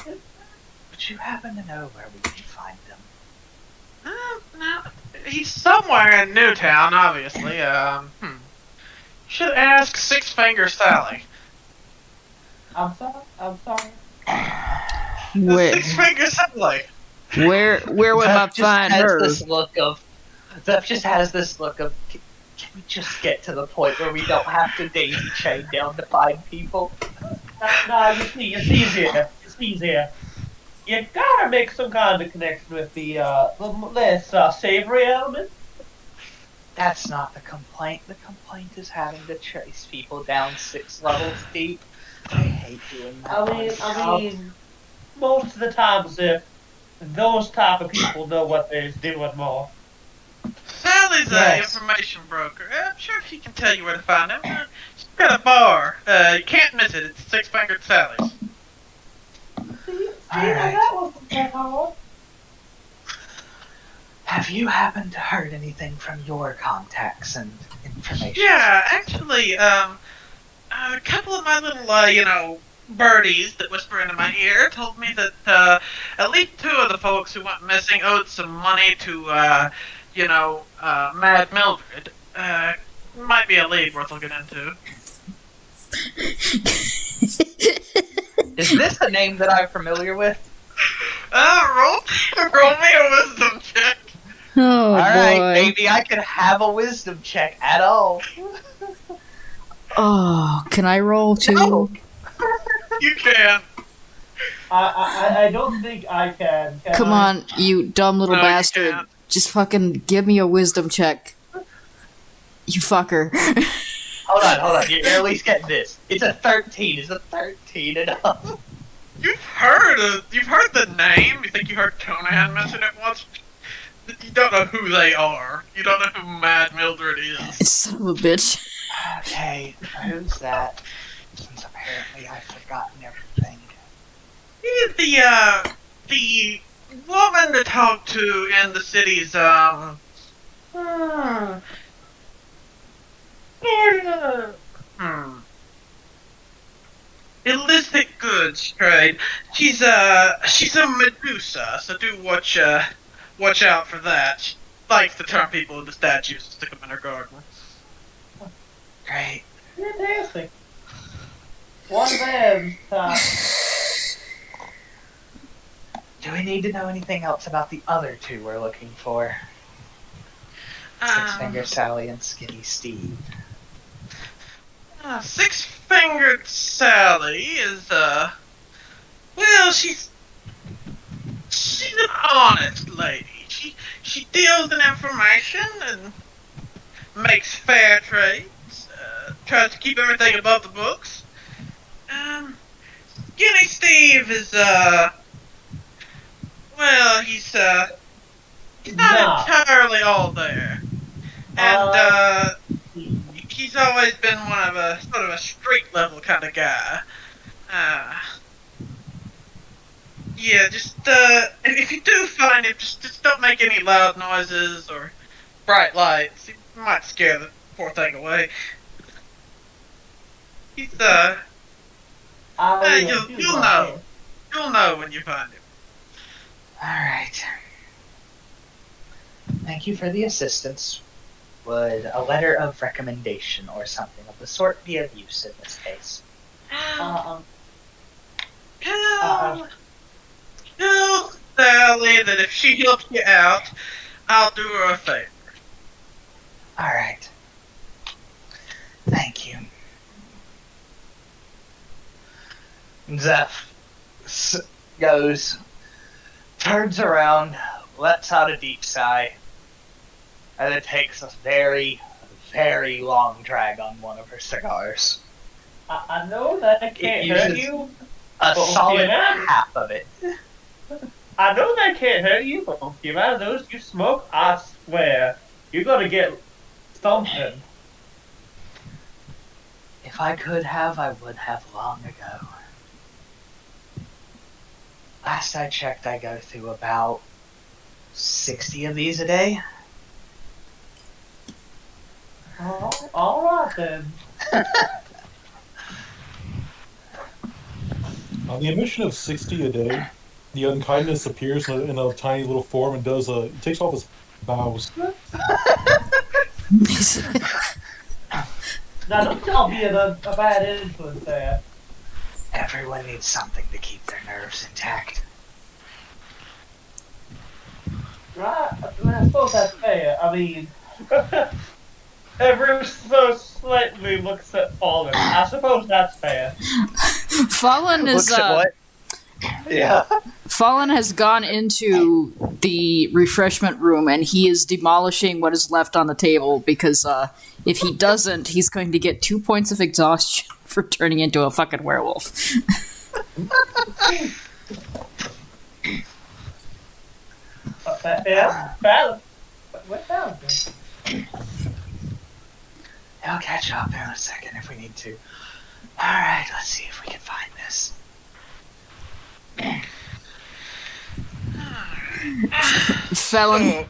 Would you happen to know where we can find him? No, he's somewhere in Newtown, obviously. Should ask Six Finger Sally. I'm sorry. Where, Six Finger Sally. where would I Zeph just find has her? Zeph just has this look of, can we just get to the point where we don't have to daisy chain down to find people? No, you see, it's easier. It's easier. You gotta make some kind of connection with the less savory element. That's not the complaint. The complaint is having to chase people down 6 levels deep. I hate doing that. I mean, most of the times, if those type of people know what they're doing more. Sally's an information broker. I'm sure she can tell you where to find him. She's got a bar. You can't miss it. It's Six Fingered Sally's. Alright. That wasn't that hard. Have you happened to heard anything from your contacts and information? Yeah, actually, a couple of my little, birdies that whisper into my ear told me that, at least 2 of the folks who went missing owed some money to, Mad Mildred. Might be a lead worth looking into. Is this a name that I'm familiar with? Roll me a wisdom check. Oh, Alright, boy. maybe I could have a wisdom check at all. Oh, can I roll too? No. You can. I don't think I can. Come on, you dumb little No, you bastard. can't. Just fucking give me a wisdom check. You fucker. Hold on. You're at least getting this. It's a 13. Is a 13 enough? You've heard the name. You think you heard Conan mention it once? You don't know who they are. You don't know who Mad Mildred is. Son of a bitch. Okay, who's that? Since apparently I've forgotten everything. He's the woman to talk to in the city's, illicit goods trade. She's a Medusa, so do watch out for that. She likes to turn people into statues and stick them in her garden. Great. Fantastic. One of them. Do we need to know anything else about the other two we're looking for? Six Finger Sally and Skinny Steve. Six-fingered Sally is well, she's an honest lady. She deals in information and makes fair trades. Tries to keep everything above the books. Skinny Steve is well, he's not entirely all there, and he's always been one of a sort of a street level kind of guy. Yeah, just if you do find him, just don't make any loud noises or bright lights. It might scare the poor thing away. He's you'll know. You'll know when you find him. Alright. Thank you for the assistance. Would a letter of recommendation or something of the sort be of use in this case? Tell Sally that if she helps you out, I'll do her a favor. Alright. Thank you. Zeph goes, turns around, lets out a deep sigh, and then takes a very, very long drag on one of her cigars. I know that can't hurt you. A solid half of it. I know that can't hurt you, but the amount of those you smoke, I swear, you're gonna get something. If I could have, I would have long ago. Last I checked, I go through about 60 of these a day. Alright then. On the emission of 60 a day, the unkindness appears in a tiny little form and takes off his bows. Now don't tell me a bad influence there. Everyone needs something to keep their nerves intact. Right? I suppose that's fair. I mean, ever so slightly looks at Fallen. I suppose that's fair. Fallen is Looks at what? Yeah. Fallen has gone into the refreshment room and he is demolishing what is left on the table because if he doesn't, he's going to get 2 points of exhaustion for turning into a fucking werewolf. Valid. What valid? I'll catch up in a second if we need to. Alright, let's see if we can find this. Fallon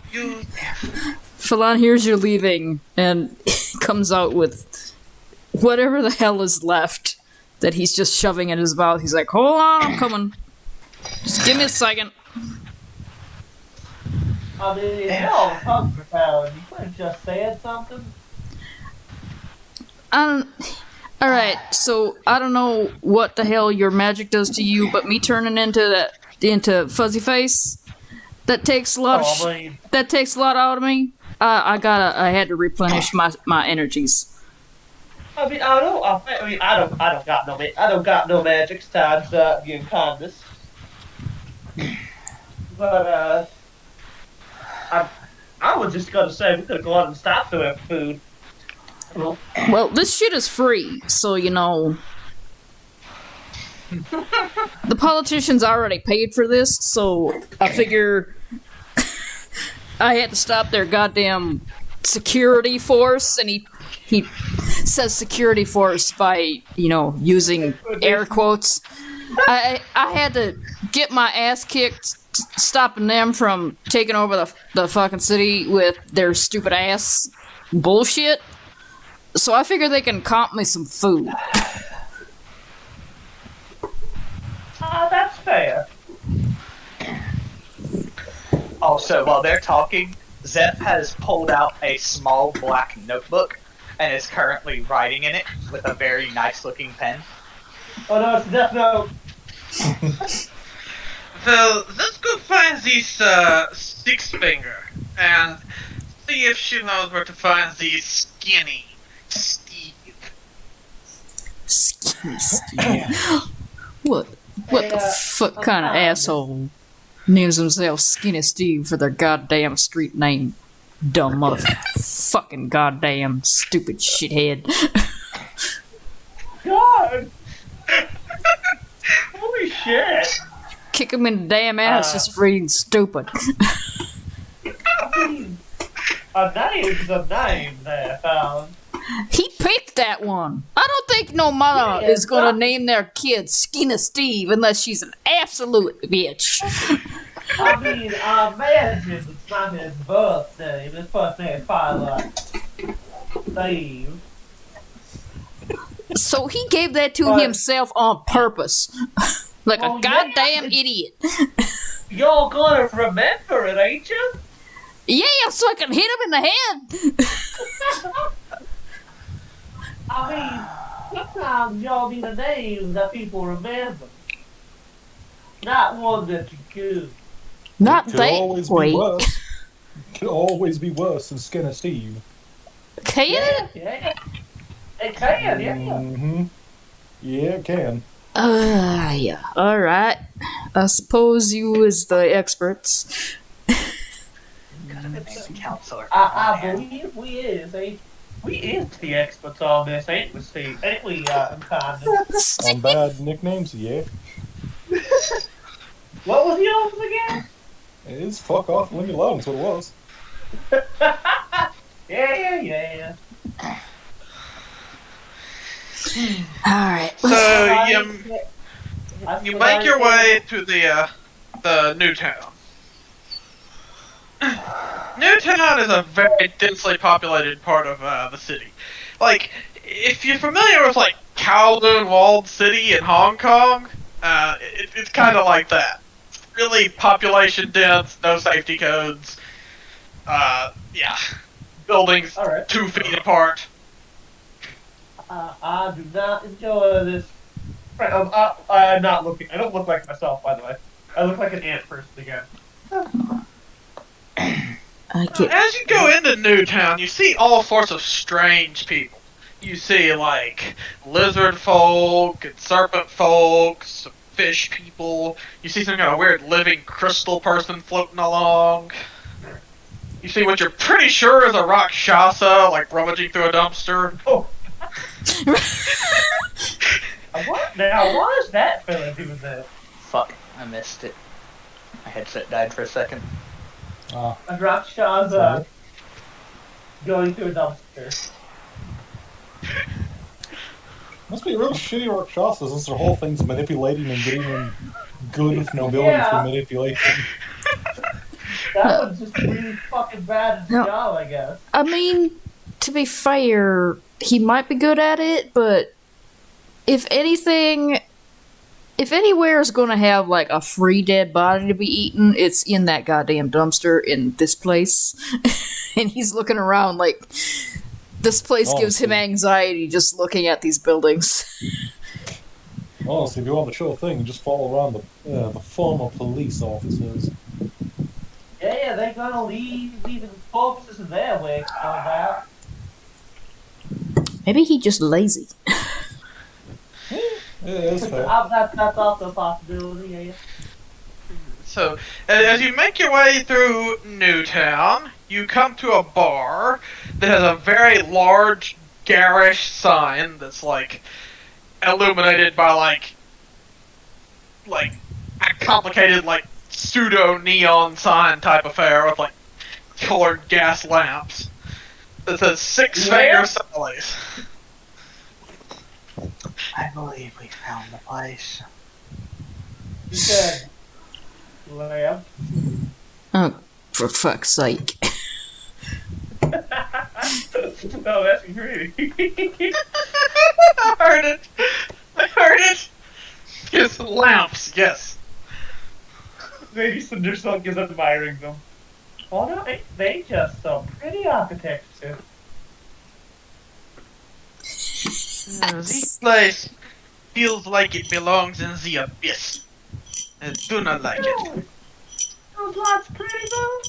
hears you're leaving and comes out with whatever the hell is left that he's just shoving in his mouth. He's like, hold on, I'm coming. Just give me a second. I mean, hell, hungry Paladin. You could have just said something. Alright, so I don't know what the hell your magic does to you, but me turning into Fuzzy Face, that takes a lot out of me. I had to replenish my energies. I mean, I don't got no magic besides being kindness. But I was just gonna say we could go out and stop doing food. Well, this shit is free, so you know. The politicians already paid for this, so I figure I had to stop their goddamn security force, and he says security force by, you know, using air quotes. I had to get my ass kicked stopping them from taking over the fucking city with their stupid ass bullshit. So I figure they can comp me some food. Also, while they're talking, Zeph has pulled out a small black notebook and is currently writing in it with a very nice-looking pen. Oh no, it's a death note. Well, let's go find this Six Finger and see if she knows where to find the skinny Steve. Skinny Steve. What Hey, the fuck kind of asshole names himself Skinny Steve for their goddamn street name? Dumb motherfucking goddamn stupid shithead. God! Holy shit! Kick him in the damn ass just for being stupid. I mean, a name's a name there, found. He picked that one. I don't think no mother is gonna name their kid Skinny Steve unless she's an absolute bitch. I mean, I imagine it's not his birth name. His first name is probably like Steve. So he gave that to himself on purpose. Like a goddamn idiot. You're gonna remember it, ain't you? Yeah, so I can hit him in the head. I mean, sometimes y'all need a name that people remember. Not one that you could. Not Could that always way. be worse. Could always be worse than Skinner Steve. Can it? Yeah. It can, yeah. Mm-hmm. Yeah, it can. Yeah. Alright. I suppose you as the experts. Could have been named Counselor. I believe we is, ain't we is the experts on this, ain't we, Steve? Ain't we, Untitled? On bad nicknames, yeah. What was yours again? It is fuck off and leave me alone, that's what it was. Yeah. Alright. So you make your way to the new town. Newtown is a very densely populated part of the city. Like, if you're familiar with like Kowloon Walled City in Hong Kong, it's kind of like that. Really population dense, no safety codes. Yeah, buildings 2 feet apart. I do not enjoy this. I'm not looking. I don't look like myself, by the way. I look like an ant person again. As you go into Newtown, you see all sorts of strange people. You see, like, lizard folk and serpent folk, some fish people. You see some kind of weird living crystal person floating along. You see what you're pretty sure is a Rakshasa, like, rummaging through a dumpster. Oh. What? Now, why is that fella doing that? Fuck, I missed it. My headset died for a second. A Rakshasa going through a dumpster. Must be a real shitty Rakshasa since their whole thing's manipulating and getting them good with nobility through manipulation. That one's just really fucking bad at his job, I guess. I mean, to be fair, he might be good at it, but if anything, if anywhere is going to have like a free dead body to be eaten, it's in that goddamn dumpster in this place. And he's looking around like this place gives him anxiety just looking at these buildings. Honestly, if you want the chill thing, just follow around the former police officers. Yeah, they're gonna leaving corpses in their wake, no doubt. Maybe he's just lazy. Yeah, that's fair. That's also a possibility, yeah. So, as you make your way through Newtown, you come to a bar that has a very large, garish sign that's, like, illuminated by, like a complicated, like, pseudo-neon sign type affair with, like, colored gas lamps that says Six Finger Sally's. I believe we found the place. You said, lamp. Oh, for fuck's sake. No, that's greedy. I heard it! I heard it! Yes, lamps, yes. Maybe Cinderson is admiring them. Oh no, they just some pretty architecture. This place feels like it belongs in the abyss. I do not like it. Those lots pretty though.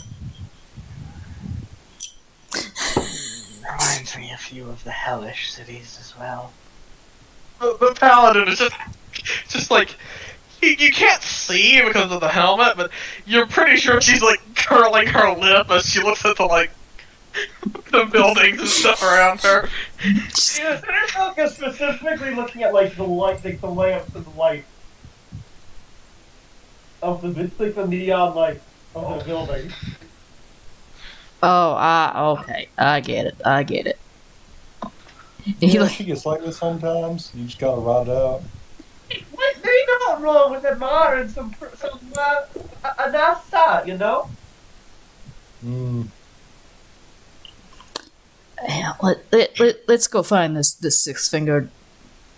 Reminds me a few of the hellish cities as well. The Paladin is just like, you can't see because of the helmet, but you're pretty sure she's like curling her lip as she looks at the like the buildings and stuff around her. Yeah, they're focused specifically looking at like the light, like the lamps and the light of the like the neon light of the building. Oh, okay. I get it. Yeah, she gets like this sometimes. You just gotta ride it out. What they not wrong with admiring some a nice sight, you know? Mm. Yeah, let's go find this six-fingered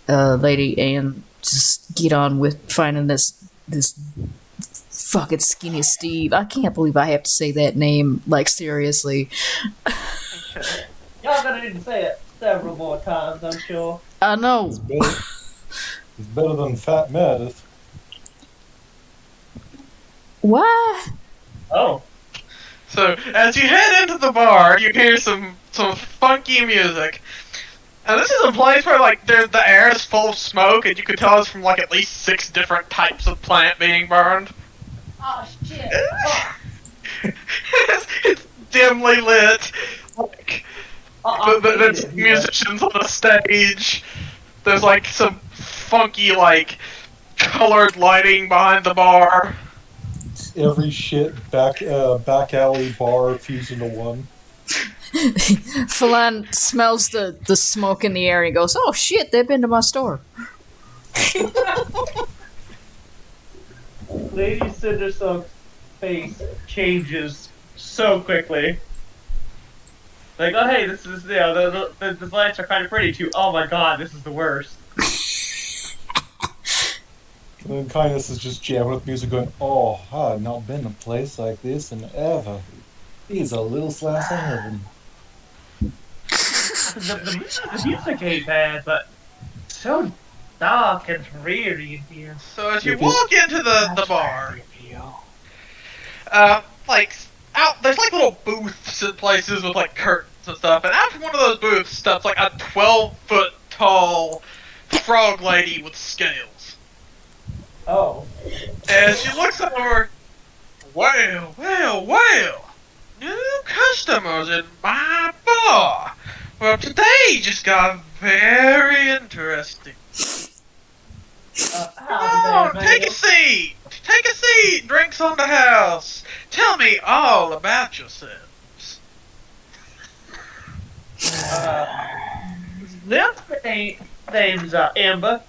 lady and just get on with finding this fucking skinny Steve. I can't believe I have to say that name, like, seriously. Y'all gonna need to say it several more times, I'm sure. I know. It's better than Fat Meredith. Why? Oh. So as you head into the bar, you hear some funky music. And this is a place where like the air is full of smoke, and you could tell it's from like at least 6 different types of plant being burned. Oh shit. It's dimly lit. Like, there's musicians on the stage. There's like some funky like colored lighting behind the bar. Every shit back alley bar fused into one. Falan smells the smoke in the air and goes, "Oh shit, they've been to my store." Lady Cindersoak's face changes so quickly. Like, oh hey, this is, you know, the lights are kind of pretty too. Oh my god, this is the worst. And then Kindness is just jamming with music going, oh, I've not been in a place like this in ever. He's a little slice of heaven. The music ain't bad, but so dark and dreary in here. So as you walk into the bar, like there's like little booths and places with like curtains and stuff, and out from one of those booths steps like a 12-foot tall frog lady with scales. Oh. And she looks over. Well, new customers in my bar. Well, today just got very interesting. Come on, take a seat. Drinks on the house. Tell me all about yourselves. This name's Amber.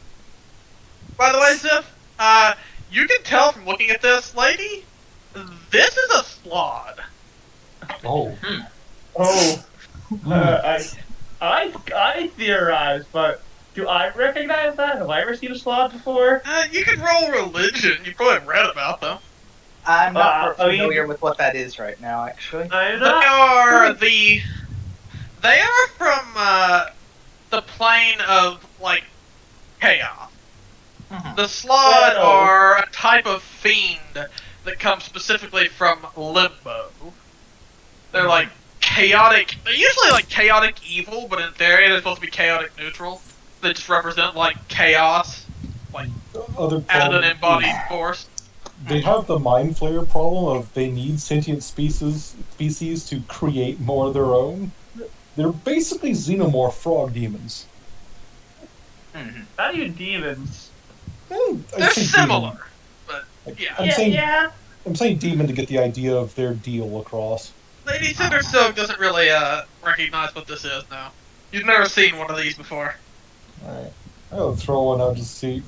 By the way, Ziff, you can tell from looking at this lady, this is a slod. Oh. Oh. I theorize, but do I recognize that? Have I ever seen a slot before? You can roll religion. You probably read about them. I'm not familiar with what that is right now, actually. I'm not. They are from the plane of like chaos. Mhm. The slod are a type of fiend that comes specifically from limbo. They're like chaotic. They're usually like chaotic evil, but in theory they're supposed to be chaotic neutral. They just represent like chaos, like Other at an problem embodied is force. they have the mind flayer problem of they need sentient species to create more of their own. They're basically xenomorph frog demons. Mhm. How do you demons? I'd They're say similar, demon. but Like, yeah. I'm saying demon to get the idea of their deal across. Lady Cindersoak doesn't really recognize what this is now. You've never seen one of these before. Alright. I'll throw one out to see.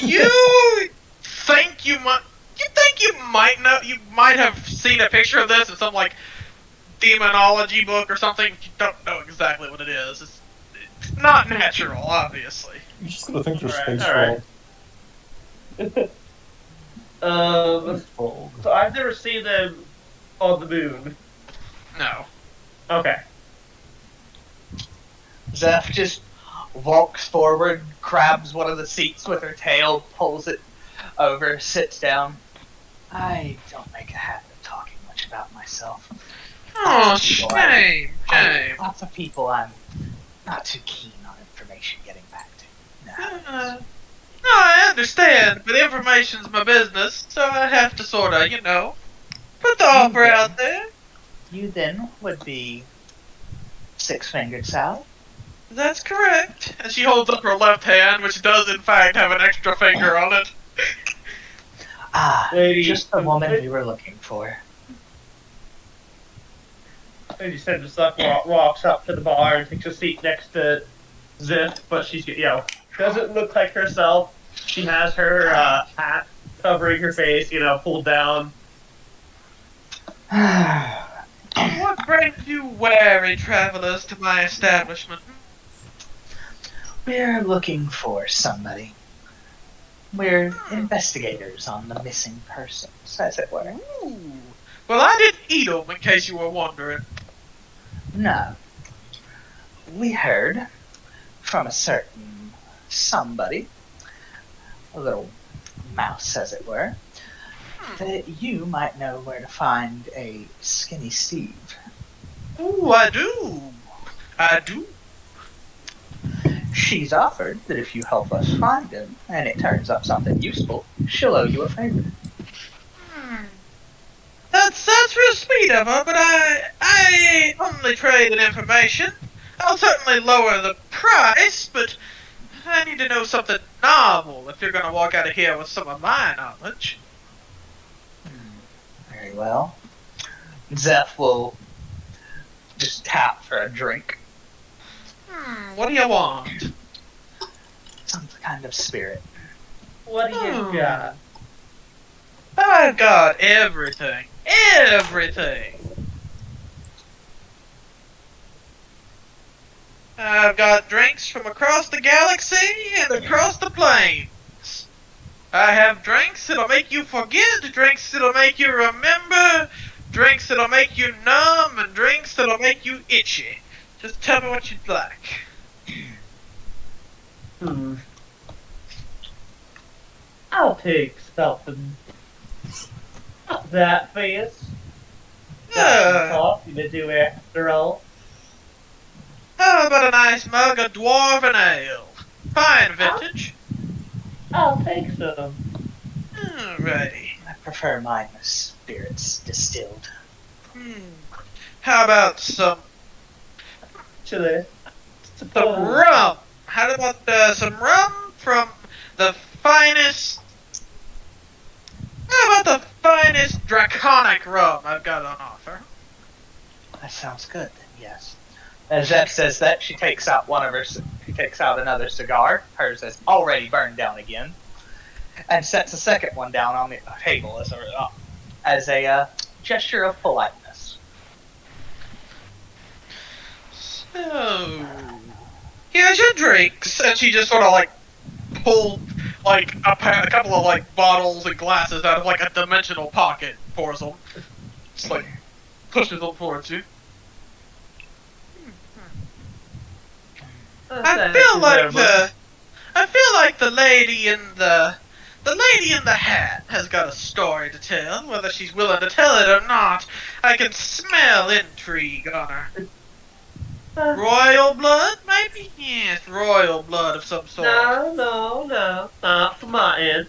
You think you might know, you might have seen a picture of this in some like demonology book or something. You don't know exactly what it is. It's not natural, obviously. You're just gonna think they're Alright, space alright. frogs. So I've never seen them on the moon. No. Okay. Zeph just walks forward, grabs one of the seats with her tail, pulls it over, sits down. I don't make a habit of talking much about myself. Oh, shame. Lots of people I'm not too keen on information getting back to. No. No, I understand, but information's my business, so I have to sorta, put the offer out there. You then would be Six-Fingered Sal. That's correct. And she holds up her left hand, which does in fact have an extra finger on it. Lady, Just the woman we were looking for. Lady Cindersuck walks up to the bar and takes a seat next to Ziff, but she's, doesn't look like herself. She has her hat covering her face, pulled down. What brings you wary travelers to my establishment? We're looking for somebody. We're investigators on the missing persons, as it were. Ooh. Well, I didn't eat 'em, in case you were wondering. No. We heard from a certain somebody, a little mouse, as it were, that you might know where to find a Skinny Steve. Ooh, I do. I do. She's offered that if you help us find him, and it turns up something useful, she'll owe you a favor. That's real sweet of her, but I only trade in information. I'll certainly lower the price, but I need to know something novel if you're gonna walk out of here with some of my knowledge. Very well. Zeph will just tap for a drink. What do you want? Some kind of spirit. What do you got? I've got everything. Everything! I've got drinks from across the galaxy and across the plains. I have drinks that'll make you forget, drinks that'll make you remember, drinks that'll make you numb, and drinks that'll make you itchy. Just tell me what you'd like. I'll take something. Not that fast. Got some coffee to do after all. How about a nice mug of dwarven ale? Fine vintage. I'll take some. Alrighty. I prefer mine with spirits distilled. How about some Chile. rum? How about some rum from the finest... How about the finest draconic rum I've got on offer? That sounds good, then, yes. As Zeph says that, she takes out another cigar. Hers is already burned down again. And sets a second one down on the table as a gesture of politeness. So... Here's your drinks. And she just sort of, pulled, a couple of, bottles and glasses out of, a dimensional pocket. Pours them. Just, pushes them towards you. I feel like the lady in the hat has got a story to tell, whether she's willing to tell it or not. I can smell intrigue on her. Royal blood, maybe? Yes, royal blood of some sort. No, not from my end.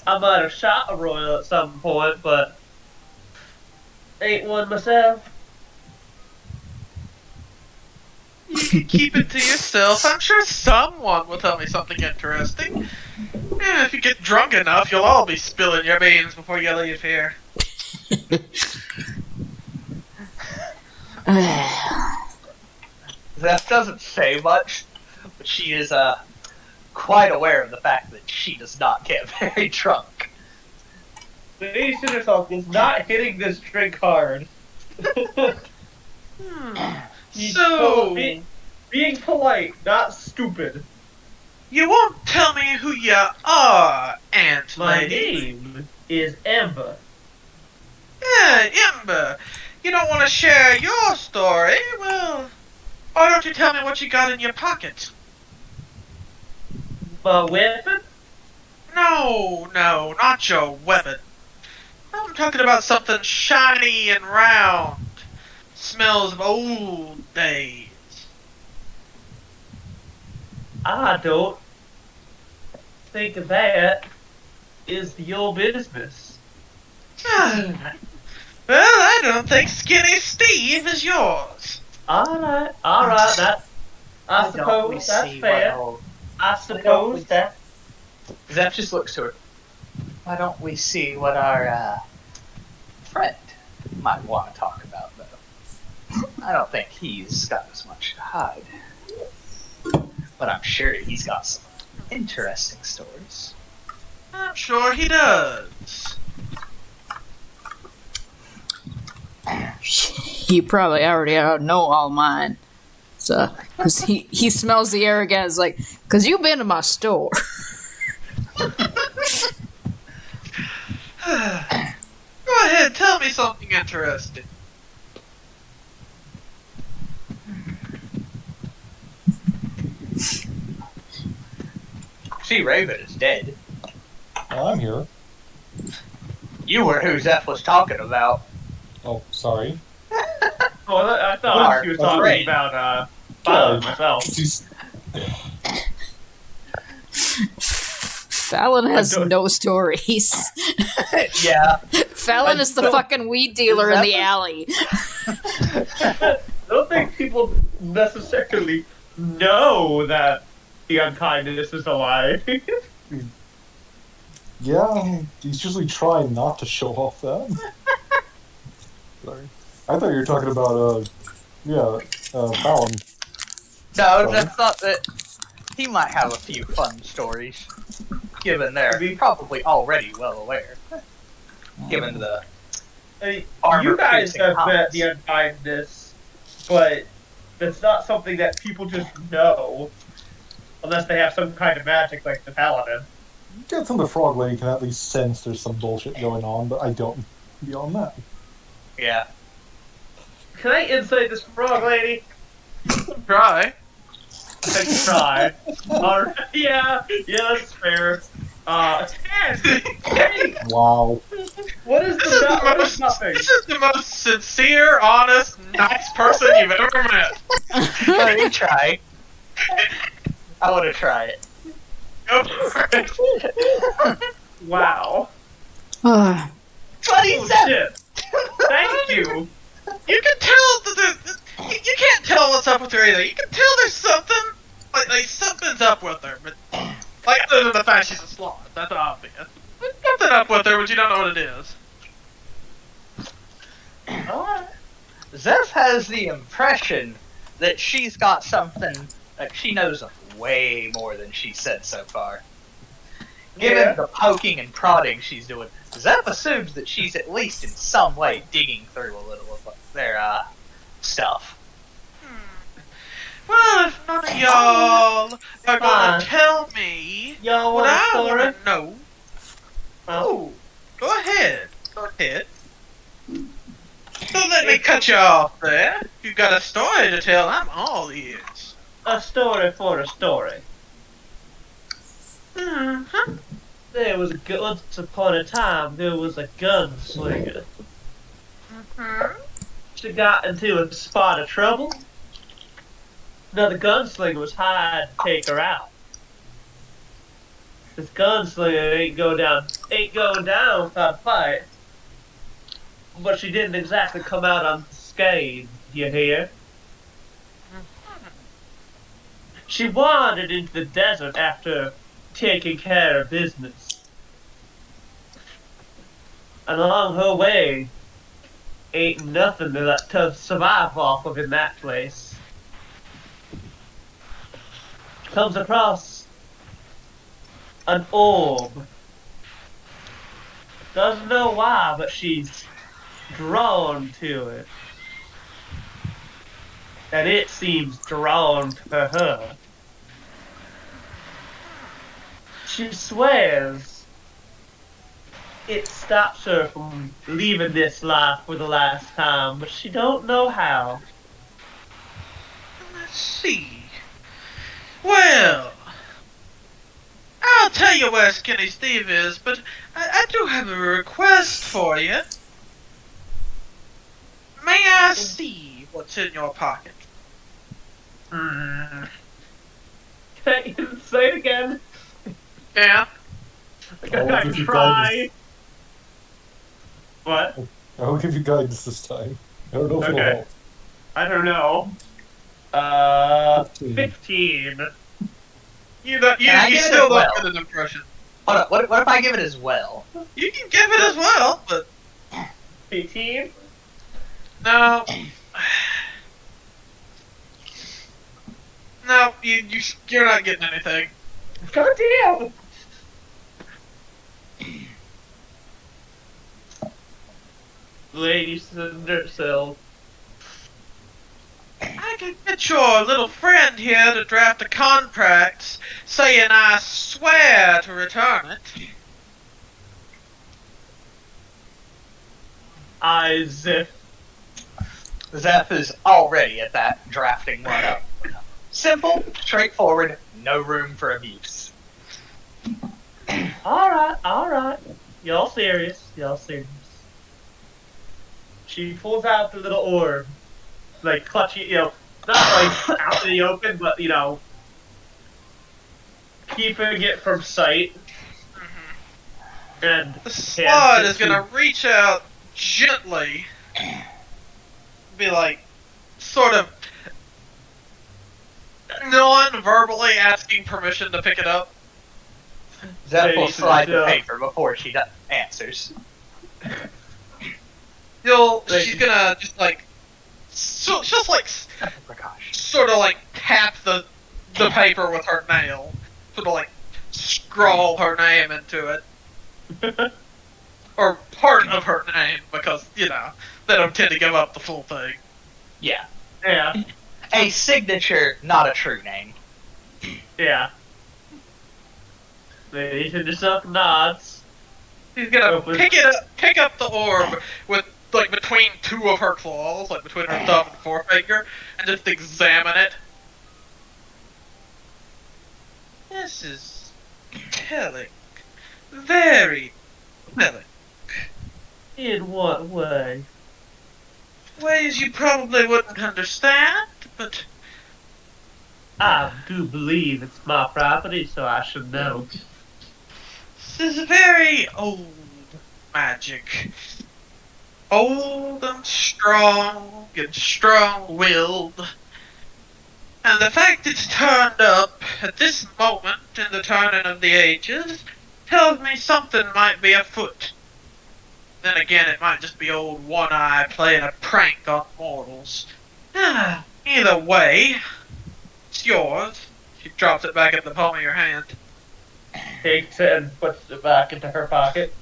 I might have shot a royal at some point, but ain't one myself. You can keep it to yourself. I'm sure someone will tell me something interesting. If you get drunk enough, you'll all be spilling your beans before you leave here. Zeph doesn't say much, but she is quite aware of the fact that she does not get very drunk. Lady Cindersoft is not hitting this drink hard. So... Being polite, not stupid. You won't tell me who you are, Ant My Lady. name is Ember. Yeah, Ember. You don't want to share your story? Well, why don't you tell me what you got in your pocket? My weapon? No, not your weapon. I'm talking about something shiny and round. Smells of old days. I don't think that is your business. Well, I don't think Skinny Steve is yours. Alright, that I Why don't we suppose that's see fair. what I don't suppose we- that Zeph just looks to her. Why don't we see what our friend might want to talk about, though? I don't think he's got as much to hide. But I'm sure he's got some interesting stories. I'm sure he does. You probably already know all mine. So, because he smells the air again. It's like, because you've been to my store. Go ahead, tell me something interesting. See, Raven is dead. I'm here. You were who Zeph was talking about. Oh, sorry. Oh, I thought she was talking Right. about Paladin myself. Fallon has I don't- no stories. Yeah. Fallon is the fucking weed dealer in the alley. I don't think people necessarily know that the unkindness is alive. Yeah, he's usually trying not to show off that. Sorry. I thought you were talking about, Fallon. No, Zeph thought that he might have a few fun stories, given they're probably already well aware. Given the You Armor guys piercing have met helmets. the unkindness, but that's not something that people just know. Unless they have some kind of magic like the Paladin. Get from the frog lady can at least sense there's some bullshit going on, but I don't beyond that. yeah. Can I insight this frog lady? Try. I can try. Alright, yeah, that's fair. 10! Hey, Wow. what is the what is nothing? This is the most sincere, honest, nice person you've ever met. Let me try. I want to try it. Go for it. Wow. Ah, 27! Shit. Thank you. You can tell that you can't tell what's up with her either. You can tell there's something, like something's up with her, but like other than the fact she's a sloth, that's obvious. There's something up with her, but you don't know what it is. Zeph has the impression that she's got something, like she knows way more than she said so far. Given Yeah. the poking and prodding she's doing, Zeph assumes that she's at least in some way digging through a little of their stuff. Well, if none of y'all are gonna Fine. tell me Y'all what want a I story? wanna know, Oh, go ahead. Go ahead. Don't let me cut you off there. If you got a story to tell, I'm all ears. a story for a story. Mm-hmm. There was once upon a time, there was a gunslinger. Mm-hmm. She got into a spot of trouble. Now the gunslinger was hired to take her out. This gunslinger ain't going down without a fight. But she didn't exactly come out unscathed, you hear? She wandered into the desert after taking care of business. And along her way, ain't nothing to survive off of in that place. Comes across an orb. Doesn't know why, but she's drawn to it. And it seems drawn to her. She swears it stops her from leaving this life for the last time, but she don't know how. Let's see. Well, I'll tell you where Skinny Steve is, but I do have a request for you. May I see what's in your pocket? Say it again. Yeah? I I'll can give you try. guidance. What? I'll give you guidance this time. I don't know if it'll Okay. help. I don't know. 15. You Can I give it still as well? don't get an impression. Hold on, what if I give it as well? You can give it as well, but 18? no. No, you're not getting anything. God damn! Lady Cindercell. I could get your little friend here to draft a contract saying I swear to return it. Isaac. Zeph is already at that drafting one up. Simple, straightforward, no room for abuse. Alright. Y'all serious. She pulls out the little orb. Like, clutching, not like out in the open, but, keeping it from sight. And The slut is to- gonna reach out gently, be like, sort of non-verbally asking permission to pick it up. Zeph will Lady slide the Cindercell. paper before she answers. She's gonna just like, just like, Oh my gosh. sort of like tap the paper with her nail, sort of like scrawl her name into it, or part of her name, because they don't tend to give up the full thing. Yeah. Yeah. A signature, not a true name. Yeah. Lady Cindercell nods. She's gonna Open. pick up the orb with like between two of her claws, like between her thumb and forefinger, and just examine it. This is telling. Very telling. In what way? Ways you probably wouldn't understand, but I do believe it's my property, so I should know. this is very old magic. Old and strong-willed. And the fact it's turned up at this moment in the turning of the ages tells me something might be afoot. Then again, it might just be old One Eye playing a prank on mortals. Either way, it's yours. She drops it back in the palm of your hand. Takes it and puts it back into her pocket.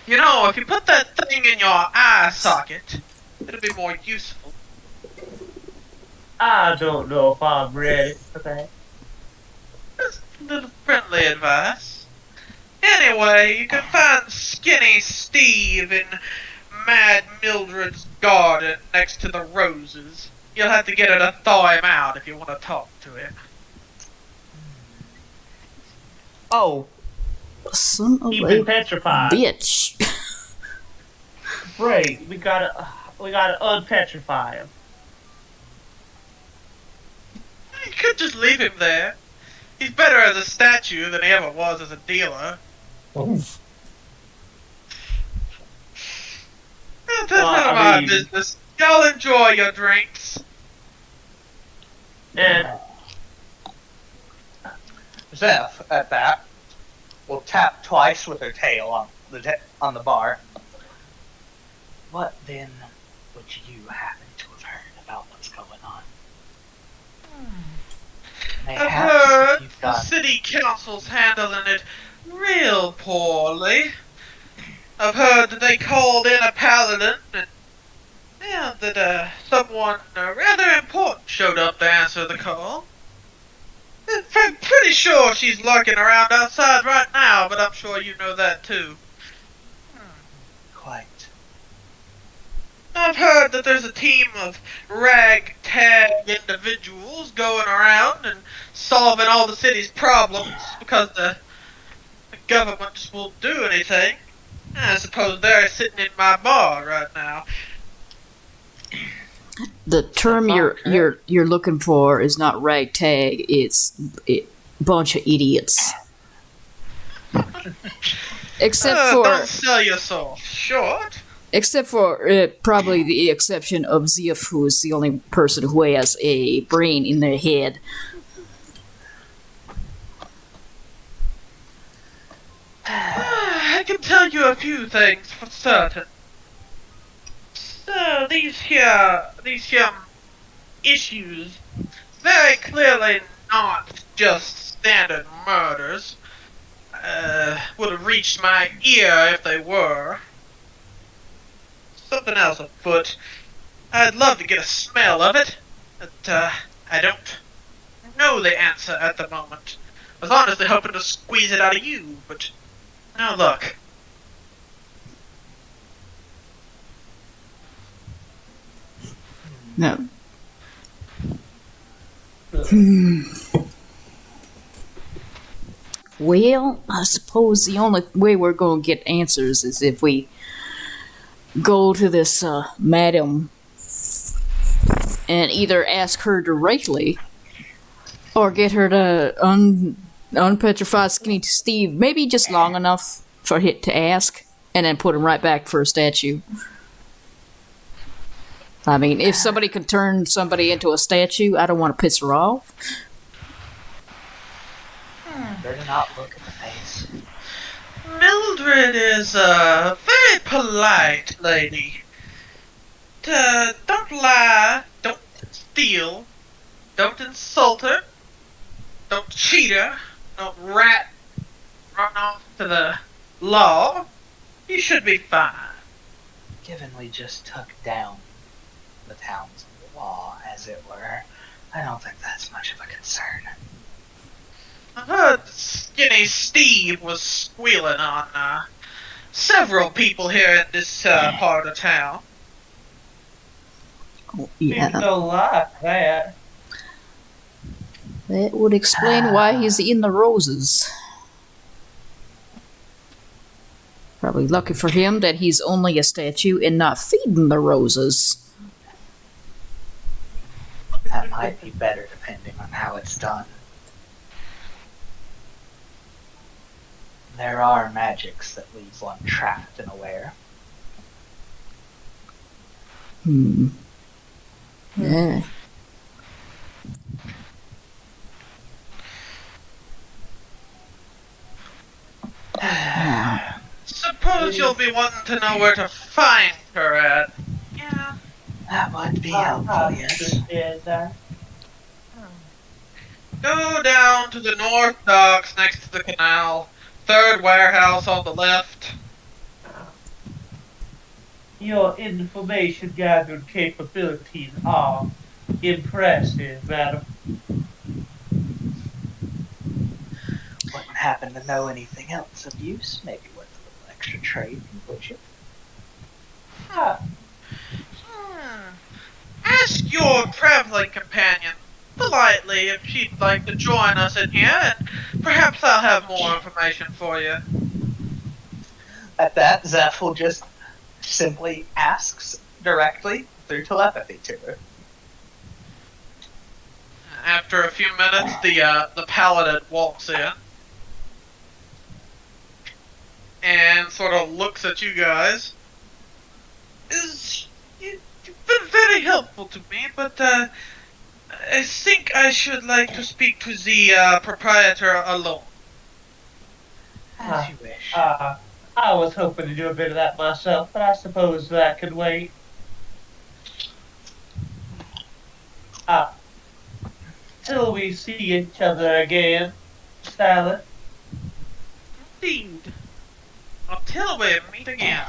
If you put that thing in your eye socket, it'll be more useful. I don't know if I'm ready for that. Just a little friendly advice. Anyway, you can find Skinny Steve in Mad Mildred's garden next to the roses. You'll have to get her to thaw him out if you want to talk to him. Oh, Son of He's a been petrified. bitch. Right, we gotta unpetrify him. You could just leave him there. He's better as a statue than he ever was as a dealer. Oof. That's Well, none of I my mean- business. Y'all enjoy your drinks. And Zeph, at that, will tap twice with her tail on the bar. What then would you happen to have heard about what's going on? I've Mayhaps heard you've the got city council's handling it real poorly. I've heard that they called in a paladin, and that someone rather important showed up to answer the call. I'm pretty sure she's lurking around outside right now, but I'm sure you know that too. Quite. I've heard that there's a team of ragtag individuals going around and solving all the city's problems because the government just won't do anything. I suppose they're sitting in my bar right now. The term you're looking for is not ragtag. It's bunch of idiots. Except Don't sell yourself short. Except for probably the exception of Ziaf, who is the only person who has a brain in their head. I can tell you a few things for certain. So these here issues, very clearly not just standard murders. Would have reached my ear if they were. Something else afoot. I'd love to get a smell of it, but I don't know the answer at the moment. I was honestly hoping to squeeze it out of you, but no luck. No. Well, I suppose the only way we're going to get answers is if we go to this madam and either ask her directly or get her to unpetrify Skinny Steve, maybe just long enough for it to ask, and then put him right back for a statue. I mean, if somebody can turn somebody into a statue, I don't want to piss her off. Better not look at the face. Mildred is a very polite lady. Don't lie, don't steal, don't insult her, don't cheat her, don't run off to the law. You should be fine. Given we just took down the town's law, as it were, I don't think that's much of a concern. I heard Skinny Steve was squealing on several people here in this part of town. Oh, People yeah. don't like that. That would explain why he's in the roses. Probably lucky for him that he's only a statue and not feeding the roses. That might be better depending on how it's done. There are magics that leave one trapped and aware. Yeah. Suppose you'll be wanting to know where to find her at. Yeah. That would be helpful, yes. Go down to the north docks next to the canal. Third warehouse on the left. Your information gathering capabilities are impressive, madam. Wouldn't happen to know anything else of use. Maybe worth a little extra trade from Butcher. Ask your traveling companion politely if she'd like to join us in here, and perhaps I'll have more information for you. At that, Zeph will just simply asks directly through telepathy to her. After a few minutes, the Paladin walks in and sort of looks at you guys. You've been very helpful to me, but I think I should like to speak to the proprietor alone. As you wish. I was hoping to do a bit of that myself, but I suppose that could wait. Till we see each other again, Styler. Indeed. Until we meet again.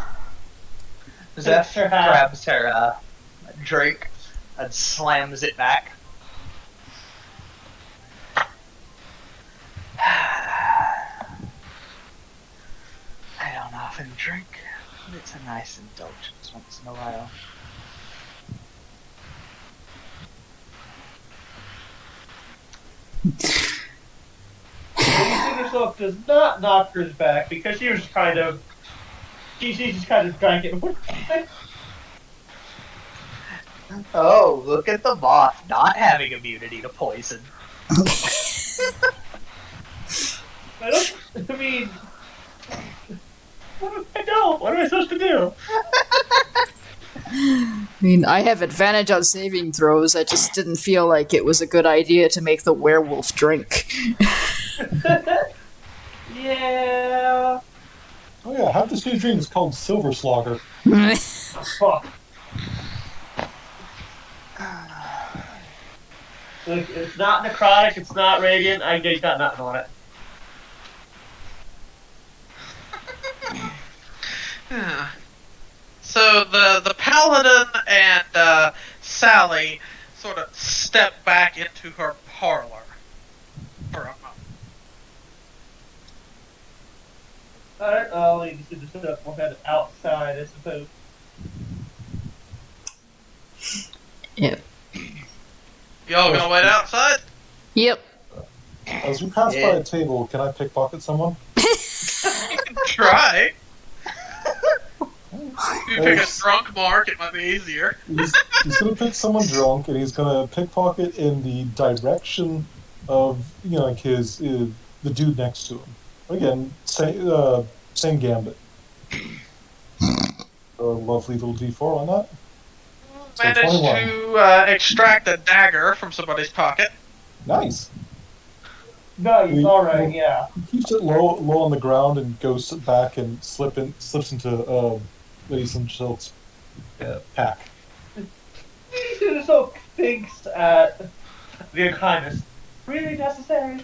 Zeph Sure, grabs her drink and slams it back. often drink, but it's a nice indulgence once in a while. Lady herself does not knock hers back because she was just kind of. She just kind of drank it. Oh, look at the moth not having immunity to poison. I mean, what do I do? What am I supposed to do? I mean, I have advantage on saving throws. I just didn't feel like it was a good idea to make the werewolf drink. Yeah. Oh yeah, half the sea drink is called Silver Slogger. Fuck. Look, it's not necrotic, it's not radiant, I got nothing on it. Yeah. So the Paladin and Sally sort of step back into her parlor for a moment. Alright, I'll need to just up my head outside, I suppose. Yep. Y'all gonna wait outside? Yep. As we pass by a table, can I pickpocket someone? You can try. If you pick a drunk mark, it might be easier. He's gonna pick someone drunk, and he's gonna pickpocket in the direction of like his the dude next to him. Again, same gambit. A lovely little D4 on that. So Managed 21. to extract a dagger from somebody's pocket. Nice. Nice, alright, yeah. He keeps it low on the ground and goes back and slips into Lady Sunshilt's pack. He so thinks at their kindness. Really necessary?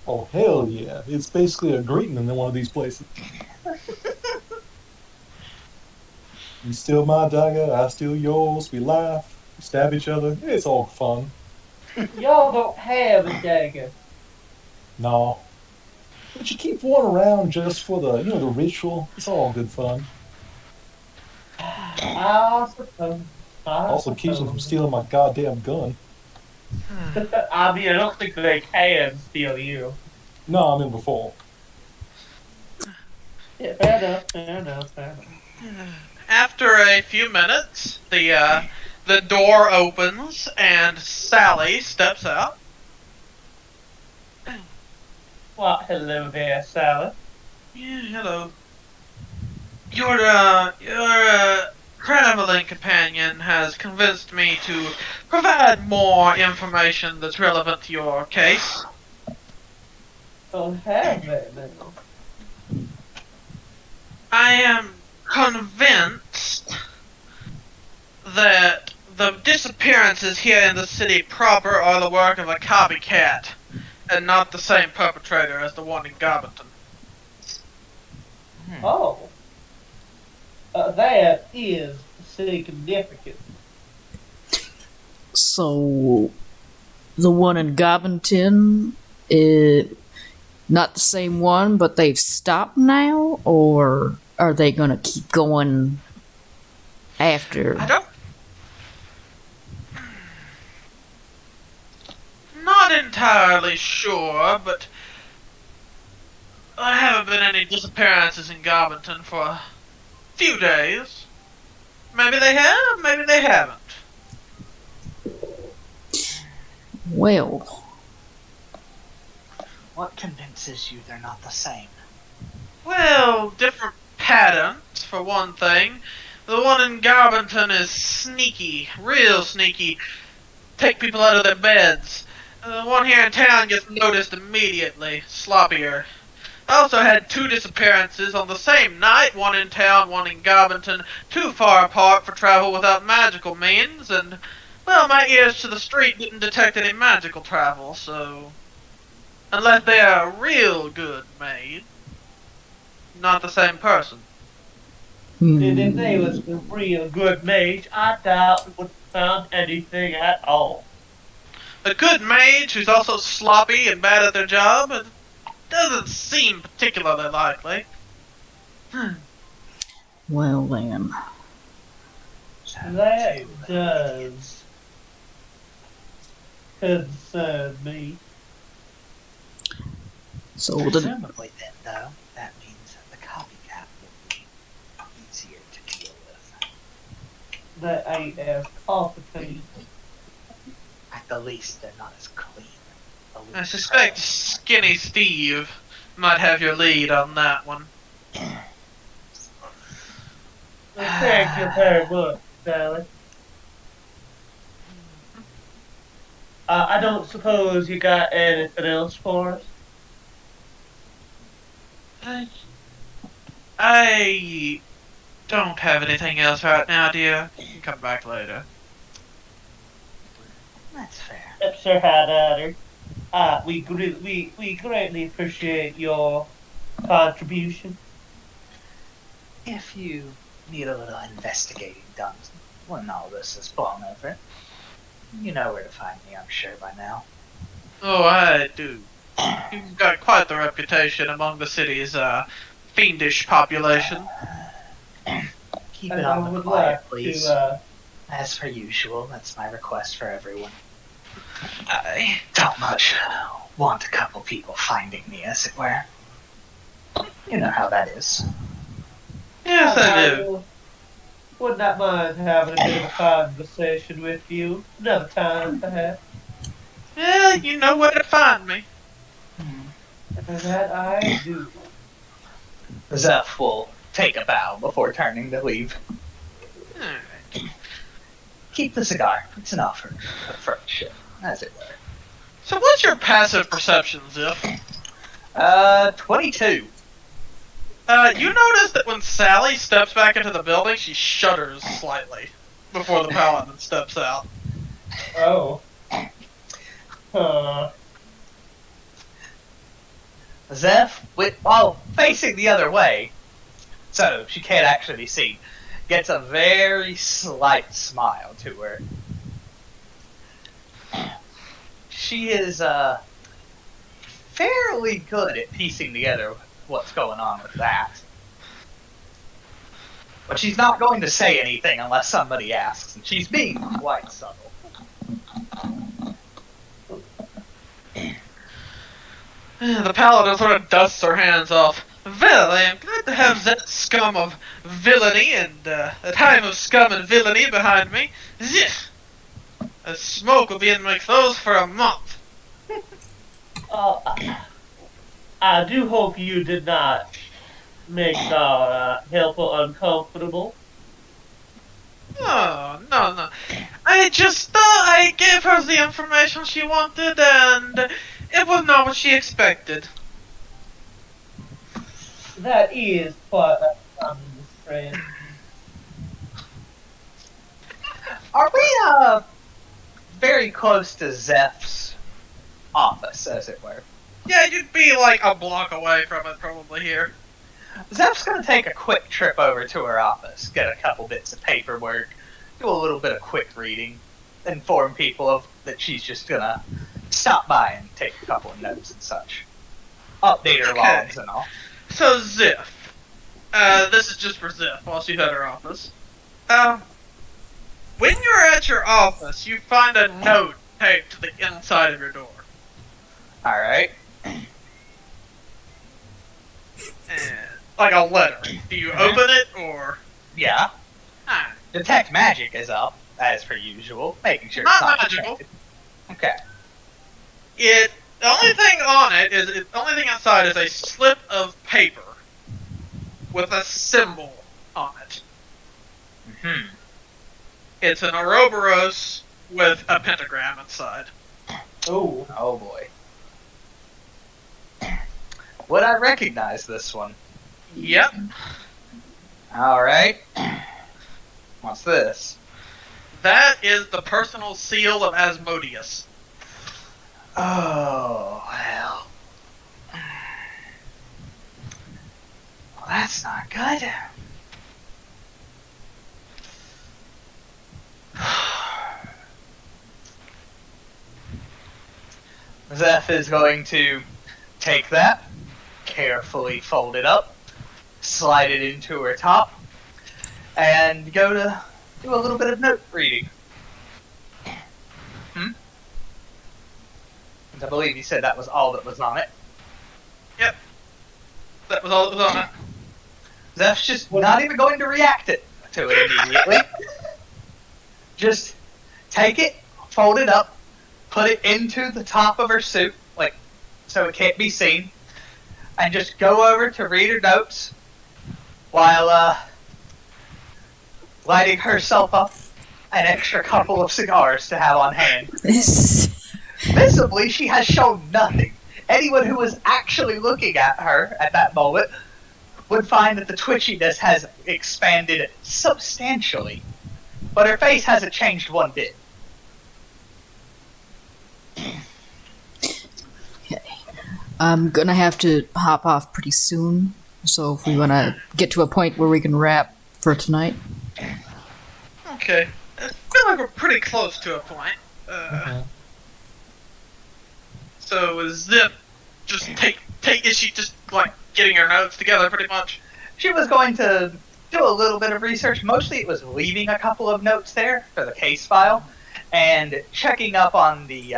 Oh hell yeah! It's basically a greeting in one of these places. You steal my dagger, I steal yours. We laugh, we stab each other. It's all fun. Y'all don't have a dagger. No, but you keep one around just for the the ritual. It's all good fun. I suppose. Also keeps them from stealing my goddamn gun. I mean, I don't think they can steal you. No, I'm in before. Yeah, fair enough, fair enough, fair enough. After a few minutes, the door opens and Sally steps out. Well, hello there, Sally. Yeah, hello. Your traveling companion has convinced me to provide more information that's relevant to your case. Oh, have they now? I am convinced that the disappearances here in the city proper are the work of a copycat, and not the same perpetrator as the one in Gobbington. Oh. That is significant. So, the one in Gobbington is not the same one, but they've stopped now? Or are they going to keep going after? I don't... Not entirely sure, but there haven't been any disappearances in Gobbington for a few days. Maybe they have, maybe they haven't. Well, What convinces you they're not the same? Well, different patterns, for one thing. The one in Gobbington is sneaky, real sneaky. Take people out of their beds. The one here in town gets noticed immediately, sloppier. I also had 2 disappearances on the same night, one in town, one in Gobbington, too far apart for travel without magical means, and, well, my ears to the street didn't detect any magical travel, so... Unless they are real good made, not the same person. And if they was a real good mage, I doubt we would have found anything at all. A good mage who's also sloppy and bad at their job, it doesn't seem particularly likely. Well then. That does concern me. So the Presumably then, though, that means that the copycat will be easier to deal with. That ain't as complicated. At the least, they're not as clean. I suspect Skinny Steve might have your lead on that one. Thank you very much, Sally. I don't suppose you got anything else for us? I don't have anything else right now, dear. You can come back later. That's fair. Yep, Sir Hatter. We greatly appreciate your contribution. If you need a little investigating done when all this is blown over, you know where to find me, I'm sure, by now. Oh, I do. You've got quite the reputation among the city's fiendish population. Keep it And on I the would quiet, like please. to, As per usual, that's my request for everyone. I Don't much want a couple people finding me, as it were. You know how that is. yes, I do. Would not mind having a bit of a conversation with you another time, perhaps. Yeah, you know where to find me. And that I do. Zeph will take a bow before turning to leave. Alright. Keep the cigar. It's an offer of friendship, as it were. So what's your passive perception, Ziff? 22. You notice that when Sally steps back into the building, she shudders slightly before the Paladin steps out. Oh. Zeph, while facing the other way, so she can't actually be seen, gets a very slight smile to her. She is fairly good at piecing together what's going on with that. But she's not going to say anything unless somebody asks, and she's being quite subtle. The Paladin sort of dusts her hands off. Well, I am glad to have that scum of villainy and a time of scum and villainy behind me. Ziff! The smoke will be in my clothes for a month. I do hope you did not make our helper uncomfortable. Oh, no. I just thought I gave her the information she wanted, and it was not what she expected. That is quite friend. Are we, very close to Zeph's office, as it were? Yeah, you'd be like a block away from it probably here. Zeph's gonna take a quick trip over to her office, get a couple bits of paperwork, do a little bit of quick reading, inform people of that she's just gonna stop by and take a couple of notes and such. Update her Okay. logs and all. So, Ziff. This is just for Ziff while she's at her office. When you're at your office, you find a note taped to the inside of your door. Alright. And, like a letter. Do you open it, or... Yeah. Ah, Detect magic is up, as per usual, making sure Not it's not magical. detected. Okay. the only thing on it is, the only thing inside is a slip of paper with a symbol on it. Hmm. It's an Ouroboros with a pentagram inside. Oh. Oh boy. Would I recognize this one? Yep. Alright. What's this? That is the personal seal of Asmodeus. Oh, well. Well, that's not good. Zeph is going to take that, carefully fold it up, slide it into her top, and go to do a little bit of note reading. I believe you said that was all that was on it. Yep. That was all that was on it. Zeph's just not even going to react to it immediately. Just take it, fold it up, put it into the top of her suit, like, so it can't be seen, and just go over to read her notes while, lighting herself up an extra couple of cigars to have on hand. Visibly, she has shown nothing. Anyone who was actually looking at her at that moment would find that the twitchiness has expanded substantially, but her face hasn't changed one bit. Okay. I'm gonna have to hop off pretty soon, so if we want to get to a point where we can wrap for tonight. Okay. I feel like we're pretty close to a point. So is Zip just is she just like getting her notes together pretty much? She was going to do a little bit of research. Mostly it was leaving a couple of notes there for the case file and checking up on the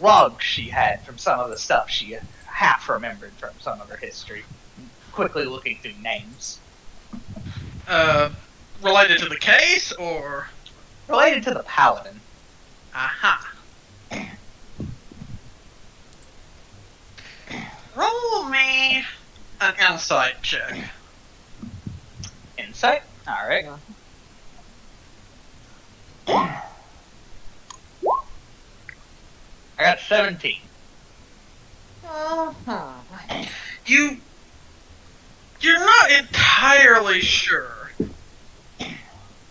logs she had from some of the stuff she half remembered from some of her history. Quickly looking through names. Related to the case or related to the Paladin. Aha. Roll me an insight check. Insight? Alright. I got 17. You're not entirely sure,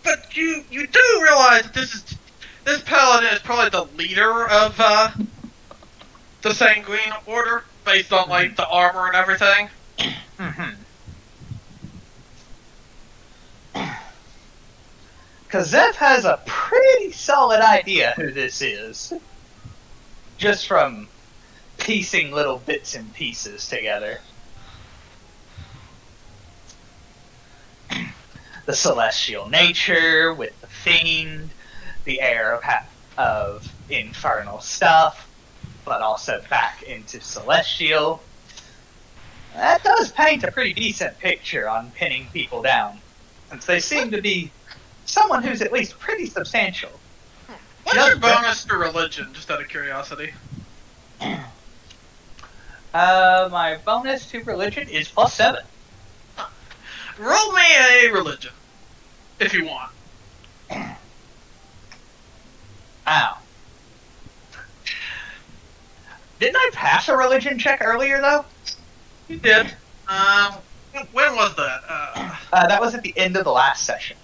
but you do realize this paladin is probably the leader of the Sanguine Order, based on like the armor and everything. Because Zeph has a pretty solid idea who this is, just from piecing little bits and pieces together. The celestial nature with the fiend, the air of infernal stuff, but also back into celestial. That does paint a pretty decent picture on pinning people down, since they seem to be someone who's at least pretty substantial. What's your bonus to religion, just out of curiosity? My bonus to religion is +7. Roll me a religion, if you want. Ow. Didn't I pass a religion check earlier, though? You did. When was that? That was at the end of the last session.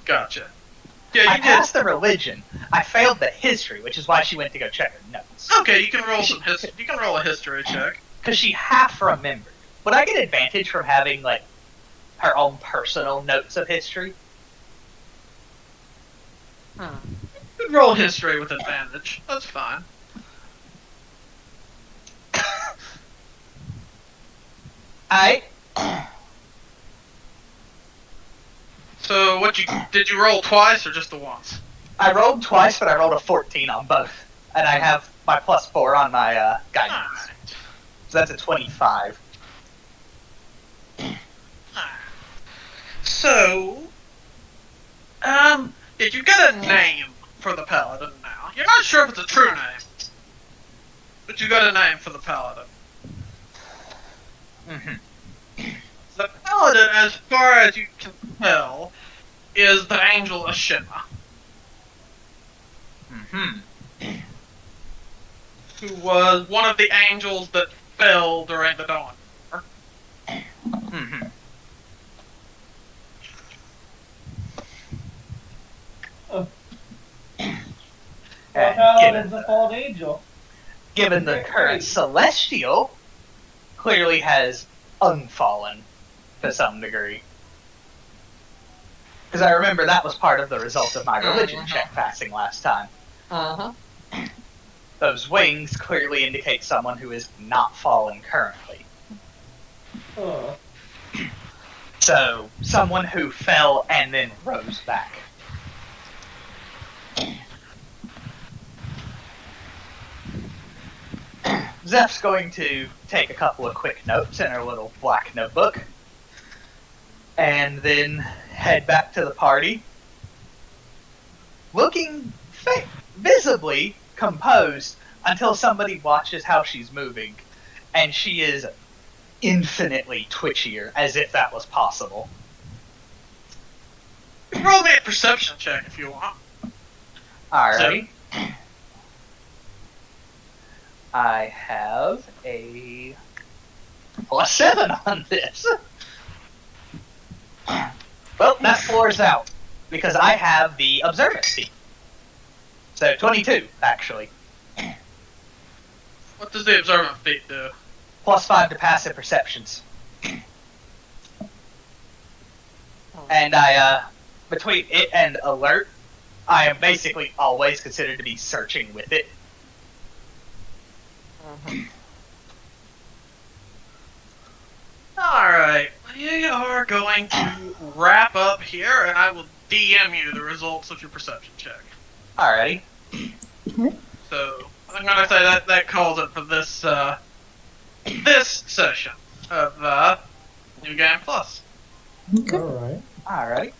Gotcha. Yeah, I you passed did. the religion. I failed the history, which is why she went to go check her notes. Okay, you can roll some history. You can roll a history check. Because she half remembered. Would I get advantage from having, like, her own personal notes of history? You can roll history with advantage. That's fine. So, did you roll twice or just the once? I rolled twice, but I rolled a 14 on both. And I have my +4 on my guidance. Alright. So that's a 25. So, yeah, you got a name for the paladin now. You're not sure if it's a true name, but you got a name for the paladin. The paladin, as far as you can tell, is the angel Ashima, who was one of the angels that fell during the Dawn. Paladin's a fallen angel. Given the current celestial, clearly has unfallen to some degree. Because I remember that was part of the result of my religion check passing last time. Those wings clearly indicate someone who is not fallen currently. So, someone who fell and then rose back. Zeph's going to take a couple of quick notes in her little black notebook, and then head back to the party, looking visibly composed until somebody watches how she's moving, and she is infinitely twitchier, as if that was possible. Roll me a perception check if you want. Alrighty. I have a +7 on this. Well, that floors out, because I have the observant feat. So 22, actually. What does the observant feat do? +5 to passive perceptions. And I, between it and alert, I am basically always considered to be searching with it. Alright, we are going to wrap up here, and I will DM you the results of your perception check. Alrighty. So, I'm gonna say that calls it for this, this session of, New Game Plus. Okay. All right. Alrighty.